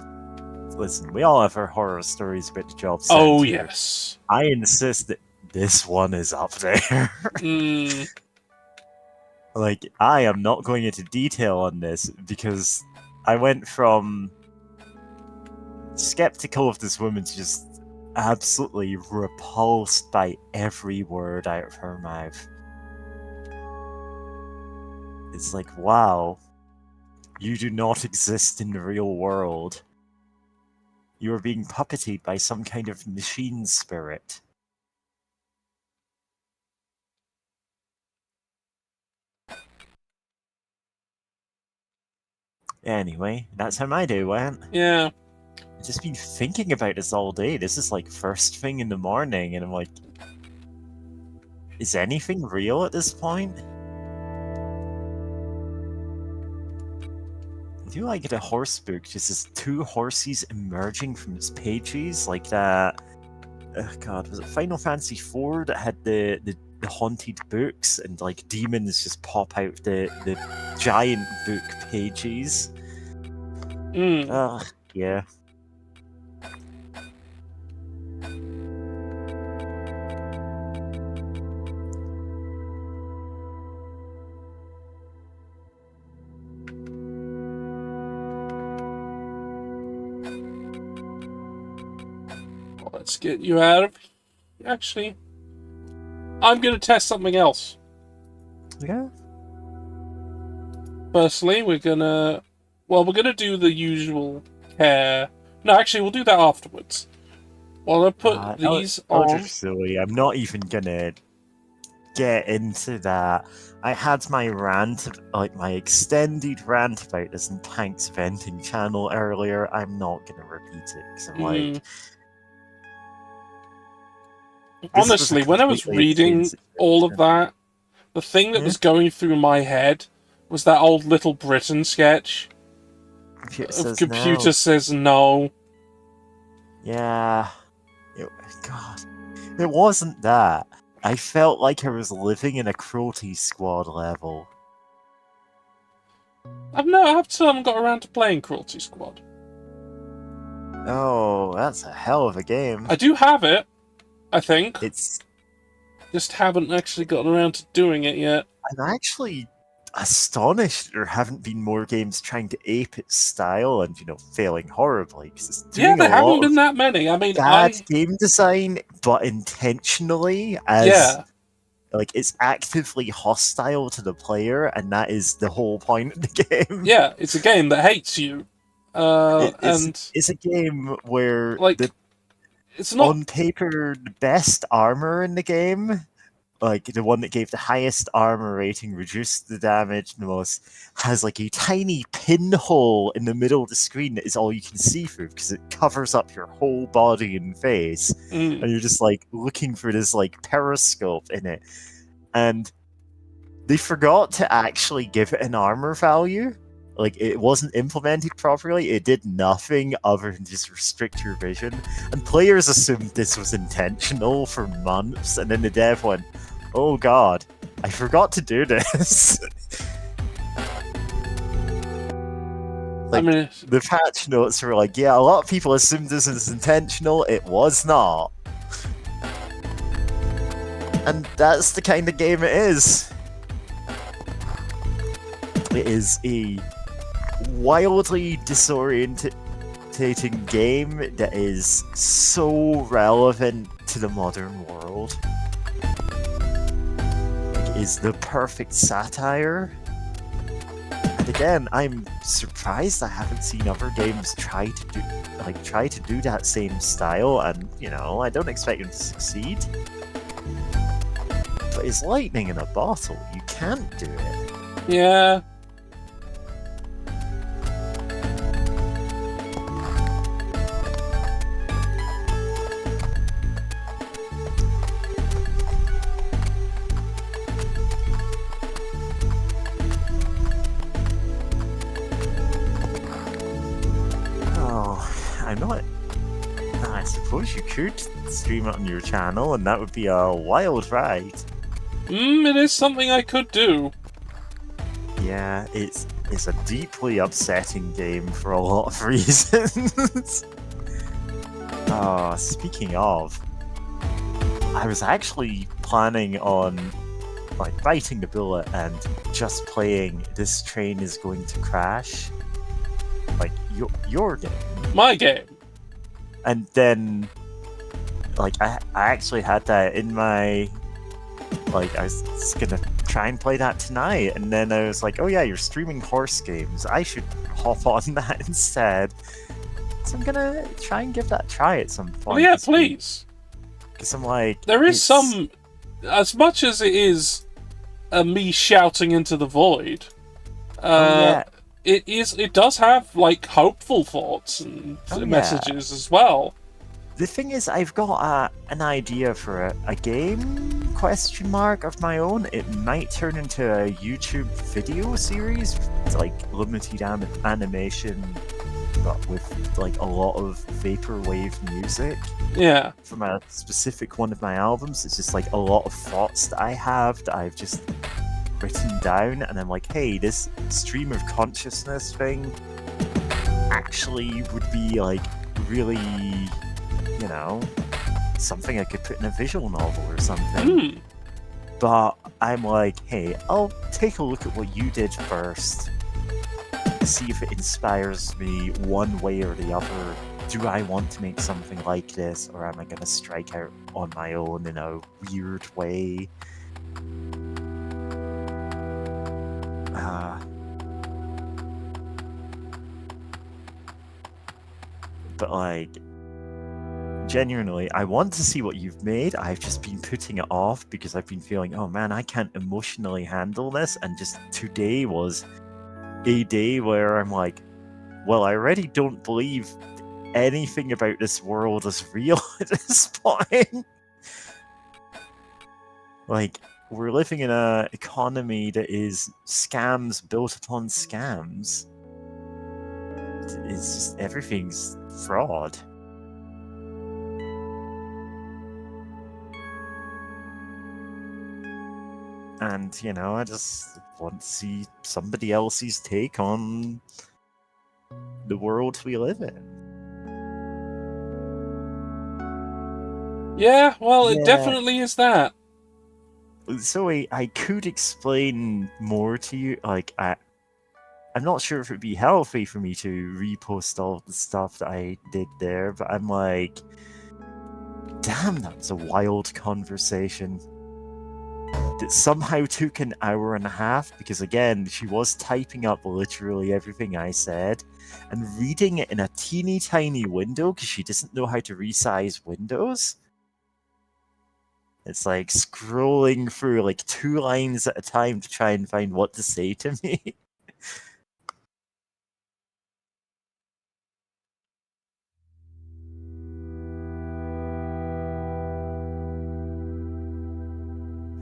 Listen, we all have our horror stories about the job center. Oh, yes. I insist that this one is up there. Like, I am not going into detail on this because I went from skeptical of this woman to just absolutely repulsed by every word out of her mouth. It's like, wow, you do not exist in the real world. You are being puppeted by some kind of machine spirit. Anyway, that's how my day went. Yeah. I've just been thinking about this all day. This is like first thing in the morning, and I'm like, is anything real at this point? I do like the horse book, just as two horses emerging from its pages, like that. God, was it Final Fantasy IV that had the haunted books and like demons just pop out the giant book pages? Yeah. Let's get you out of... Actually, I'm going to test something else. Yeah. Firstly, we're going to... Well, we're going to do the usual care... No, actually, we'll do that afterwards. Well, I'll put these on... Just silly. I'm not even gonna get into that. I had my rant, like my extended rant about this in Tank's venting channel earlier. I'm not gonna repeat it because I'm like... Honestly, when I was reading all of that, the thing that was going through my head was that old Little Britain sketch. Computer says no. Yeah. God. It wasn't that. I felt like I was living in a Cruelty Squad level. I haven't got around to playing Cruelty Squad. Oh, that's a hell of a game. I do have it, I think. It's... Just haven't actually gotten around to doing it yet. I'm actually astonished there haven't been more games trying to ape its style and, failing horribly. Cause it's doing there haven't been that many. I mean, bad game design, but intentionally as... Like, it's actively hostile to the player, and that is the whole point of the game. Yeah, it's a game that hates you. It's a game where it's not on paper the best armor in the game, like the one that gave the highest armor rating, reduced the damage the most, has like a tiny pinhole in the middle of the screen that is all you can see through because it covers up your whole body and face, and you're just like looking for this like periscope in it, and they forgot to actually give it an armor value. Like, it wasn't implemented properly. It did nothing other than just restrict your vision. And players assumed this was intentional for months. And then the dev went, oh god, I forgot to do this. The patch notes were like, yeah, a lot of people assumed this was intentional. It was not. And that's the kind of game it is. It is a wildly disorientating game that is so relevant to the modern world. It is the perfect satire. And again, I'm surprised I haven't seen other games try to do that same style, and I don't expect them to succeed. But it's lightning in a bottle. You can't do it. Yeah. I suppose you could stream it on your channel, and that would be a wild ride. It is something I could do. Yeah, it's a deeply upsetting game for a lot of reasons. Speaking of, I was actually planning on like biting the bullet and just playing This Train Is Going to Crash, like your game, My game. and then like I actually had that in my, like I was gonna try and play that tonight, and then I was like, oh yeah, you're streaming horse games, I should hop on that instead. So I'm gonna try and give that a try at some point. Well, yeah, please. Because I'm like, there is some, as much as it is me shouting into the void, it does have like hopeful thoughts and messages as well. The thing is, I've got an idea for a game, question mark, of my own. It might turn into a YouTube video series. It's like limited animation, but with like a lot of vaporwave music. Yeah. From a specific one of my albums. It's just like a lot of thoughts that I have that I've just written down, and I'm like, hey, this stream of consciousness thing actually would be like really, you know, something I could put in a visual novel or something. But I'm like, hey, I'll take a look at what you did first, see if it inspires me one way or the other. Do I want to make something like this, or am I going to strike out on my own in a weird way? But like, genuinely, I want to see what you've made. I've just been putting it off because I've been feeling, oh man, I can't emotionally handle this. And just today was a day where I'm like, well, I already don't believe anything about this world is real at this point. Like, we're living in an economy that is scams built upon scams. It's just, everything's fraud. And, you know, I just want to see somebody else's take on the world we live in. Yeah, well, it definitely is that. So I could explain more to you. Like, I'm not sure if it'd be healthy for me to repost all the stuff that I did there, but I'm like, damn, that was a wild conversation that somehow took an hour and a half, because again, she was typing up literally everything I said and reading it in a teeny tiny window because she doesn't know how to resize windows. It's like scrolling through like 2 lines at a time to try and find what to say to me.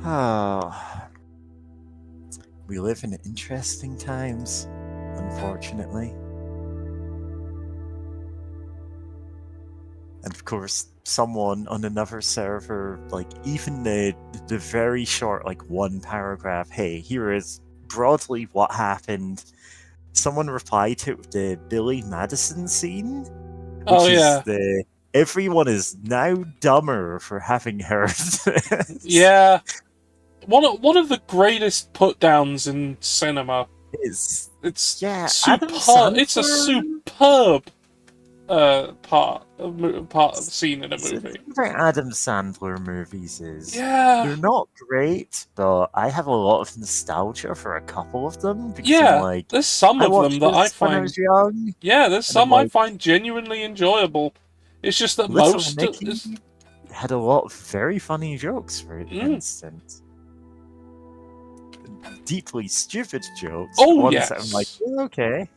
Oh, we live in interesting times, unfortunately. And of course, someone on another server, like even the very short, like 1 paragraph, hey, here is broadly what happened. Someone replied to it with the Billy Madison scene, which is the everyone is now dumber for having heard this. Yeah. One of the greatest put downs in cinema. It's superb. It's a superb part of the scene in a movie. Adam Sandler movies is they're not great, but I have a lot of nostalgia for a couple of them. Because I'm like, there's some of them that I find when I was young. Yeah, there's some I find genuinely enjoyable. It's just that Little most Nicky had a lot of very funny jokes, for instance. Deeply stupid jokes. Oh, yes. I'm like, okay.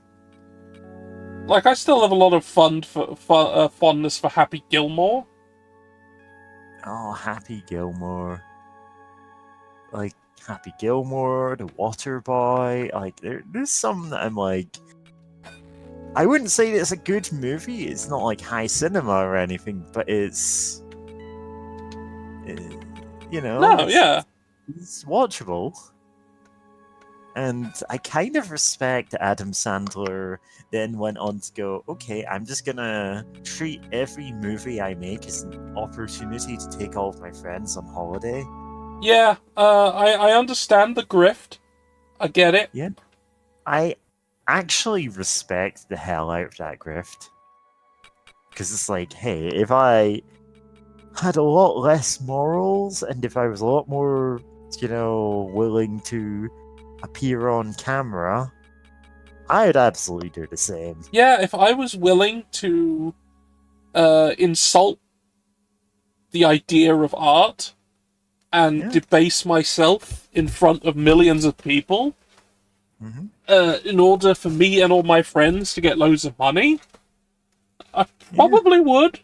Like, I still have a lot of fondness for Happy Gilmore. Oh, Happy Gilmore. Like, Happy Gilmore, The Water Boy. Like, there's some that I'm like, I wouldn't say that it's a good movie. It's not like high cinema or anything, but it's, you know, it's watchable. And I kind of respect Adam Sandler then went on to go, okay, I'm just gonna treat every movie I make as an opportunity to take all of my friends on holiday. Yeah, I understand the grift. I get it. Yeah. I actually respect the hell out of that grift. Because it's like, hey, if I had a lot less morals and if I was a lot more, willing to appear on camera, I would absolutely do the same. Yeah, if I was willing to insult the idea of art and Yeah. debase myself in front of millions of people Hmm. in order for me and all my friends to get loads of money, I Yeah. probably would.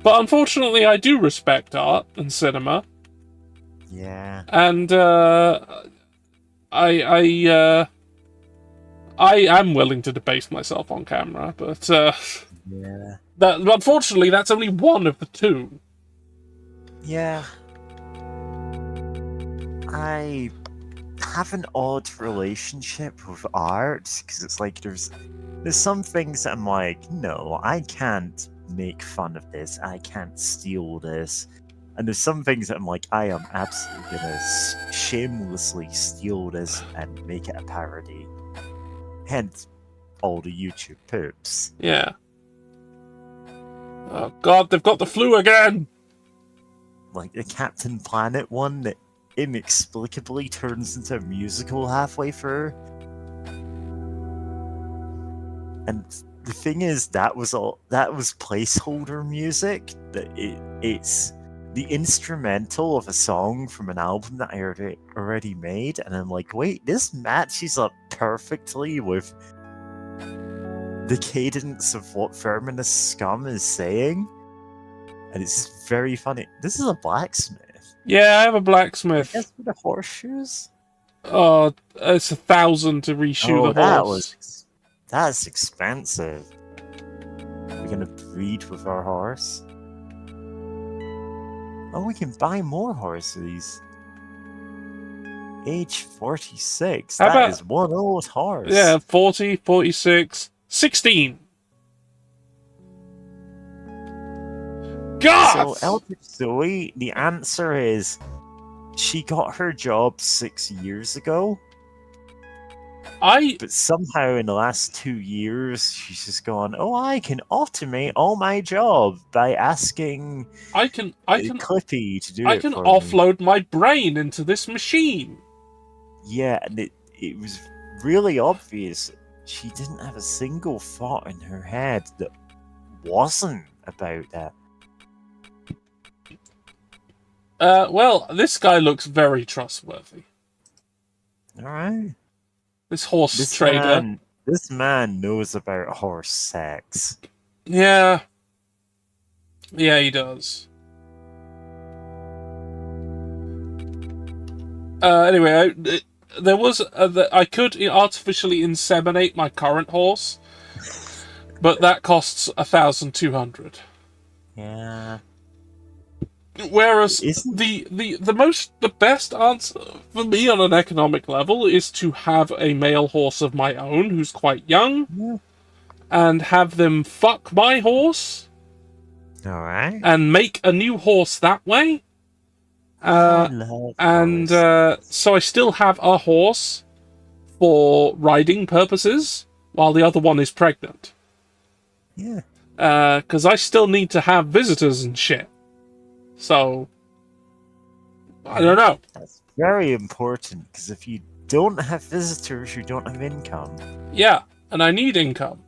But unfortunately, I do respect art and cinema, Yeah. and I am willing to debase myself on camera. But Yeah. unfortunately, that's only one of the two. Yeah. I have an odd relationship with art because it's like there's some things that I'm like, no, I can't make fun of this. I can't steal this. And there's some things that I'm like, I am absolutely gonna shamelessly steal this and make it a parody. Hence, all the YouTube poops. Yeah. Oh God, they've got the flu again. Like the Captain Planet one that inexplicably turns into a musical halfway through. And the thing is, that was placeholder music. It's the instrumental of a song from an album that I already made, and I'm like, wait, this matches up perfectly with the cadence of what Feminist Scum is saying, and it's just very funny. This is a blacksmith. Yeah, I have a I blacksmith. guess with the horseshoes. Oh, it's 1,000 to reshoe the horse. That's expensive. We're gonna breed with our horse. Oh, we can buy more horses. Age 46. How That about- is one old horse. Yeah, 40, 46, 16. God! So Eldritch Zoe, the answer is she got her job 6 years ago, but somehow in the last 2 years she's just gone, oh, I can automate all my job by asking I can Clippy to do I it can for me. offload my brain into this machine. Yeah, and it was really obvious she didn't have a single thought in her head that wasn't about that. Well, this guy looks very trustworthy. Alright. This horse trader. This man knows about horse sex. Yeah. Yeah, he does. Anyway, there was I could artificially inseminate my current horse, but that costs 1,200. Yeah. Whereas the best answer for me on an economic level is to have a male horse of my own who's quite young, and have them fuck my horse, Alright. and make a new horse that way. I love And horses. so I still have a horse for riding purposes, while the other one is pregnant. Yeah. Because I still need to have visitors and shit. So, I don't know. That's very important, because if you don't have visitors, you don't have income. Yeah, and I need income.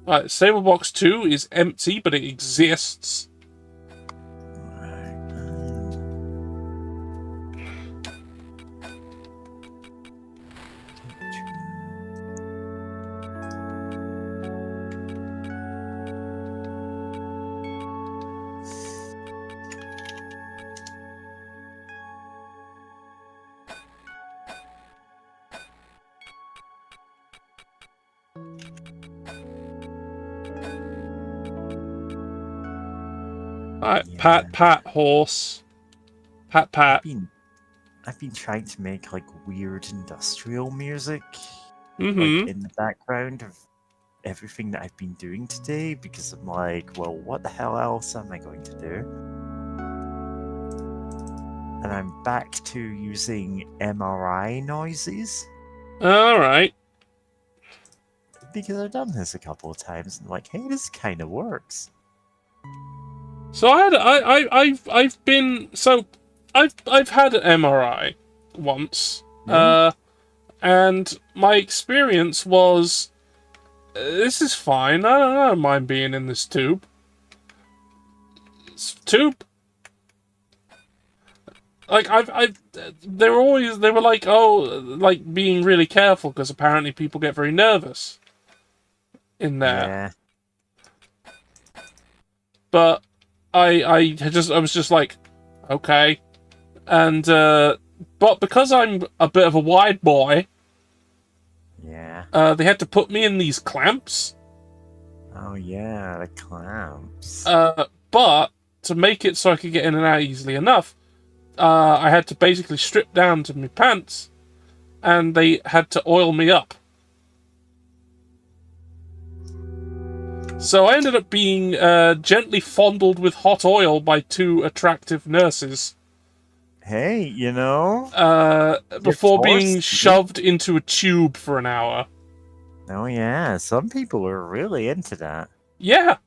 Right, Stable Box 2 is empty, but it exists. Right, Yeah. pat, horse. Pat. I've been trying to make like weird industrial music, Mm-hmm. like in the background of everything that I've been doing today, because I'm like, well, what the hell else am I going to do? and I'm back to using MRI noises All right. because I've done this a couple of times and like, hey, this kind of works. So I've been I've had an MRI once, Yeah. and my experience was this is fine. I don't mind being in this tube. It's tube. Like they were like, oh, like being really careful because apparently people get very nervous in there. Yeah. But I was just like, okay, and but because I'm a bit of a wide boy, Yeah. they had to put me in these clamps. Oh yeah, the clamps. But to make it so I could get in and out easily enough, I had to basically strip down to my pants, and they had to oil me up. So I ended up being gently fondled with hot oil by two attractive nurses. Hey, you know. Before You're being forced to. shoved into a tube for an hour. Oh yeah, some people are really into that. Yeah.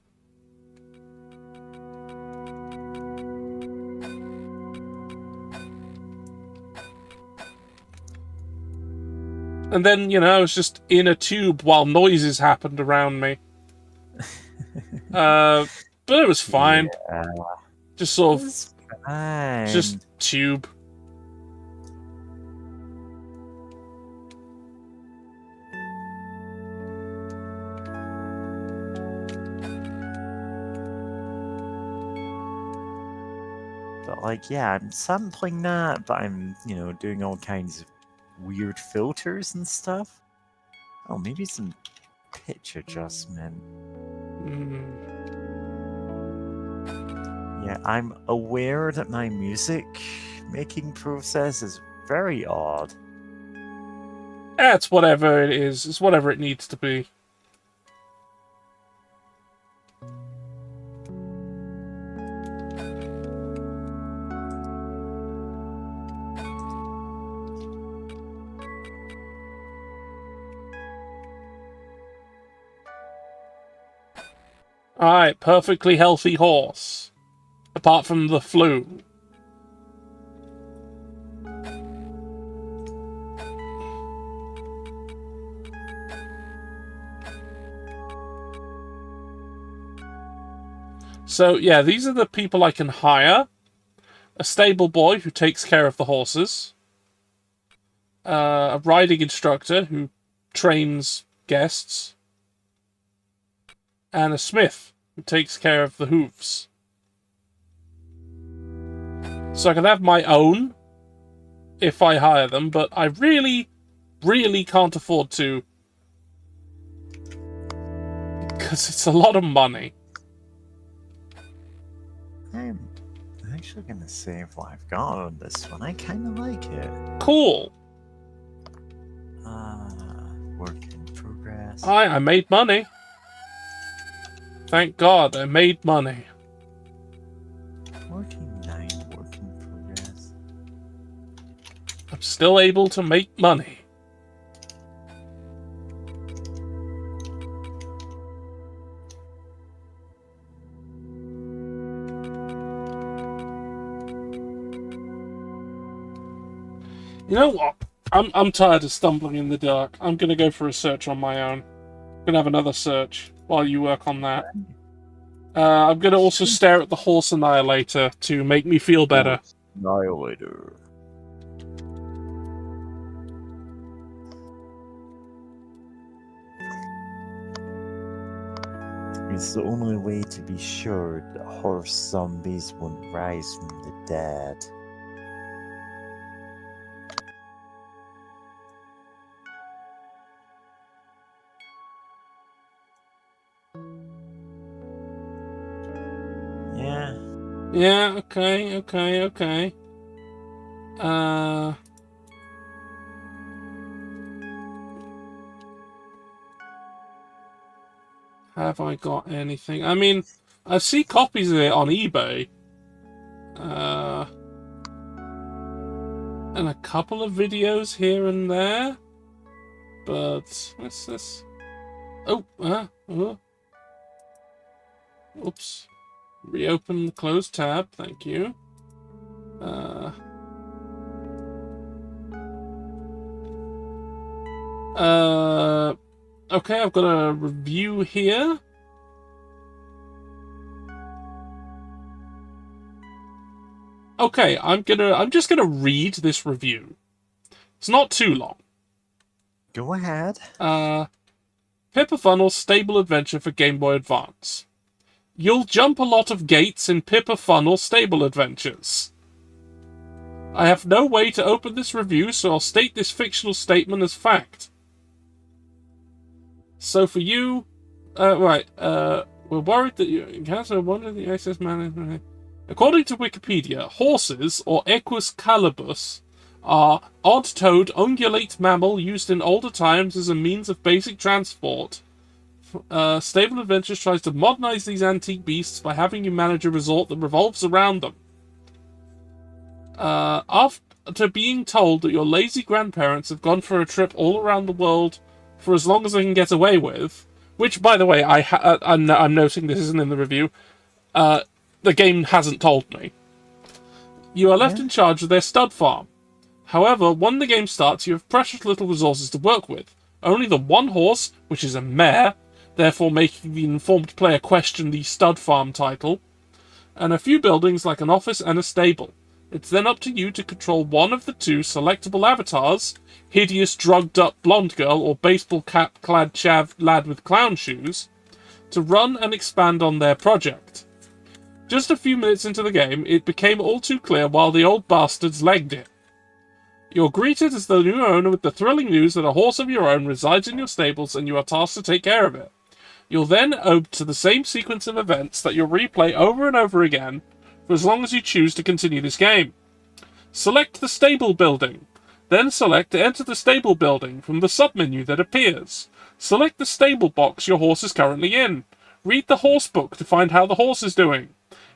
And then, I was just in a tube while noises happened around me. But it was fine. Yeah, Just sort of, it's fine. just tube. But like, yeah, I'm sampling that, but I'm, doing all kinds of weird filters and stuff. Oh, maybe some pitch adjustment. Mm. Yeah, I'm aware that my music making process is very odd. It's whatever it is. It's whatever it needs to be. Alright, perfectly healthy horse. Apart from the flu. So, yeah, these are the people I can hire. A stable boy who takes care of the horses. A riding instructor who trains guests. And a smith who takes care of the hooves. So I can have my own if I hire them, but I really, really can't afford to. Because it's a lot of money. I'm actually gonna save what I've got on this one. I kind of like it. Cool. Work in progress. I made money. Thank God I made money. 49 work in progress. I'm still able to make money. You know what? I'm tired of stumbling in the dark. I'm gonna go for a search on my own. I'm gonna have another search while you work on that. I'm gonna also stare at the horse annihilator to make me feel better. Annihilator. It's the only way to be sure that horse zombies won't rise from the dead. Yeah. Yeah, okay. Have I got anything? I mean, I see copies of it on eBay. and a couple of videos here and there. But what's this? Oops. Reopen the closed tab. Thank you. Okay, I've got a review here. Okay, I'm just gonna read this review. It's not too long. Go ahead. Pippa Funnel's stable adventure for Game Boy Advance. You'll jump a lot of gates in Pippa Funnel stable adventures. I have no way to open this review, so I'll state this fictional statement as fact. So for you, we're worried that you encounter one of the access management. According to Wikipedia, horses, or Equus calibus, are odd-toed ungulate mammal used in older times as a means of basic transport. Stable Adventures tries to modernize these antique beasts by having you manage a resort that revolves around them. After being told that your lazy grandparents have gone for a trip all around the world for as long as they can get away with, which, by the way, I'm noting this isn't in the review, the game hasn't told me. You are left in charge of their stud farm. However, when the game starts, you have precious little resources to work with. Only the one horse, which is a mare, therefore making the informed player question the stud farm title, and a few buildings like an office and a stable. It's then up to you to control one of the two selectable avatars, hideous drugged-up blonde girl or baseball cap-clad chav lad with clown shoes, to run and expand on their project. Just a few minutes into the game, it became all too clear why the old bastards legged it. You're greeted as the new owner with the thrilling news that a horse of your own resides in your stables and you are tasked to take care of it. You'll then open to the same sequence of events that you'll replay over and over again for as long as you choose to continue this game. Select the stable building. Then select to enter the stable building from the submenu that appears. Select the stable box your horse is currently in. Read the horse book to find how the horse is doing.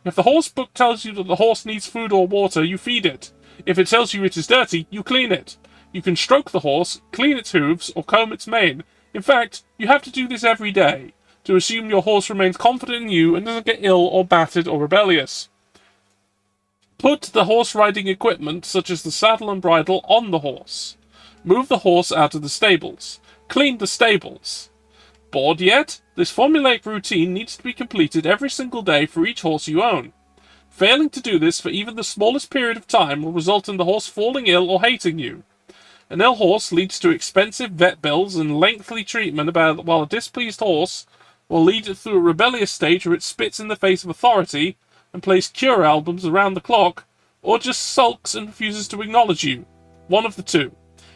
If the horse book tells you that the horse needs food or water, you feed it. If it tells you it is dirty, you clean it. You can stroke the horse, clean its hooves, or comb its mane. In fact, you have to do this every day, to assume your horse remains confident in you and doesn't get ill or battered or rebellious. Put the horse riding equipment, such as the saddle and bridle, on the horse. Move the horse out of the stables. Clean the stables. Bored yet? This formulaic routine needs to be completed every single day for each horse you own. Failing to do this for even the smallest period of time will result in the horse falling ill or hating you. An ill horse leads to expensive vet bills and lengthy treatment, while a displeased horse will lead it through a rebellious stage where it spits in the face of authority and plays Cure albums around the clock, or just sulks and refuses to acknowledge you. One of the two.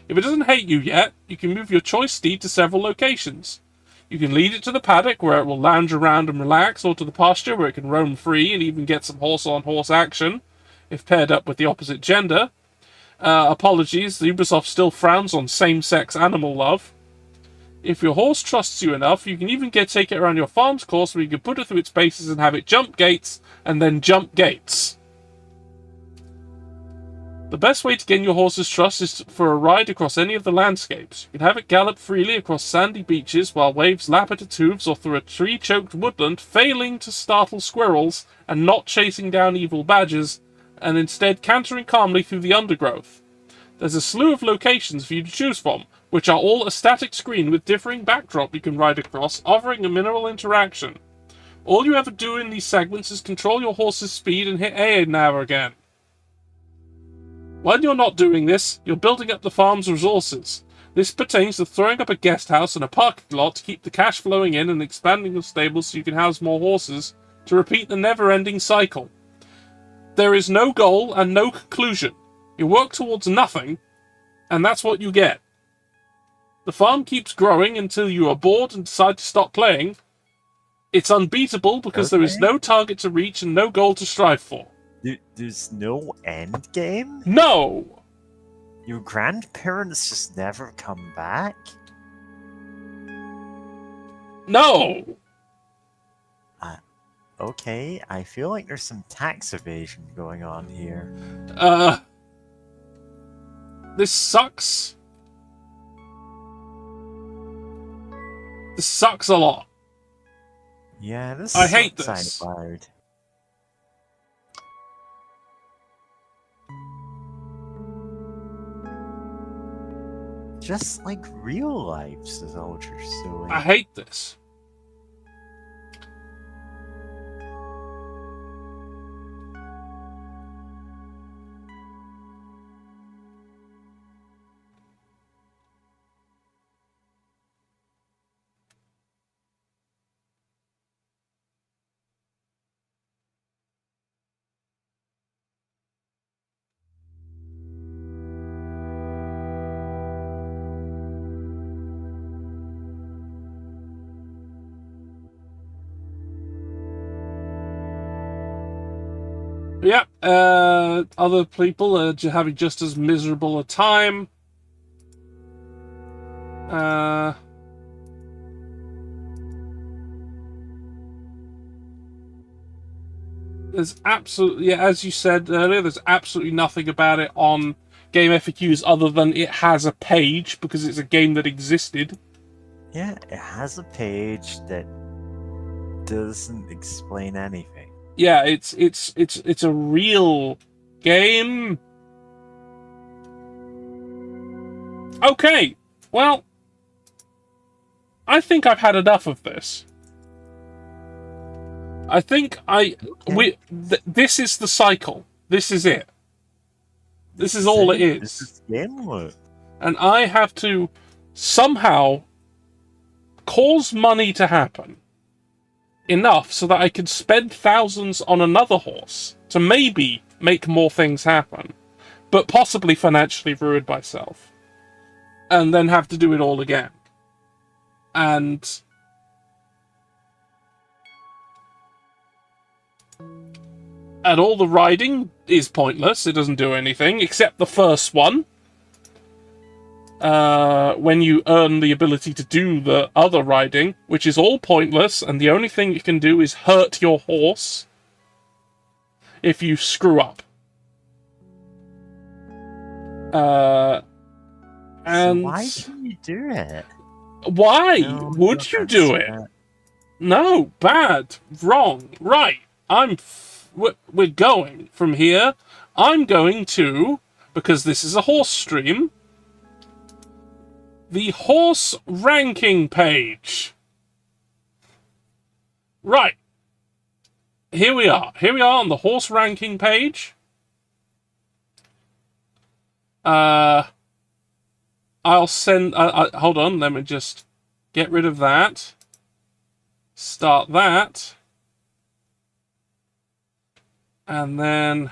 If it doesn't hate you yet, you can move your choice steed to several locations. You can lead it to the paddock where it will lounge around and relax, or to the pasture where it can roam free and even get some horse-on-horse action, if paired up with the opposite gender. Apologies, Ubisoft still frowns on same-sex animal love. If your horse trusts you enough, you can even take it around your farm's course where you can put it through its paces and have it jump gates, and then jump gates. The best way to gain your horse's trust is for a ride across any of the landscapes. You can have it gallop freely across sandy beaches while waves lap at its hooves, or through a tree-choked woodland, failing to startle squirrels and not chasing down evil badgers, and instead cantering calmly through the undergrowth. There's a slew of locations for you to choose from, which are all a static screen with differing backdrop you can ride across, offering a minimal interaction. All you ever do in these segments is control your horse's speed and hit A now or again. While you're not doing this, you're building up the farm's resources. This pertains to throwing up a guest house and a parking lot to keep the cash flowing in and expanding the stables so you can house more horses, to repeat the never-ending cycle. There is no goal and no conclusion. You work towards nothing, and that's what you get. The farm keeps growing until you are bored and decide to stop playing. It's unbeatable because there is no target to reach and no goal to strive for. There's no end game? No! Your grandparents just never come back? No! Okay, I feel like there's some tax evasion going on here. This sucks. This sucks a lot. Yeah, this I hate sounds this. loud. Just like real lives is all you're doing. I hate this. Yeah, other people are having just as miserable a time. There's absolutely, yeah, as you said earlier, there's absolutely nothing about it on Game FAQs other than it has a page because it's a game that existed. Yeah, it has a page that doesn't explain anything. Yeah, it's a real game. Okay, well, I think I've had enough of this. I think this is the cycle. This is it. This is all it is. This is game loop. And I have to somehow cause money to happen enough so that I can spend thousands on another horse to maybe make more things happen, but possibly financially ruin myself, and then have to do it all again. And all the riding is pointless. It doesn't do anything, except the first one. When you earn the ability to do the other riding, which is all pointless, and the only thing you can do is hurt your horse if you screw up. And so why do you do it? Why No, would you do it? No, bad, wrong, right. We're going from here. I'm going to, because this is a horse stream, the horse ranking page. Right. Here we are. Here we are on the horse ranking page. I'll send... hold on, let me just get rid of that. Start that. And then...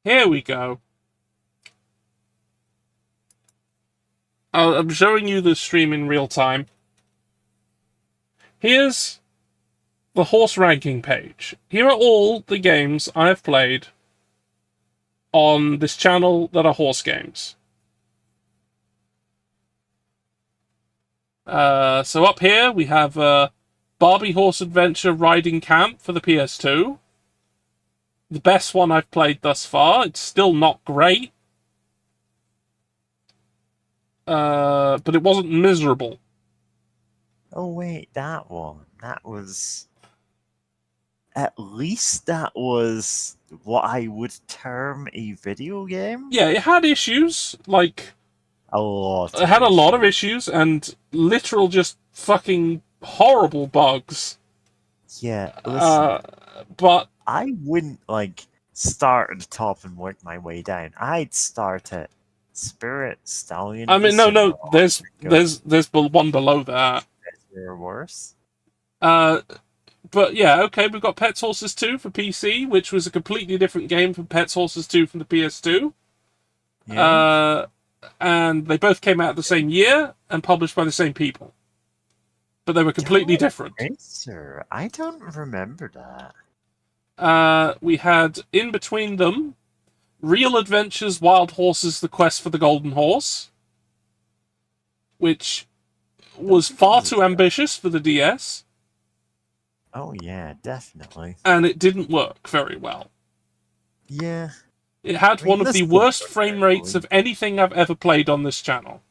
Here we go. I'm showing you the stream in real time. Here's the horse ranking page. Here are all the games I have played on this channel that are horse games. So up here we have Barbie Horse Adventure Riding Camp for the PS2. The best one I've played thus far. It's still not great. But it wasn't miserable. Oh wait, that one. That was... At least that was what I would term a video game? Yeah, it had issues, like... A lot. It had a lot of issues, and literal just fucking horrible bugs. Yeah, listen, But... I wouldn't, like, start at the top and work my way down. I'd start at Spirit Stallion. I mean, no, there's one below that. Or worse. But yeah, okay, we've got Pets Horses 2 for PC, which was a completely different game from Pets Horses 2 from the PS2. Yeah. And they both came out the same year and published by the same people. But they were completely different. Sir, I don't remember that. We had, in between them, Real Adventures Wild Horses: The Quest for the Golden Horse, which was far too ambitious for the DS, Oh yeah, definitely. and it didn't work very well. Yeah. It had I mean, one of this the game worst was frame rates of anything I've ever played on this channel.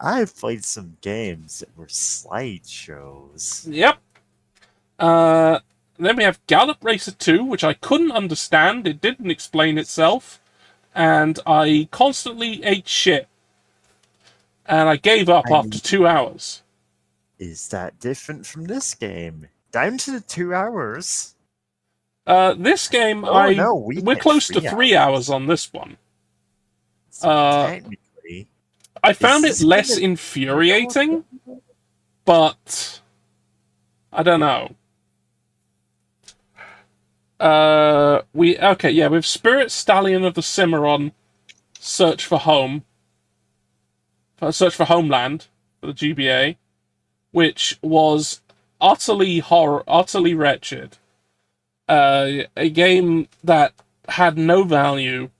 I've played some games that were slideshows. Yep. Then we have Gallop Racer 2, which I couldn't understand. It didn't explain itself. And I constantly ate shit. And I gave up I after mean, 2 hours. is that different from this game? Down to the 2 hours? This game, Oh no, we're close to 3 hours on this one. So technically, I found it this less gonna- infuriating, but I don't know. We have Spirit Stallion of the Cimarron, Search for Home, Search for Homeland for the GBA, which was utterly wretched. A game that had no value.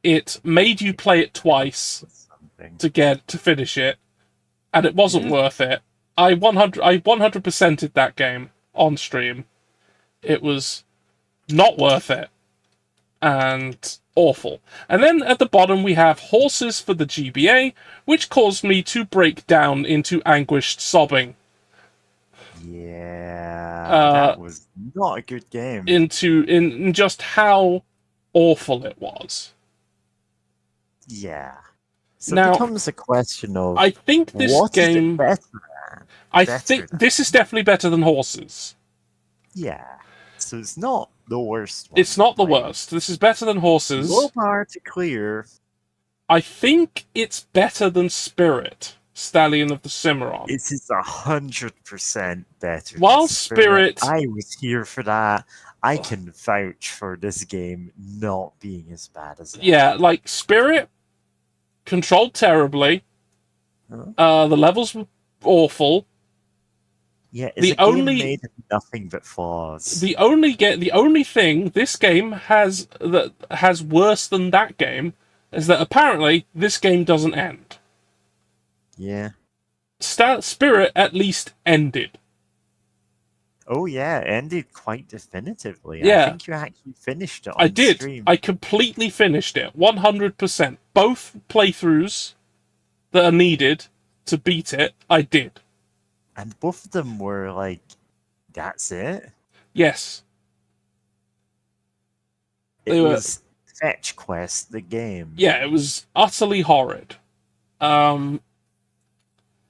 It made you play it twice to finish it, and it wasn't worth it. I 100%ed that game on stream. It was not worth it, and awful. And then at the bottom we have Horses for the GBA, which caused me to break down into anguished sobbing. Yeah, that was not a good game. In just how awful it was. Yeah. So Now, it becomes a question of I think this what is game. it better at? I think this is definitely better than Horses. Yeah. So it's not the worst one. It's not the worst. This is better than Horses. Low bar to clear. I think it's better than Spirit, Stallion of the Cimarron. It is 100% better. While than Spirit, I was here for that. I can vouch for this game not being as bad as that. Yeah, like Spirit, controlled terribly. The levels were awful. Yeah, it's a game made of nothing but flaws. The only thing this game has that has worse than that game is that apparently this game doesn't end. Yeah. Spirit at least ended. Oh yeah, it ended quite definitively. Yeah. I think you actually finished it on I did. stream. I completely finished it, 100%. Both playthroughs that are needed to beat it, I did. And both of them were like, that's it? Yes. It was Fetch Quest, the game. Yeah, it was utterly horrid.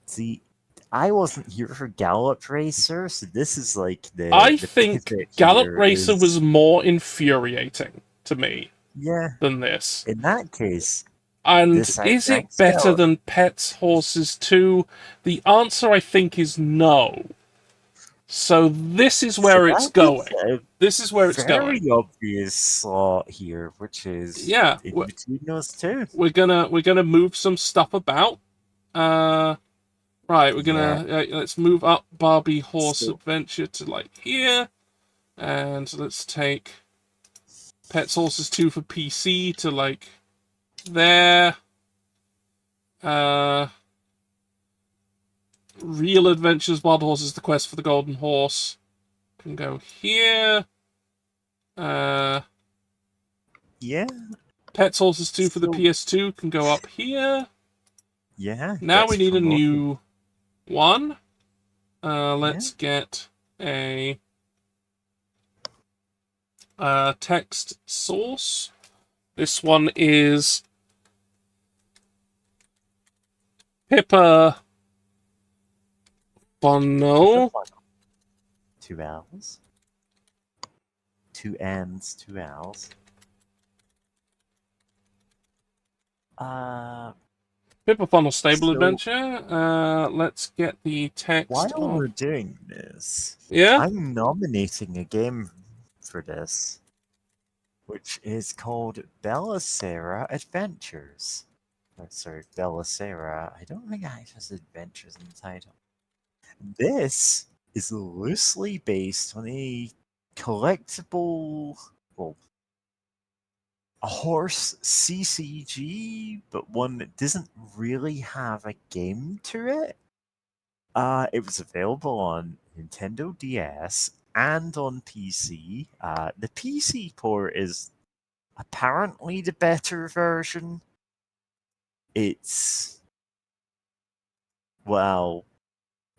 See, I wasn't here for Gallop Racer, so this is like the... I think Gallop Racer was more infuriating to me than this. In that case... And is it better than Pets Horses 2? The answer, I think, is no. So this is where it's going. This is where it's going. Very obvious slot here, which is in between those two. We're gonna move some stuff about. Right, we're gonna let's move up Barbie Horse Adventure to like here, and let's take Pets Horses 2 for PC to like there. Real Adventures Wild Horses: The Quest for the Golden Horse can go here. Yeah. Pets Horses 2 for the PS2 can go up here. Yeah. Now we need a new one. Let's get a text source. This one is Pippa Bono. 2 L's. 2 N's, 2 L's. Pippa Funnel Stable Adventure. Let's get the text. While we're doing this, yeah, I'm nominating a game for this, which is called Belisara Adventures. Oh, sorry, Belisara. I don't think it has adventures in the title. This is loosely based on a collectible, well, a horse CCG, but one that doesn't really have a game to it. It was available on Nintendo DS and on PC. The PC port is apparently the better version. It's, well,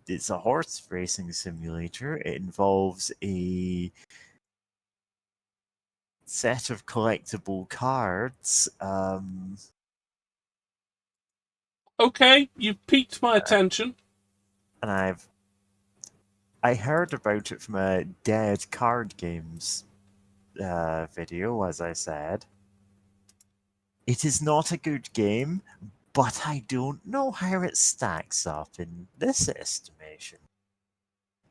it's a horse racing simulator. It involves a set of collectible cards. Okay, you've piqued my attention. And I heard about it from a Dead Card Games video, as I said. It is not a good game, but I don't know how it stacks up in this estimation.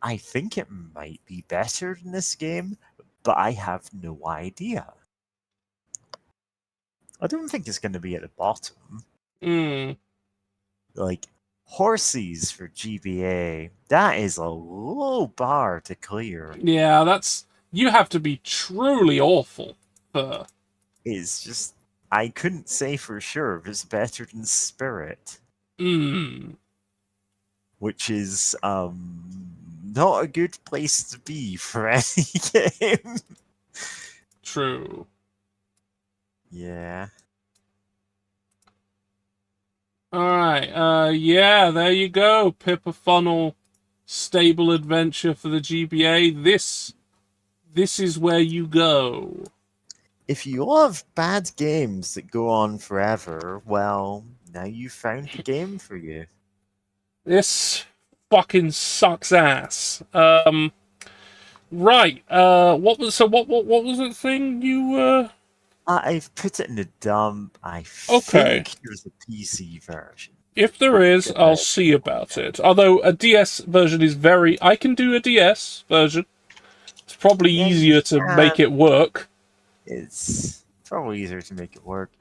I think it might be better than this game, but I have no idea. I don't think it's going to be at the bottom. Hmm. Like, horses for GBA, that is a low bar to clear. Yeah, that's... You have to be truly awful for... It's just, I couldn't say for sure if it's better than Spirit, which is not a good place to be for any game. True. Yeah. Alright, yeah, there you go. Pippa Funnel Stable Adventure for the GBA. This is where you go. If you love bad games that go on forever, well, now you've found the game for you. This fucking sucks ass. Right. What was the thing you I've put it in the dump. I Okay. think there's a PC version. If there is, I'll see about it. Although a DS version is very... I can do a DS version. It's probably Yeah, easier to make it work. It's probably easier to make it work.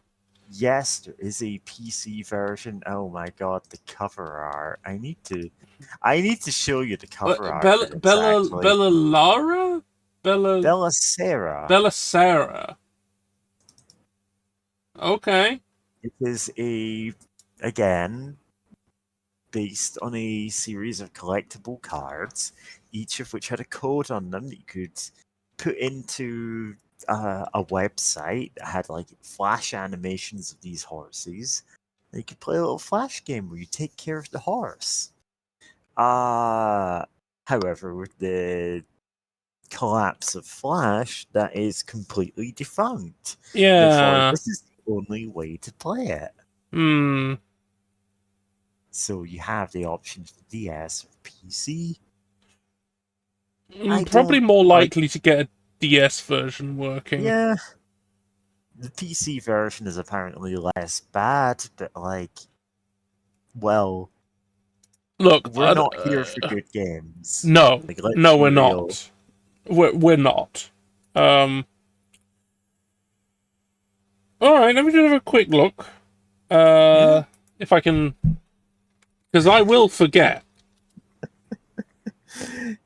Yes, there is a PC version. Oh my god, the cover art. I need to show you the cover art. Bella for this, Bella actually. Bella Lara? Bella Sarah. Bella Sarah. Okay. It is again, based on a series of collectible cards, each of which had a code on them that you could put into a website that had like flash animations of these horses. And you could play a little flash game where you take care of the horse. However, with the collapse of Flash, that is completely defunct. Therefore, Yeah. this is the only way to play it. Hmm. So you have the option for DS or PC. Probably more likely to get a DS version working. Yeah. The PC version is apparently less bad, but well, look, we're not here for good games. No, let's no, be we're real. not. We're not. All right, let me just have a quick look. If I can, because I will forget.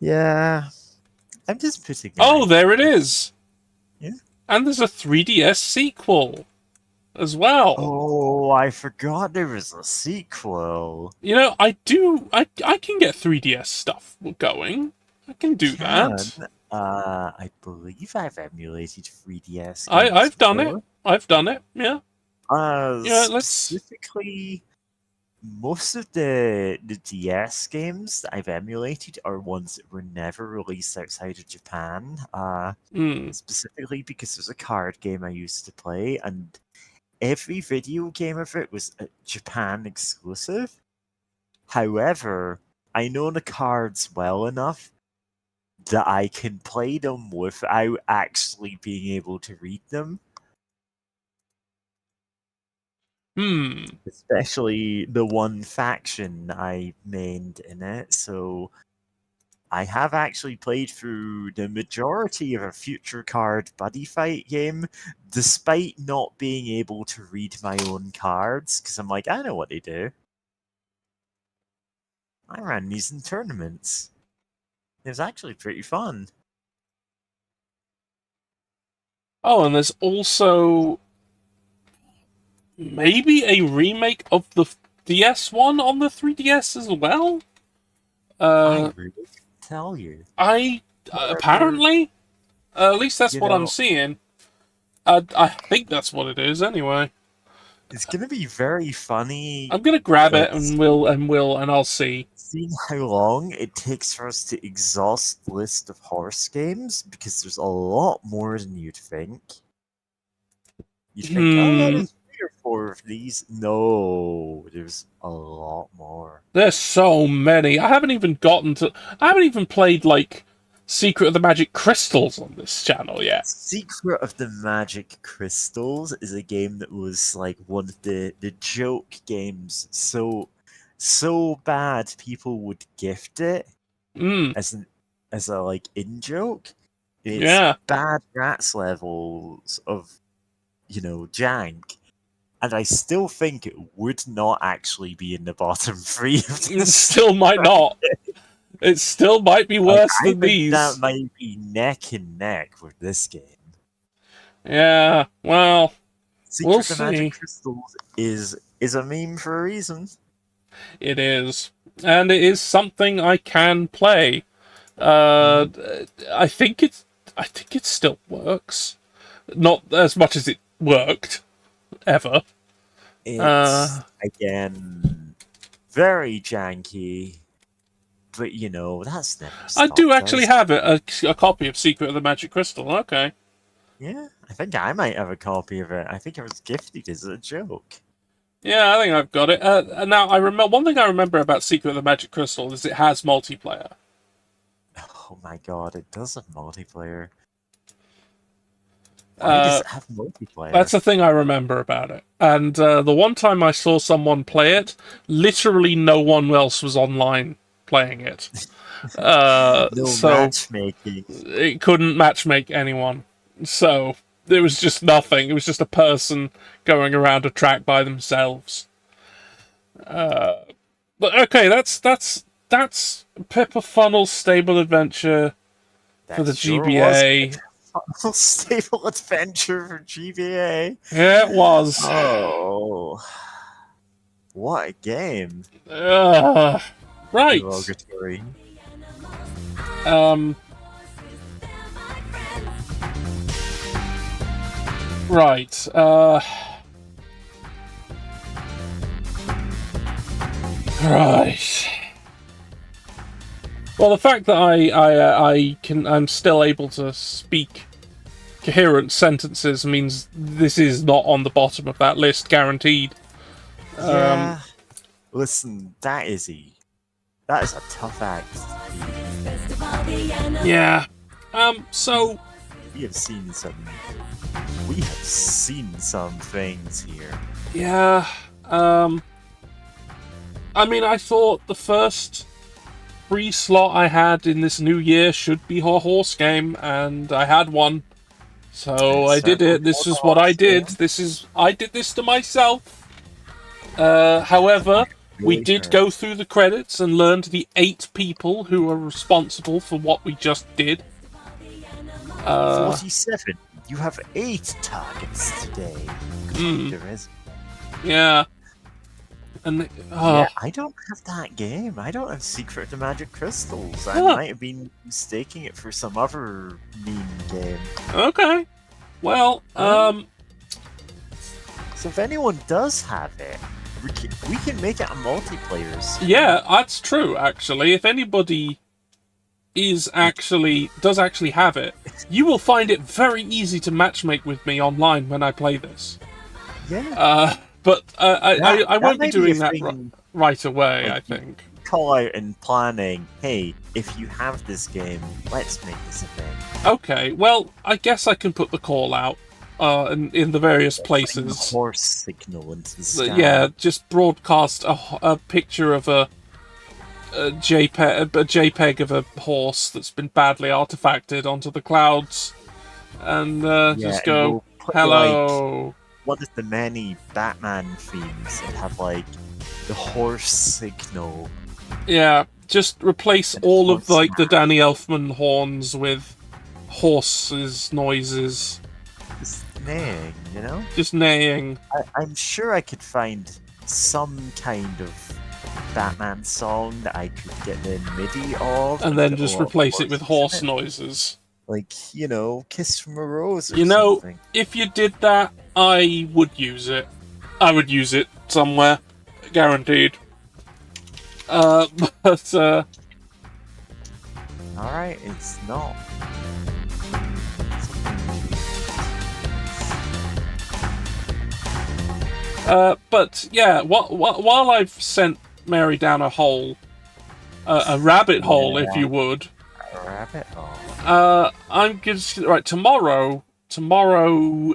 Yeah, I'm just putting. Oh, there it is. Yeah. And there's a 3DS sequel as well. Oh, I forgot there was a sequel. You know, I can get 3DS stuff going. I can do that. I believe I've emulated 3DS. I've done it. I've done it. Yeah. Yeah, specifically, most of the DS games that I've emulated are ones that were never released outside of Japan. Specifically because there's a card game I used to play, and every video game of it was a Japan exclusive. However, I know the cards well enough that I can play them without actually being able to read them. Especially the one faction I mained in it, so I have actually played through the majority of a Future Card Buddy Fight game, despite not being able to read my own cards, because I'm like, I know what they do. I ran these in tournaments. It was actually pretty fun. Oh, and there's also maybe a remake of the DS one on the 3DS as well. I really can't tell you. Apparently, at least that's You what I'm know, seeing. I think that's what it is anyway. it's gonna be very funny, I'm gonna grab like it and I'll see. seeing how long it takes for us to exhaust the list of horse games, because there's a lot more than you'd think. You'd think, oh yeah, Hmm. there's 3 or 4 of these. No, there's a lot more. There's so many. I haven't even played like Secret of the Magic Crystals on this channel yet. Secret of the Magic Crystals is a game that was like one of the joke games. So bad people would gift it Hmm. as a like in joke. It's Yeah. bad rats levels of jank. And I still think it would not actually be in the bottom 3 of It this. still might not. It still might be worse I than think these. that might be neck and neck with this game. Yeah. Well, Secret we'll of the Magic see. Crystals is a meme for a reason. It is, and it is something I can play. I think it still works. Not as much as it worked ever. It's again very janky, but that's never I stopped do actually us. have a copy of Secret of the Magic Crystal. Okay. Yeah, I think I might have a copy of it. I think it was gifted as a joke. Yeah, I think I've got it. Now I remember one thing I remember about Secret of the Magic Crystal is it has multiplayer. Oh my god, it does have multiplayer. Why does it have multiplayer? That's the thing I remember about it. And the one time I saw someone play it, literally no one else was online playing it. No So matchmaking. it couldn't matchmake anyone. So there was just nothing. It was just a person going around a track by themselves. But okay, that's Pippa Funnel's Stable Adventure for the GBA. Stable Adventure for GBA. Yeah, it was. Oh, what a game! Right. Derogatory. Right. Right. Well, the fact that I'm still able to speak coherent sentences means this is not on the bottom of that list, guaranteed. Yeah. Listen, that is a tough act. Yeah. So We have seen some things here. yeah. I mean, I thought the first free slot I had in this new year should be a horse game, and I had one. So I did it. This is what I did. I did this to myself. However, we did go through the credits and learned the 8 people who are responsible for what we just did. 47. You have 8 targets today. There is. Yeah. And Yeah, I don't have that game. I don't have Secret of the Magic Crystals. I might have been mistaking it for some other meme game. Okay. Well, So if anyone does have it, we can make it a multiplayer. yeah, that's true. Actually, if anybody does actually have it, you will find it very easy to matchmake with me online when I play this. Yeah. But I won't be may doing a that thing, right away. like, I think. Call out in planning. Hey, if you have this game, let's make this a thing. Okay. Well, I guess I can put the call out in the various places. Horse signal into the sky. Yeah, just broadcast a picture of a JPEG of a horse that's been badly artifacted onto the clouds, and just go, we'll put, hello. One of the many Batman themes and have the horse signal. Yeah, just replace all of the Danny Elfman horns with horses noises. neighing, you know? Just neighing. I'm sure I could find some kind of Batman song that I could get the MIDI of. And then just replace it with horse in it. noises. Like, you know, Kiss from a Rose or You know, something. if you did that, I would use it. I would use it somewhere. Guaranteed. But, Alright, it's not. But yeah, while I've sent Mary down a hole, a rabbit hole, if you would. A rabbit hole. I'm just right. Tomorrow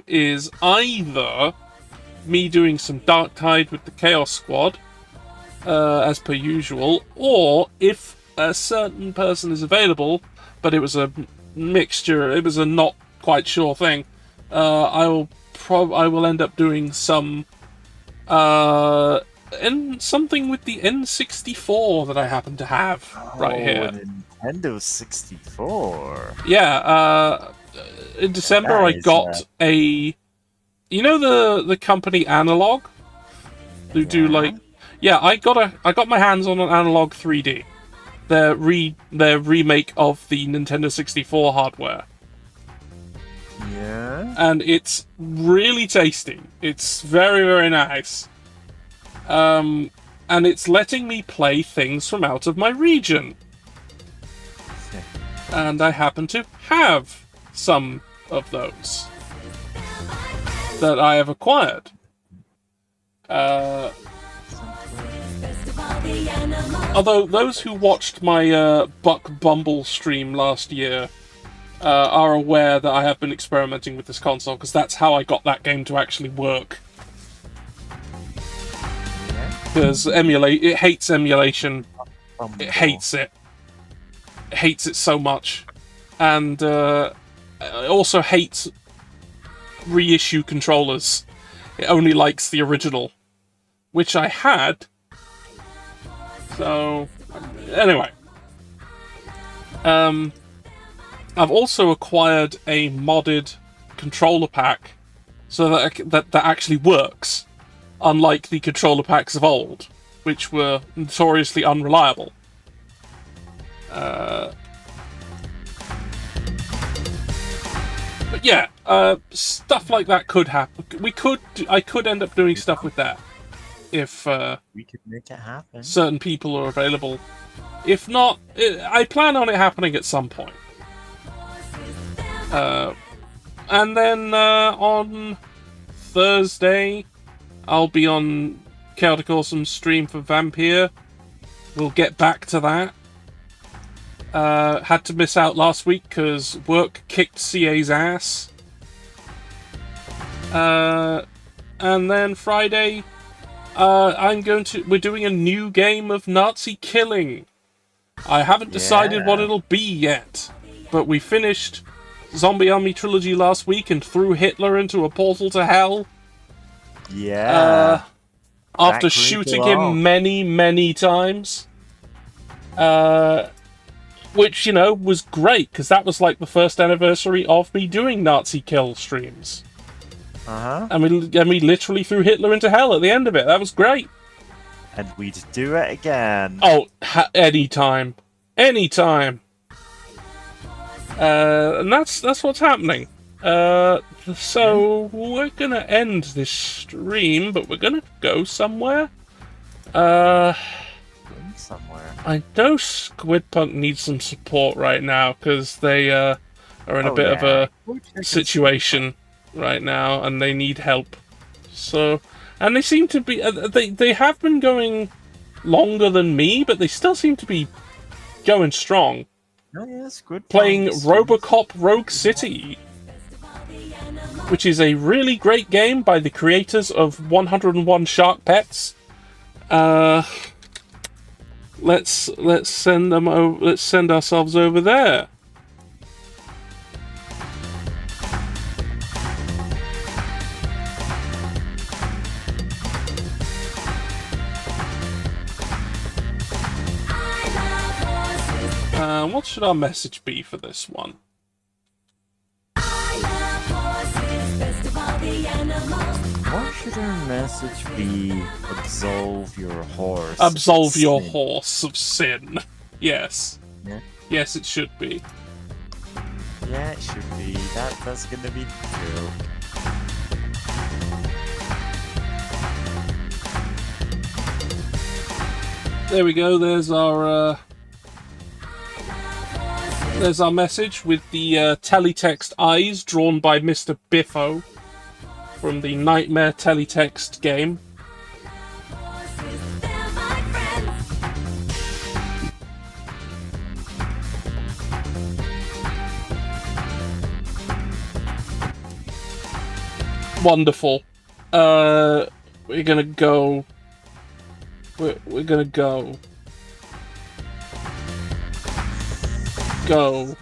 is either me doing some Dark Tide with the Chaos Squad, as per usual, or if a certain person is available, but it was a mixture, it was a not quite sure thing, I will end up doing some something with the N64 that I happen to have right here. Nintendo 64. Yeah, in December I got a, you know the company Analog, who do like, yeah, I got my hands on an Analog 3D, their remake of the Nintendo 64 hardware. Yeah. And it's really tasty. It's very, very nice. And it's letting me play things from out of my region. And I happen to have some of those that I have acquired. Although those who watched my Buck Bumble stream last year are aware that I have been experimenting with this console, because that's how I got that game to actually work. Because it hates emulation. It hates it. It hates it so much. And it also hates reissue controllers. It only likes the original, which I had. So, anyway. I've also acquired a modded controller pack so that actually works, unlike the controller packs of old, which were notoriously unreliable. But yeah, stuff like that could happen. I could end up doing stuff with that if we could make it happen. Certain people are available. If not, I plan on it happening at some point. And then on Thursday, I'll be on Chaotic Awesome's stream for Vampire. We'll get back to that. Had to miss out last week because work kicked CA's ass. And then Friday, we're doing a new game of Nazi killing. I haven't decided what it'll be yet, but we finished Zombie Army Trilogy last week and threw Hitler into a portal to hell. Yeah. After shooting him many, many times. Which, you know, was great, because that was like the first anniversary of me doing Nazi kill streams. And we literally threw Hitler into hell at the end of it. That was great. And we'd do it again. Oh, anytime. Anytime. And that's what's happening. So we're gonna end this stream, but we're gonna go somewhere. Somewhere. I know Squidpunk needs some support right now, because they are in a bit of a situation right now, and they need help. So, and they seem to be they have been going longer than me, but they still seem to be going strong. Oh yes, good. Playing RoboCop Rogue City, which is a really great game by the creators of 101 Shark Pets. Let's send them over. Let's send ourselves over there. What should our message be for this one? I love horses, best of all the animals. What should our message be? Absolve your horse. Absolve your Sin. horse of sin. Yes. Yeah. Yes, it should be. Yeah, it should be. That's gonna be true. There we go. There's our message with the teletext eyes drawn by Mr. Biffo from the Nightmare teletext game. Horses, they're my friends. Wonderful. We're gonna go. We're gonna go. Go.